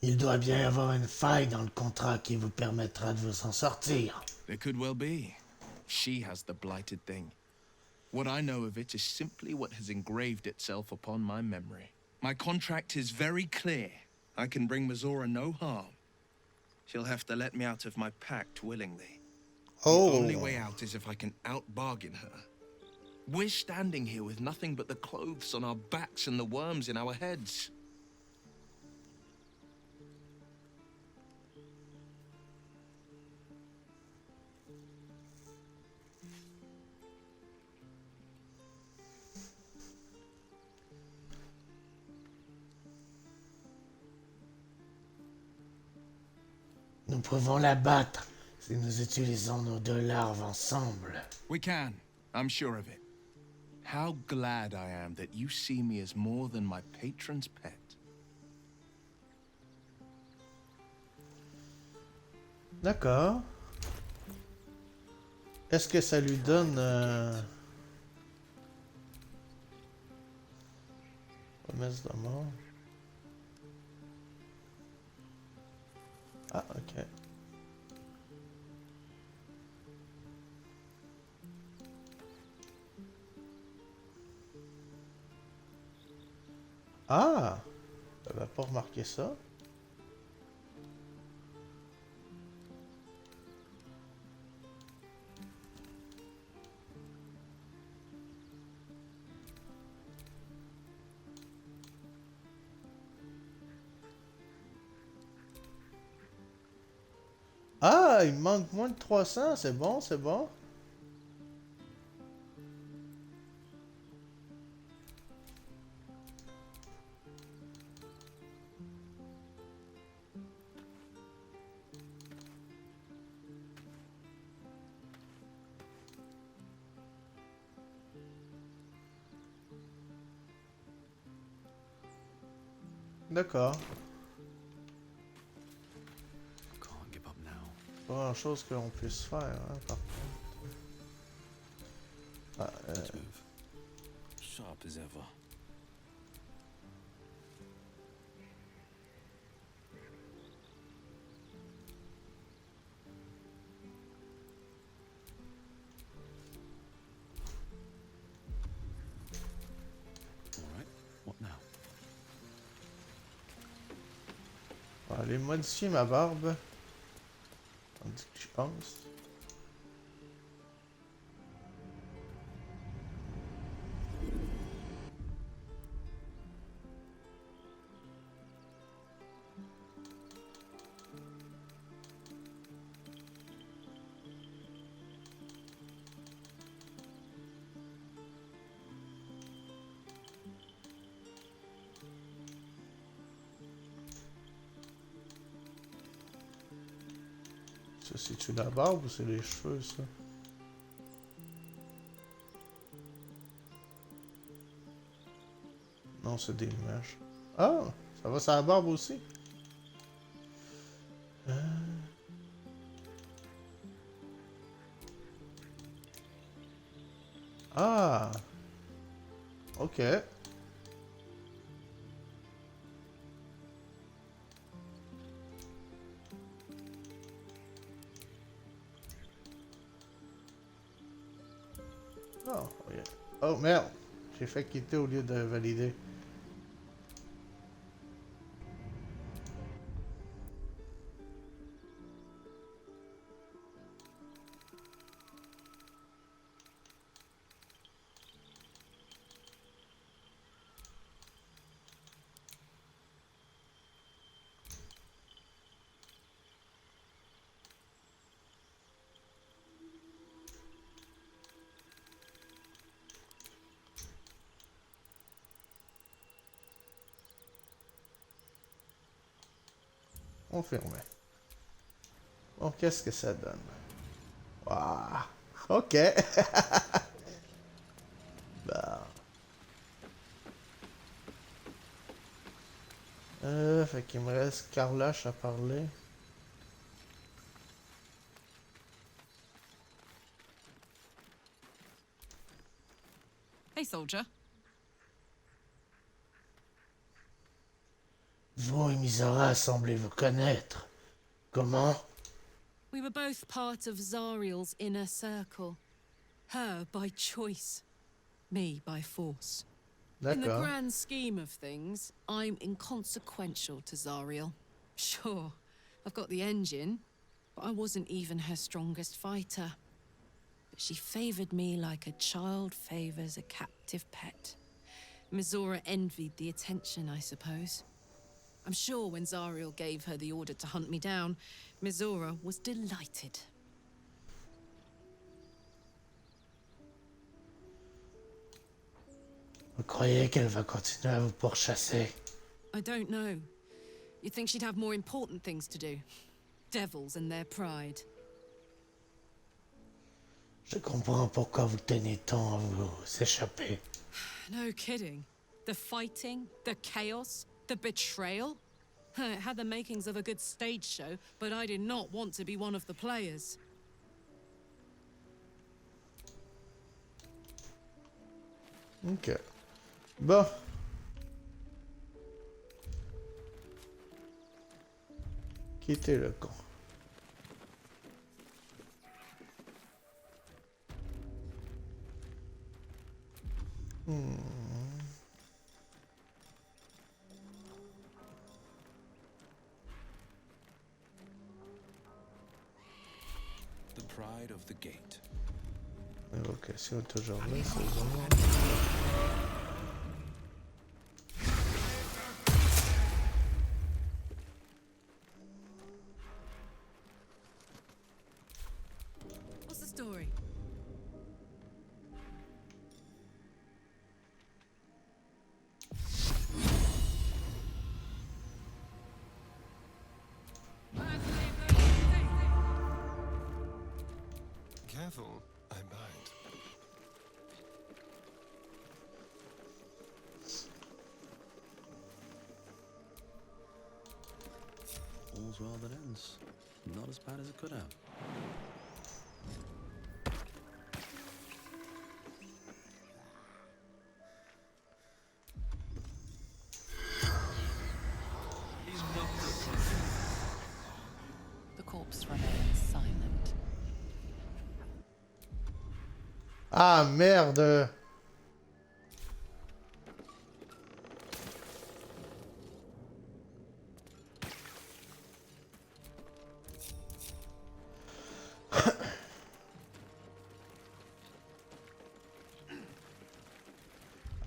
Il doit bien y avoir une faille dans le contrat qui vous permettra de vous en sortir. There could well be. She has the blighted thing. What I know of it is simply what has engraved itself upon my memory. My contract is very clear. I can bring Mizora no harm. She'll have to let me out of my pact willingly. Oh. The only way out is if I can out-bargain her. We're standing here with nothing but the clothes on our backs and the worms in our heads. Nous pouvons la battre si nous utilisons nos deux larves ensemble. We can. I'm sure of it. How glad I am that you see me as more than my patron's pet. D'accord. Est-ce que ça lui donne... Promesse de mort. Ah, ok. Ah! J'avais pas remarqué ça. Ah, il manque moins de 300, c'est bon, c'est bon. D'accord. Can't give up now. Pas grand chose qu'on puisse faire, hein, par contre. Ah, Let's move. Sharp as ever. What now? On va aller modifier ma barbe. On dit que je pense. Ça, c'est-tu la barbe ou c'est les cheveux, ça? Non, c'est des mèches. Ah! Ça va sur la barbe aussi? Ah! Ok. Oh, yeah. Oh merde! J'ai fait quitter au lieu de valider. Confirmé. Bon, qu'est-ce que ça donne? Waouh! Ok! Bah. Fait qu'il me reste Carlache à parler. Hey, soldier. Vous et Misara semblez vous connaître. Comment? We were both part of Zariel's inner circle. Her by choice, me by force. In the D'accord. grand scheme of things, I'm inconsequential to Zariel. Sure, I've got the engine, but I wasn't even her strongest fighter. But she favored me like a child favors a captive pet. Mizora envied the attention, I suppose. I'm sure when Zariel gave her the order to hunt me down, Mizora was delighted. Vous croyez qu'elle va continuer à vous pourchasser? I don't know. You'd think she'd have more important things to do. Devils and their pride. Je comprends pourquoi vous tenez tant à vous échapper. No kidding. The fighting, the chaos, the betrayal. It had the makings of a good stage show, but I did not want to be one of the players. Ok. Bon. Quittez le camp. The pride of the gate. Évocation toujours là, c'est bon. What's the story? Careful, I bite. as well that ends not as bad as it could have. He's not the corpse remains silent. Ah merde!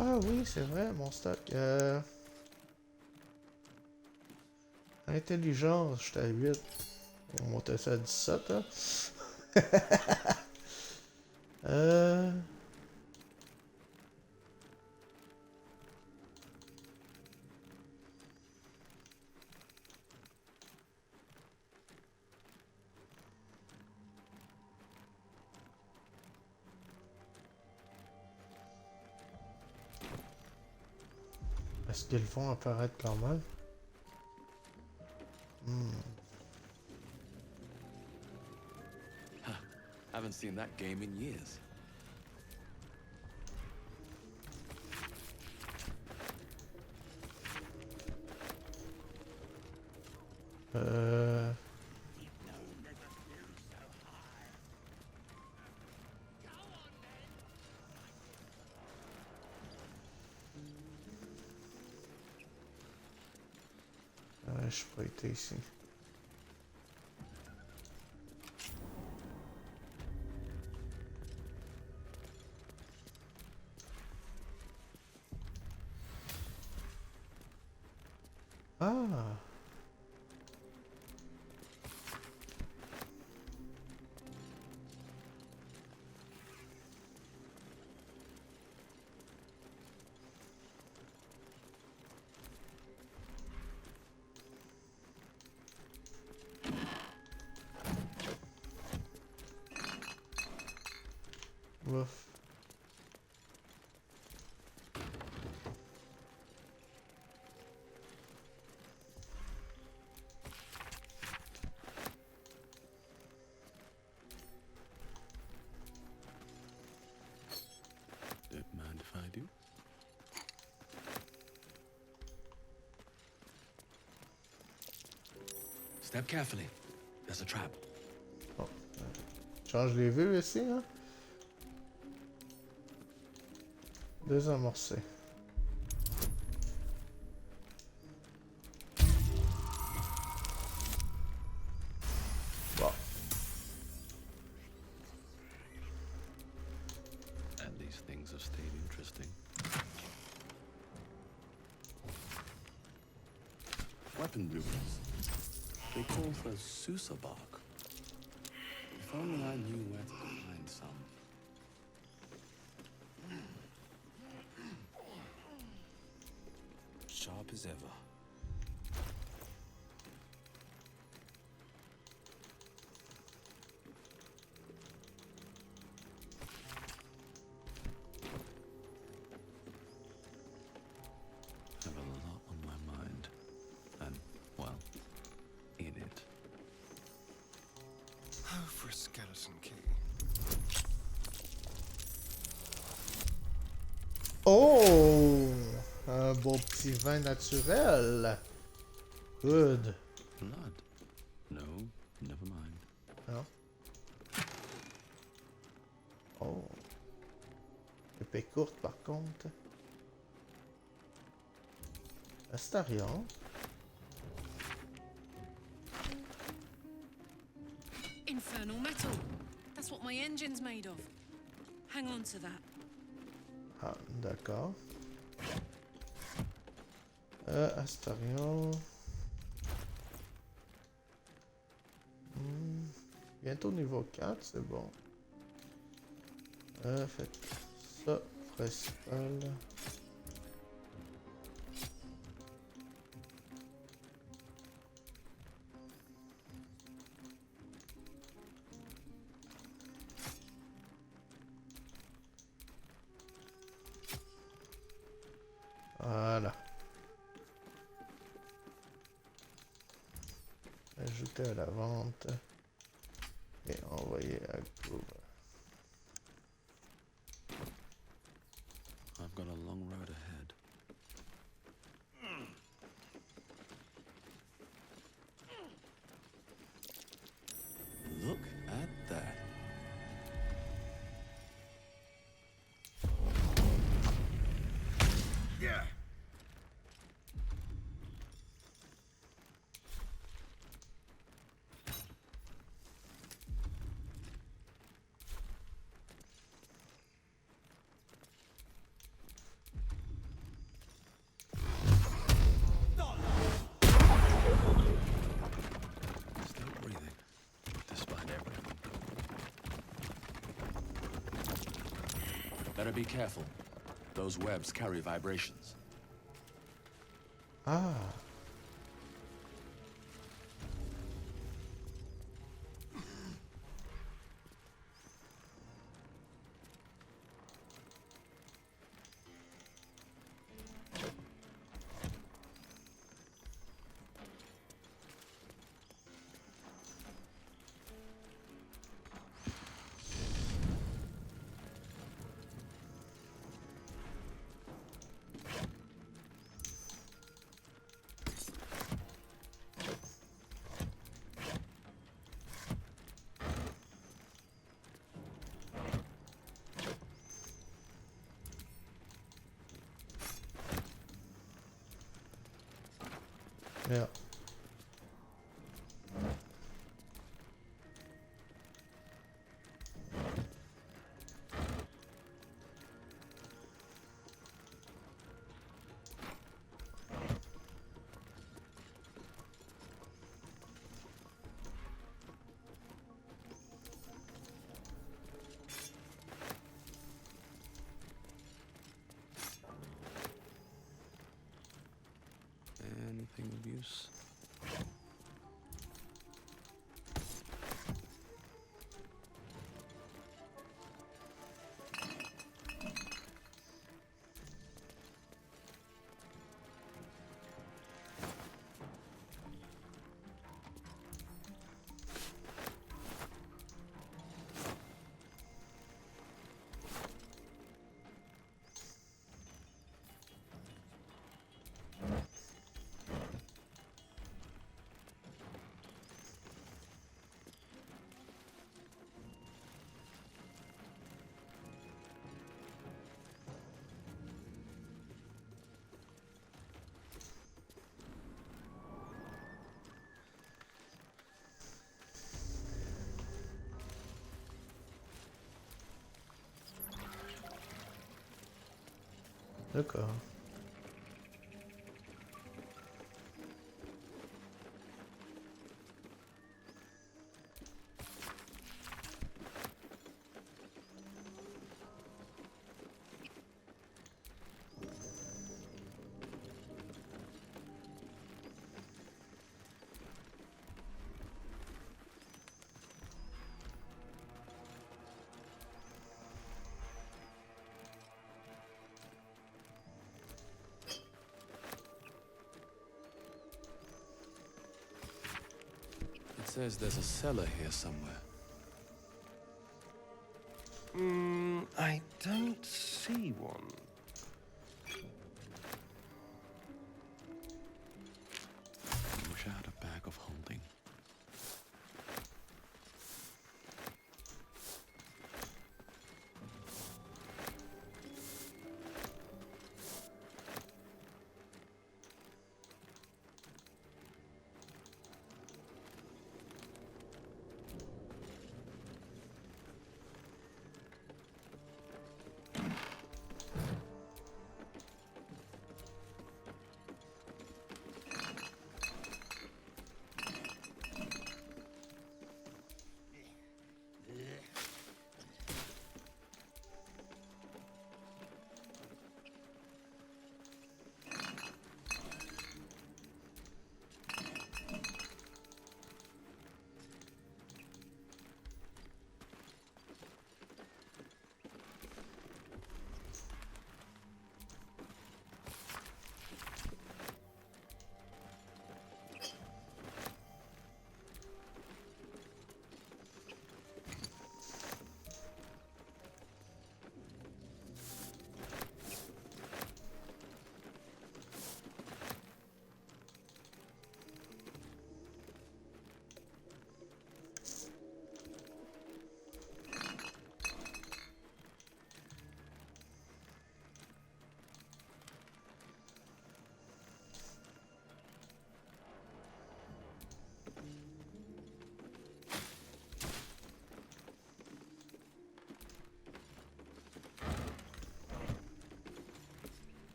Ah oui, c'est vrai, mon stock. Intelligence, j'étais à 8. On va monter ça à 17, hein. euh... Est-ce qu'ils vont apparaître quand même? Haven't seen that game in years. Je peux être ici. Ah! Ouf. Don't mind if I do. Step carefully. There's a trap. Oh. Change les vues ici, hein? Désamorcer. Bon. And these things have stayed interesting. Weapon ruins. They call for Susa bark. If only I knew where to find some. Sharp as ever. Have a lot on my mind. And, well, in it. Oh, for a skeleton key. Oh! Un beau petit vin naturel. Good. Blood? No, never mind. Non. Oh. Épée courte par contre. Astarion. Infernal metal. That's what my engine's made of. Hang on to that. Ah, d'accord. Astarion. Bientôt niveau 4, c'est bon. Faites ça, principal. Voilà. ajouter à la vente et envoyer à Grover. I've got a long road ahead. Look at that. Yeah. Still breathing, despite everything. Better be careful. Those webs carry vibrations. Ah. Ja. Anything of use? D'accord. It says there's a cellar here somewhere. I don't see one. I wish I had a bag of holding.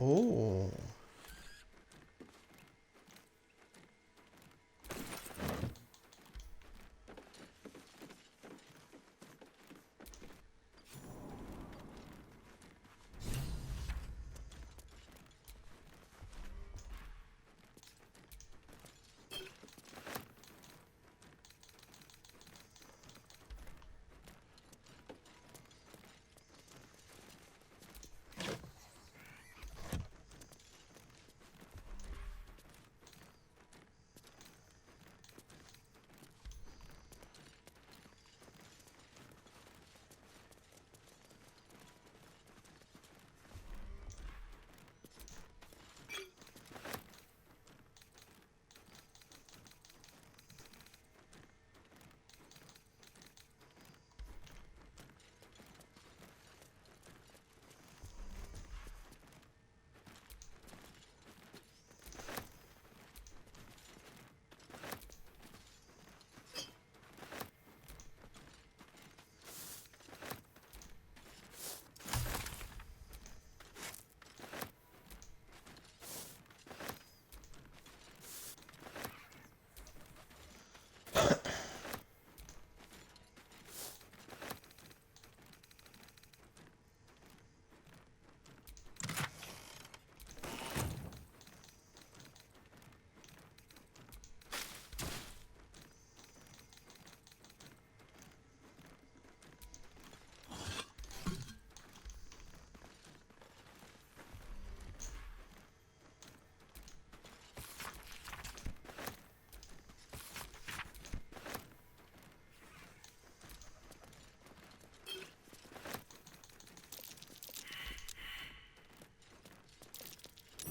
Oh.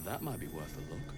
That might be worth a look.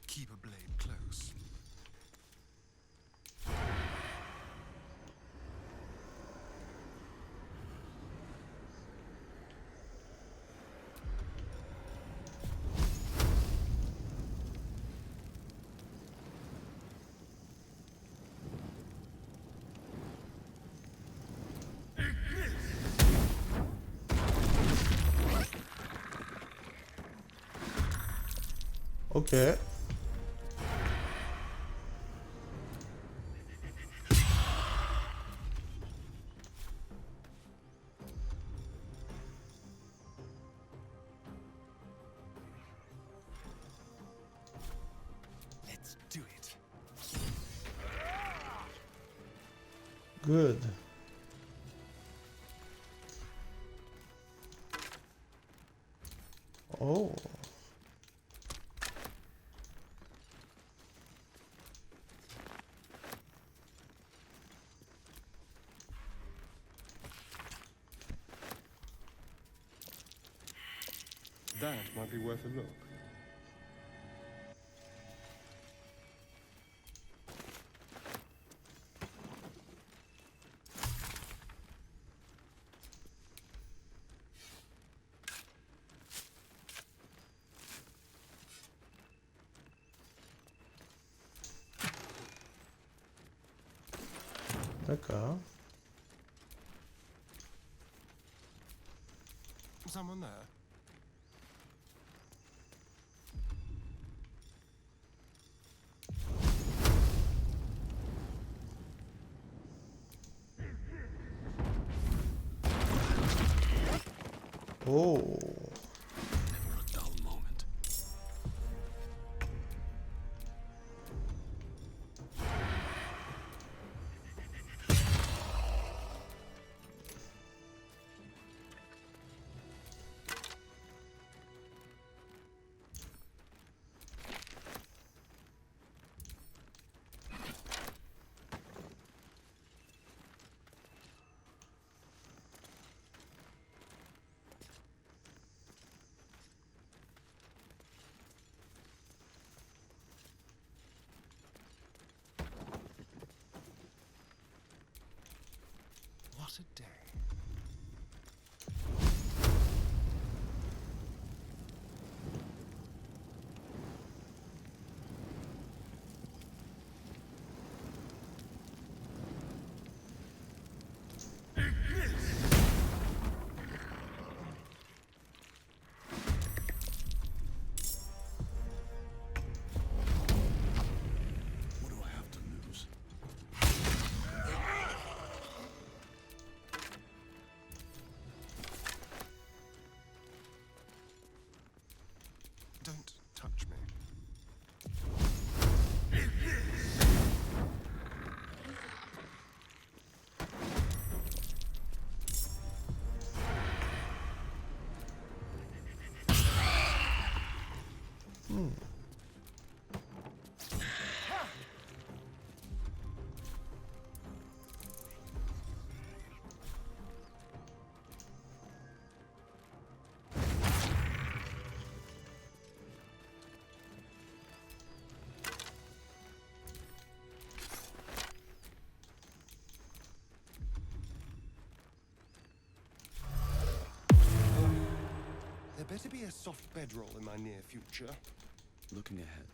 Keep a blade close. Okay. Let's do it. Good. Oh. That might be worth a look. D'accord. Someone there? Oh. Never a dull moment. What a day. What do I have to lose? Don't touch me. There better be a soft bedroll in my near future. Looking ahead.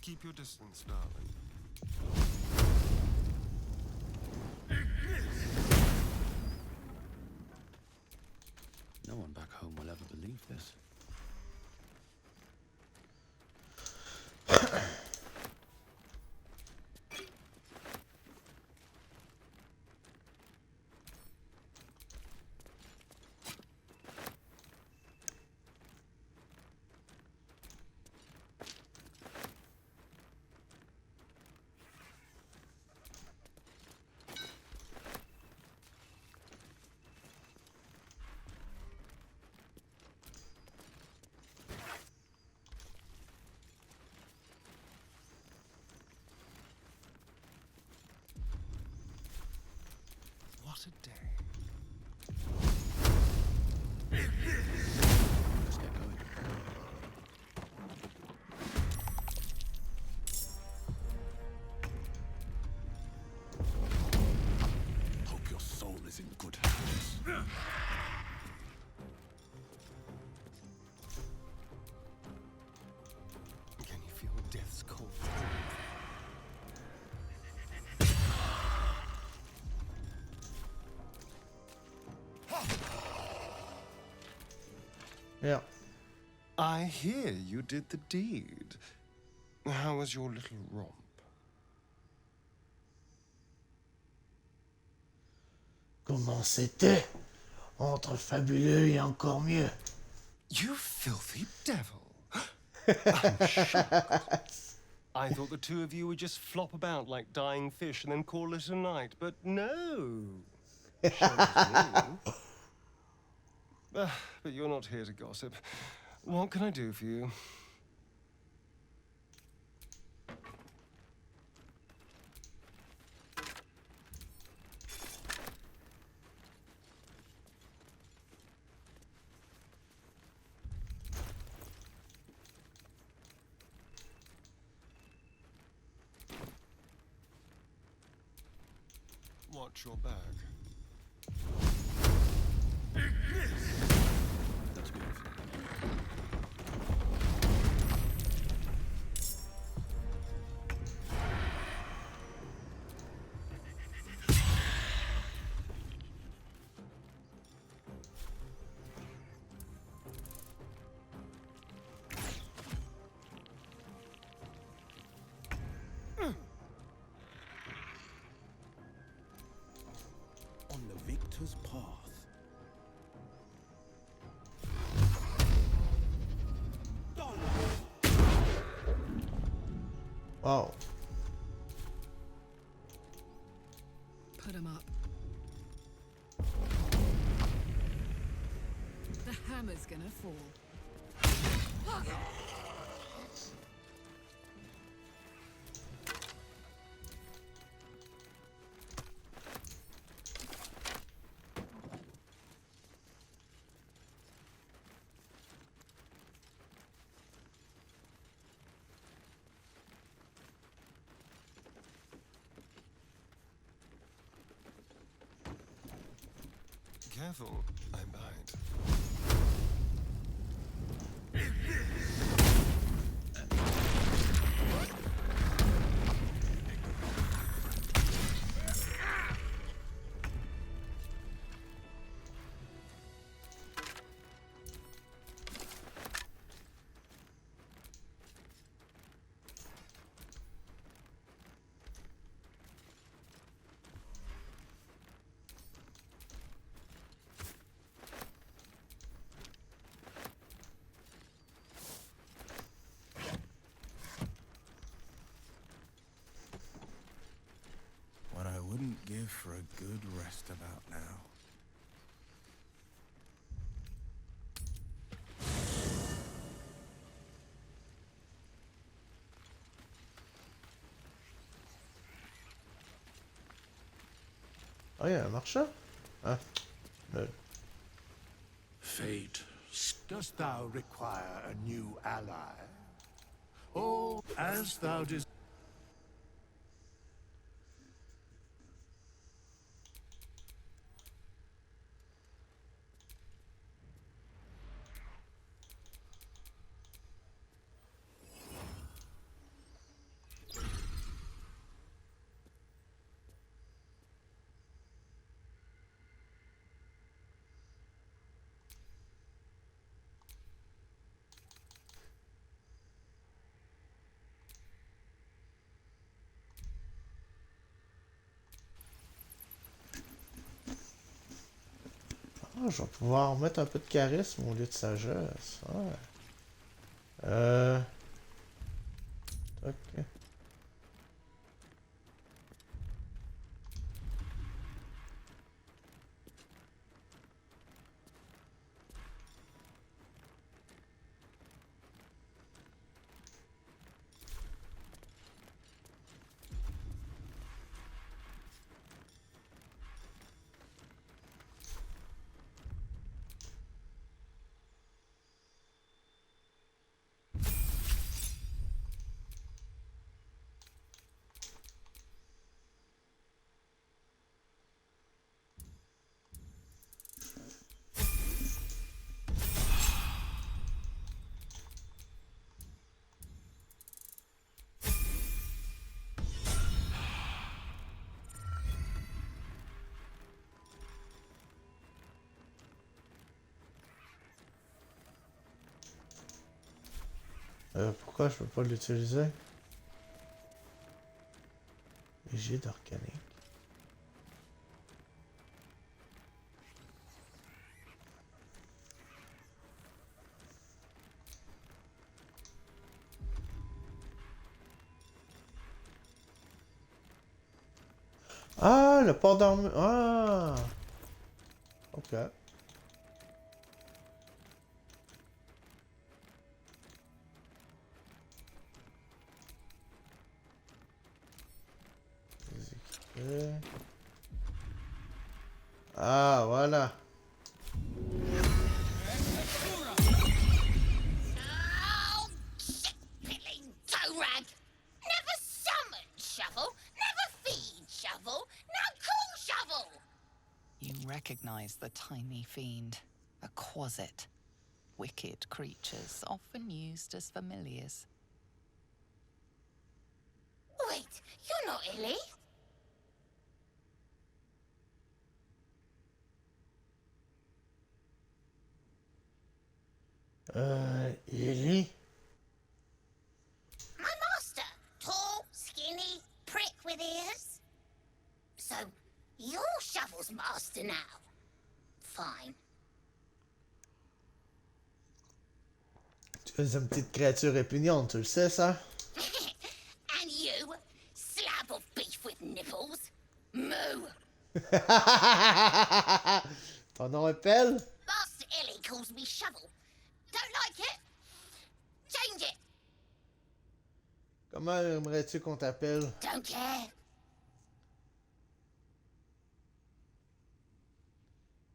Keep your distance, darling. No one back home will ever believe this. What a day. Let's get going. Hope your soul is in good hands. Can you feel death's cold? Yeah. I hear you did the deed. How was your little romp? Comment c'était? Entre fabuleux et encore mieux. You filthy devil! I'm shocked. I thought the two of you would just flop about like dying fish and then call it a night, but no. Shows me. But you're not here to gossip. What can I do for you? Watch your bag. That's good. On the victor's path. Wow. Put 'em up. The hammer's gonna fall. Careful, I bite. What I wouldn't give for a good rest about now. Ah, il y a un marchand? Ah, Fate, dost thou require a new ally? Or, as thou desires. Ah, je vais pouvoir mettre un peu de charisme au lieu de sagesse. Ouais. Ok. Pourquoi je peux pas l'utiliser? Léger d'organique. Ah, le port d'armure. Ah! Ok. Ah, voilà. Oh, shit-piddling toe-rag! Never summon Shovel, never feed Shovel, now call Shovel! You recognize the tiny fiend, a quasit. Wicked creatures, often used as familiars. Wait, you're not Illy? Illy? My master, tall, skinny, prick with ears. So, you're Shovel's master now. Fine. Tu es une petite créature répugnante, tu le sais, ça? And you, slab of beef with nipples. Moo. Ton nom est Pelle? Master Illy calls me Shovel. Don't like it? Change it. Comment aimerais-tu qu'on t'appelle? Don't care.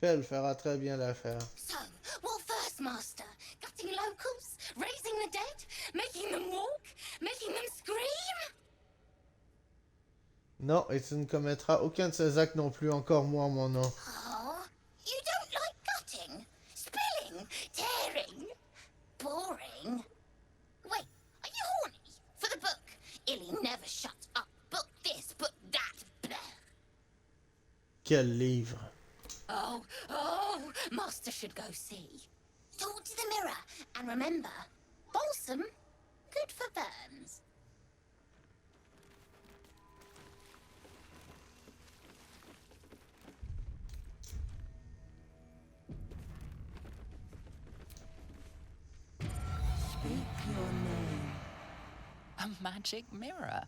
Pelle fera très bien l'affaire. So, what first, Master? Gutting locals? Raising the dead? Making them walk? Making them scream? Non, et tu ne commettras aucun de ces actes non plus, encore moins en mon nom. Oh, you don't Quel livre? Oh, Master should go see. Talk to the mirror, and remember, balsam, good for burns. Speak your name. A magic mirror.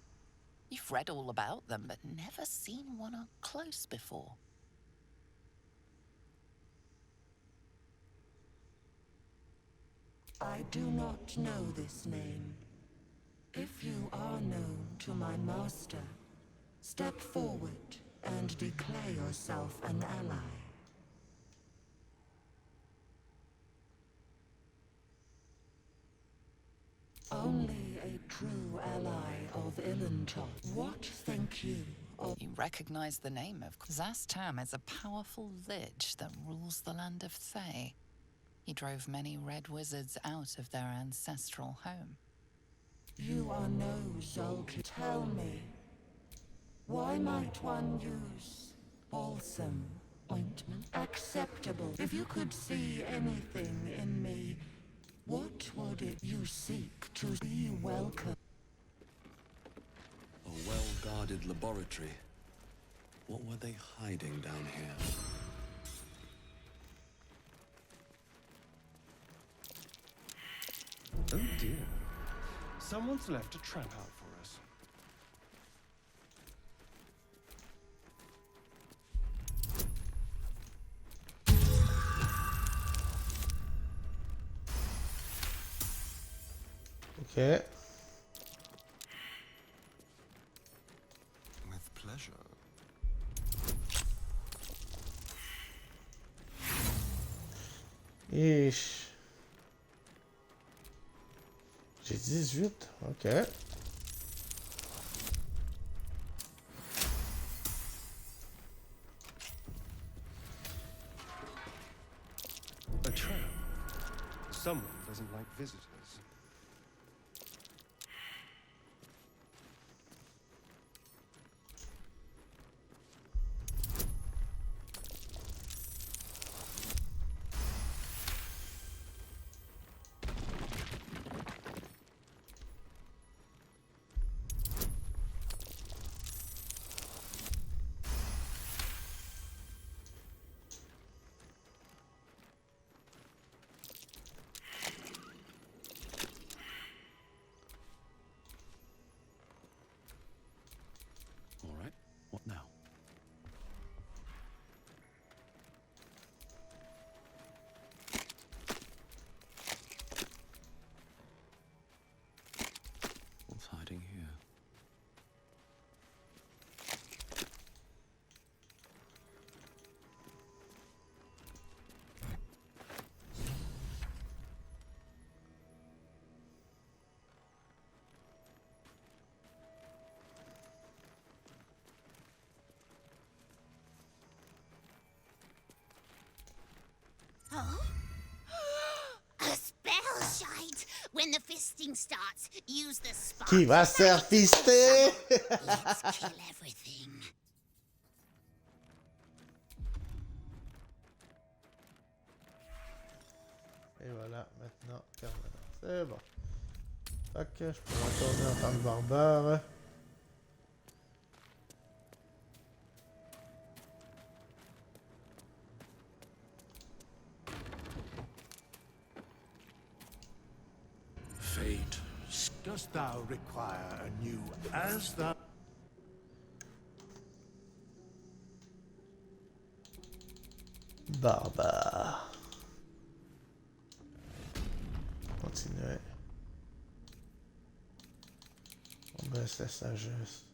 You've read all about them, but never seen one up close before. I do not know this name. If you are known to my master, step forward and declare yourself an ally. Only a true ally of Ilantot. What think you of... You recognize the name, of course. Zastam is a powerful lich that rules the land of Thay. He drove many red wizards out of their ancestral home. You are no Zolki. Tell me, why might one use balsam ointment? Acceptable. If you could see anything in me, what would it you seek to be welcome? A well-guarded laboratory. What were they hiding down here? Oh dear. Someone's left a trap out for us. Okay. With pleasure. Ish. J'ai 18. Ok. A trap. Someone doesn't like visitors. All right, what now? What's hiding here? Oh? A spell shite! When the fisting starts, use the spark. Qui va se faire fister? Let's kill everything. Et voilà, maintenant, permanent. C'est bon. Ok, je peux retourner en tant que barbare. Fate, dost thou require a new as thou... Barbare. Continuer. On baisse la sagesse.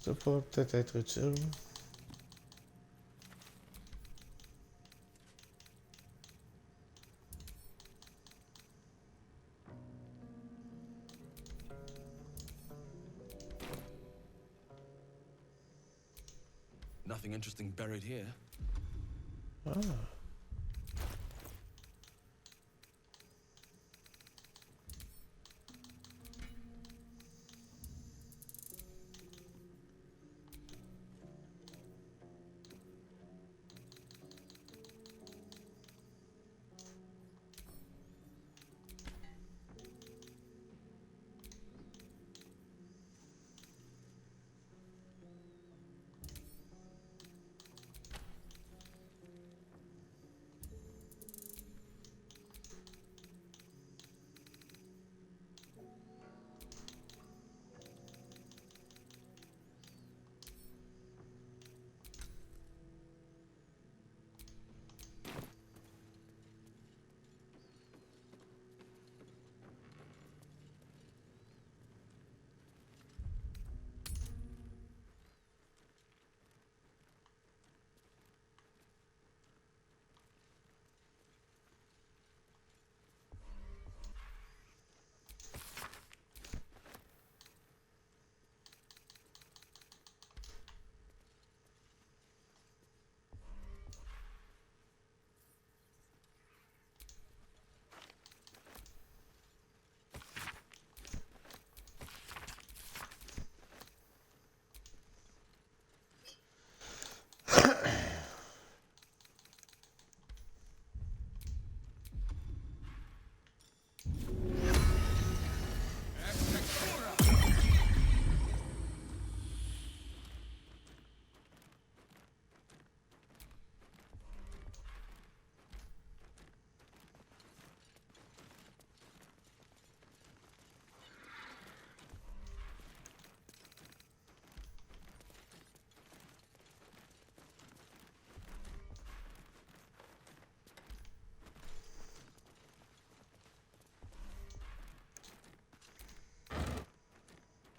Ça pourrait peut-être être utile. Nothing interesting buried here. Ah.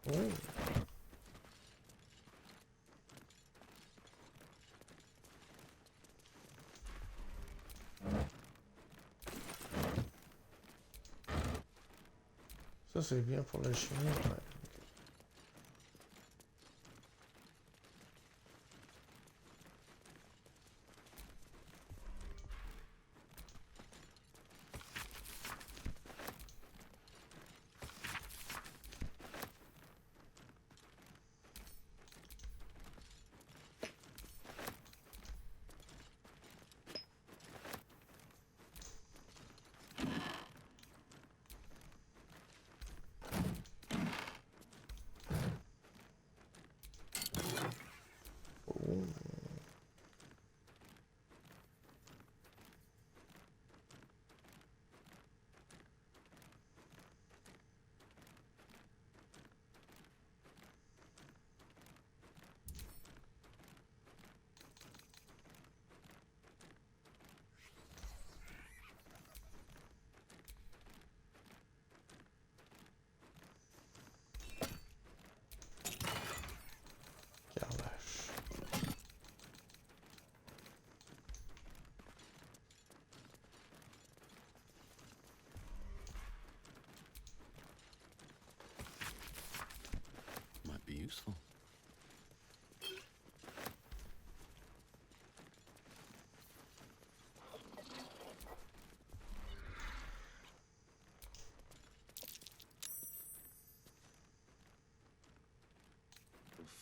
Oh. Ça c'est bien pour le chien. Ouais. Might be useful.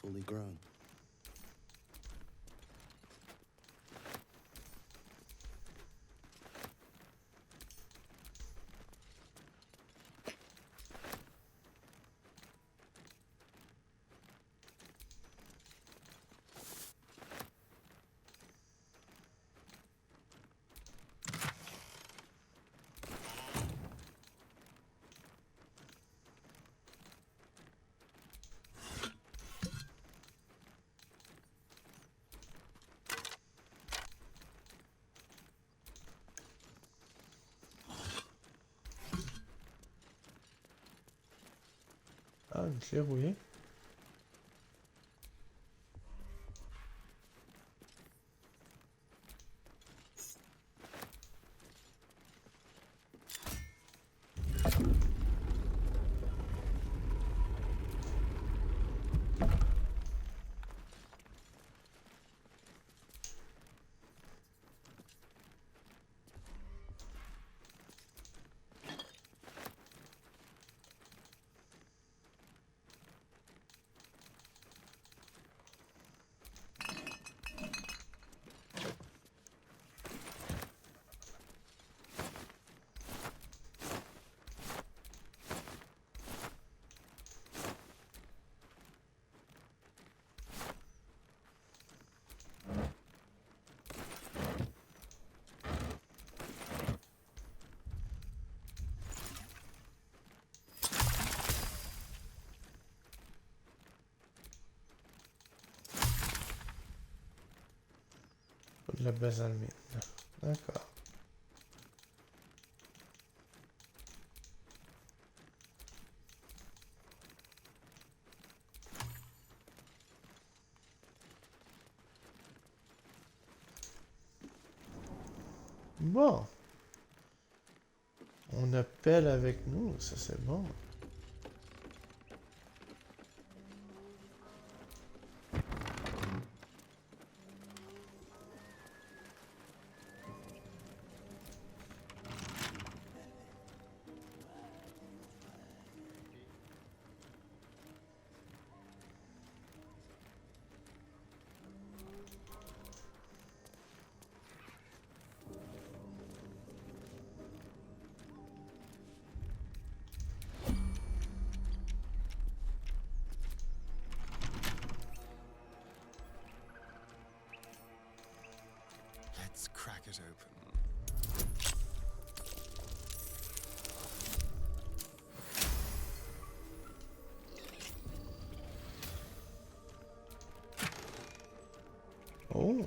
Fully grown. Ah, une clé rouillée. la basalmine. D'accord. Bon. On a pelle avec nous, ça c'est bon. Let's crack it open. Oh.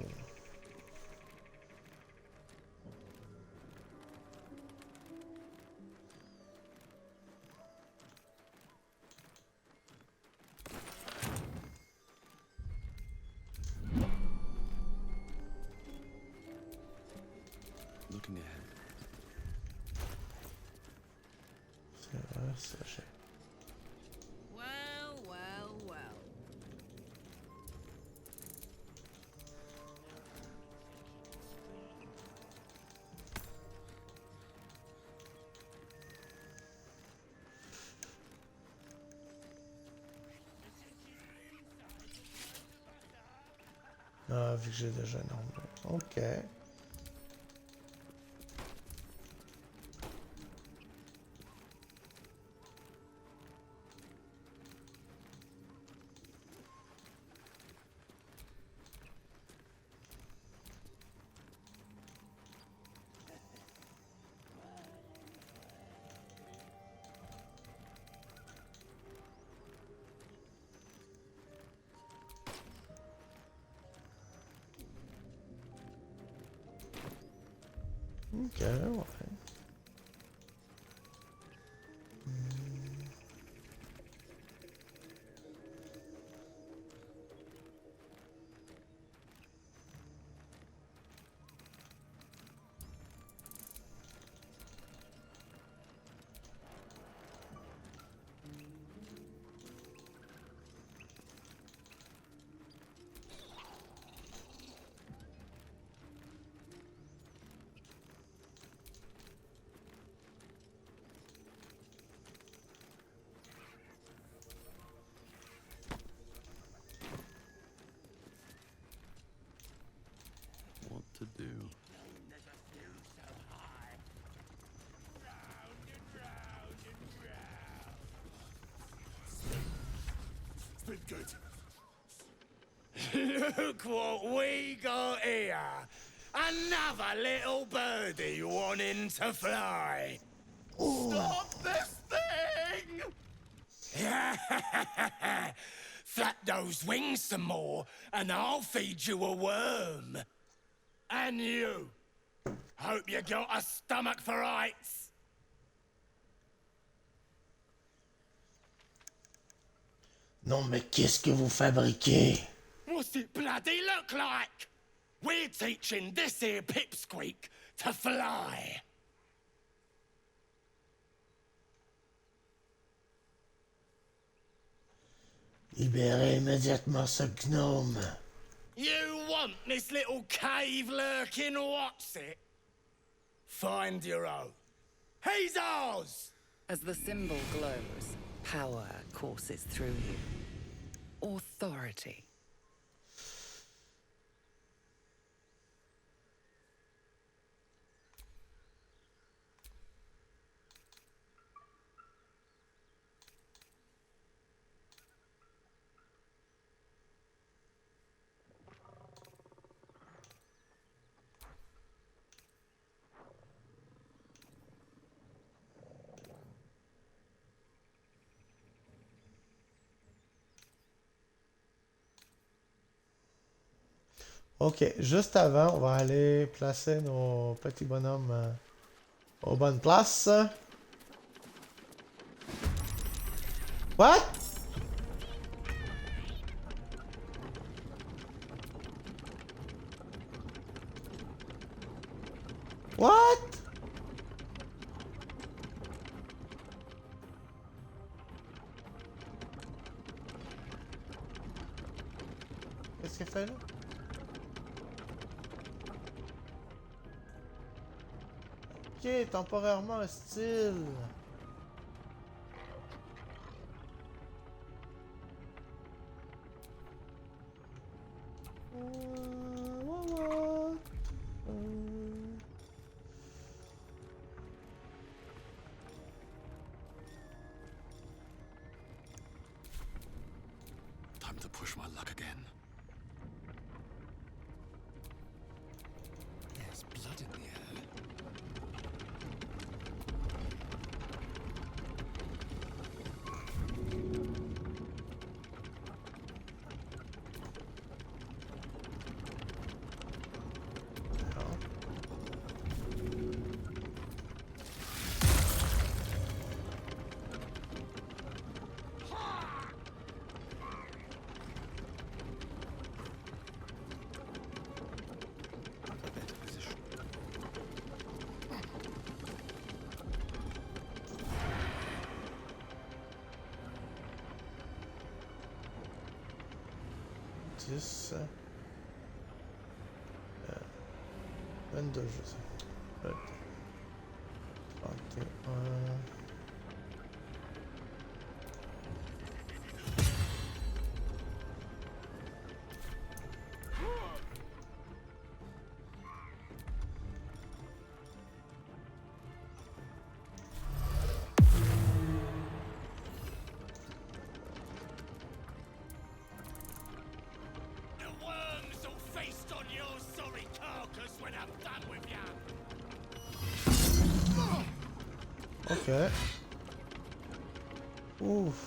Looking ahead. C'est vrai, ça, j'ai... Well, well, well. Ah, vu que j'ai déjà une armure. Ok. Ok, ouais. What to do? It's been good. Look what we got here. Another little birdie wanting to fly. Stop this thing! Flap those wings some more, and I'll feed you a worm. And you. Hope you got a stomach for heights. Non, mais qu'est-ce que vous fabriquez? What's it bloody look like? We're teaching this here pipsqueak to fly. Libérez immédiatement ce gnome. You want this little cave lurking what's it? Find your own. He's ours! As the symbol glows, power courses through you. Authority. Ok, juste avant, on va aller placer nos petits bonhommes aux bonnes places. What? What? Qu'est-ce qu'il fait là? Ok, temporairement hostile. What? Time to push my luck again. There's blood in the air. Dix, 22, je sais. 31. The worms will feast on your sorry carcass when I'm done with you. Ok. Ouf.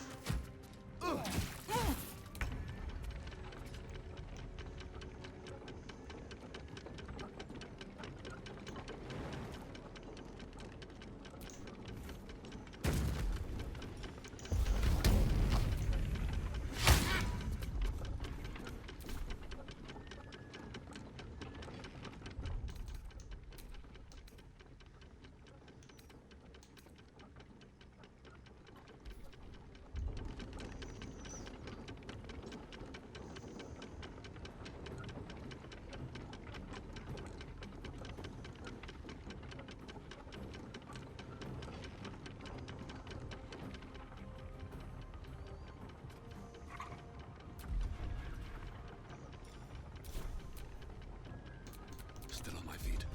Still on my feet.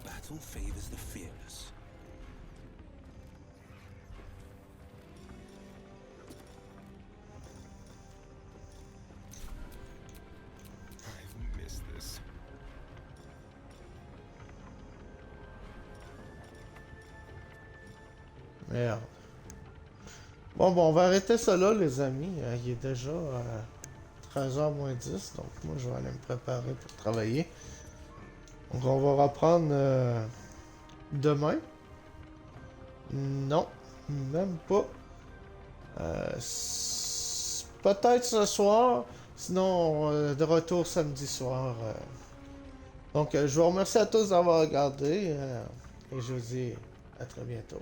Battle favors the fearless. I've missed this. Merde. Bon, on va arrêter ça là, les amis. Il est déjà 13h moins 10, donc moi je vais aller me préparer pour travailler. Donc on va reprendre demain. Non, même pas. Peut-être ce soir, sinon de retour samedi soir. Donc, je vous remercie à tous d'avoir regardé et je vous dis à très bientôt.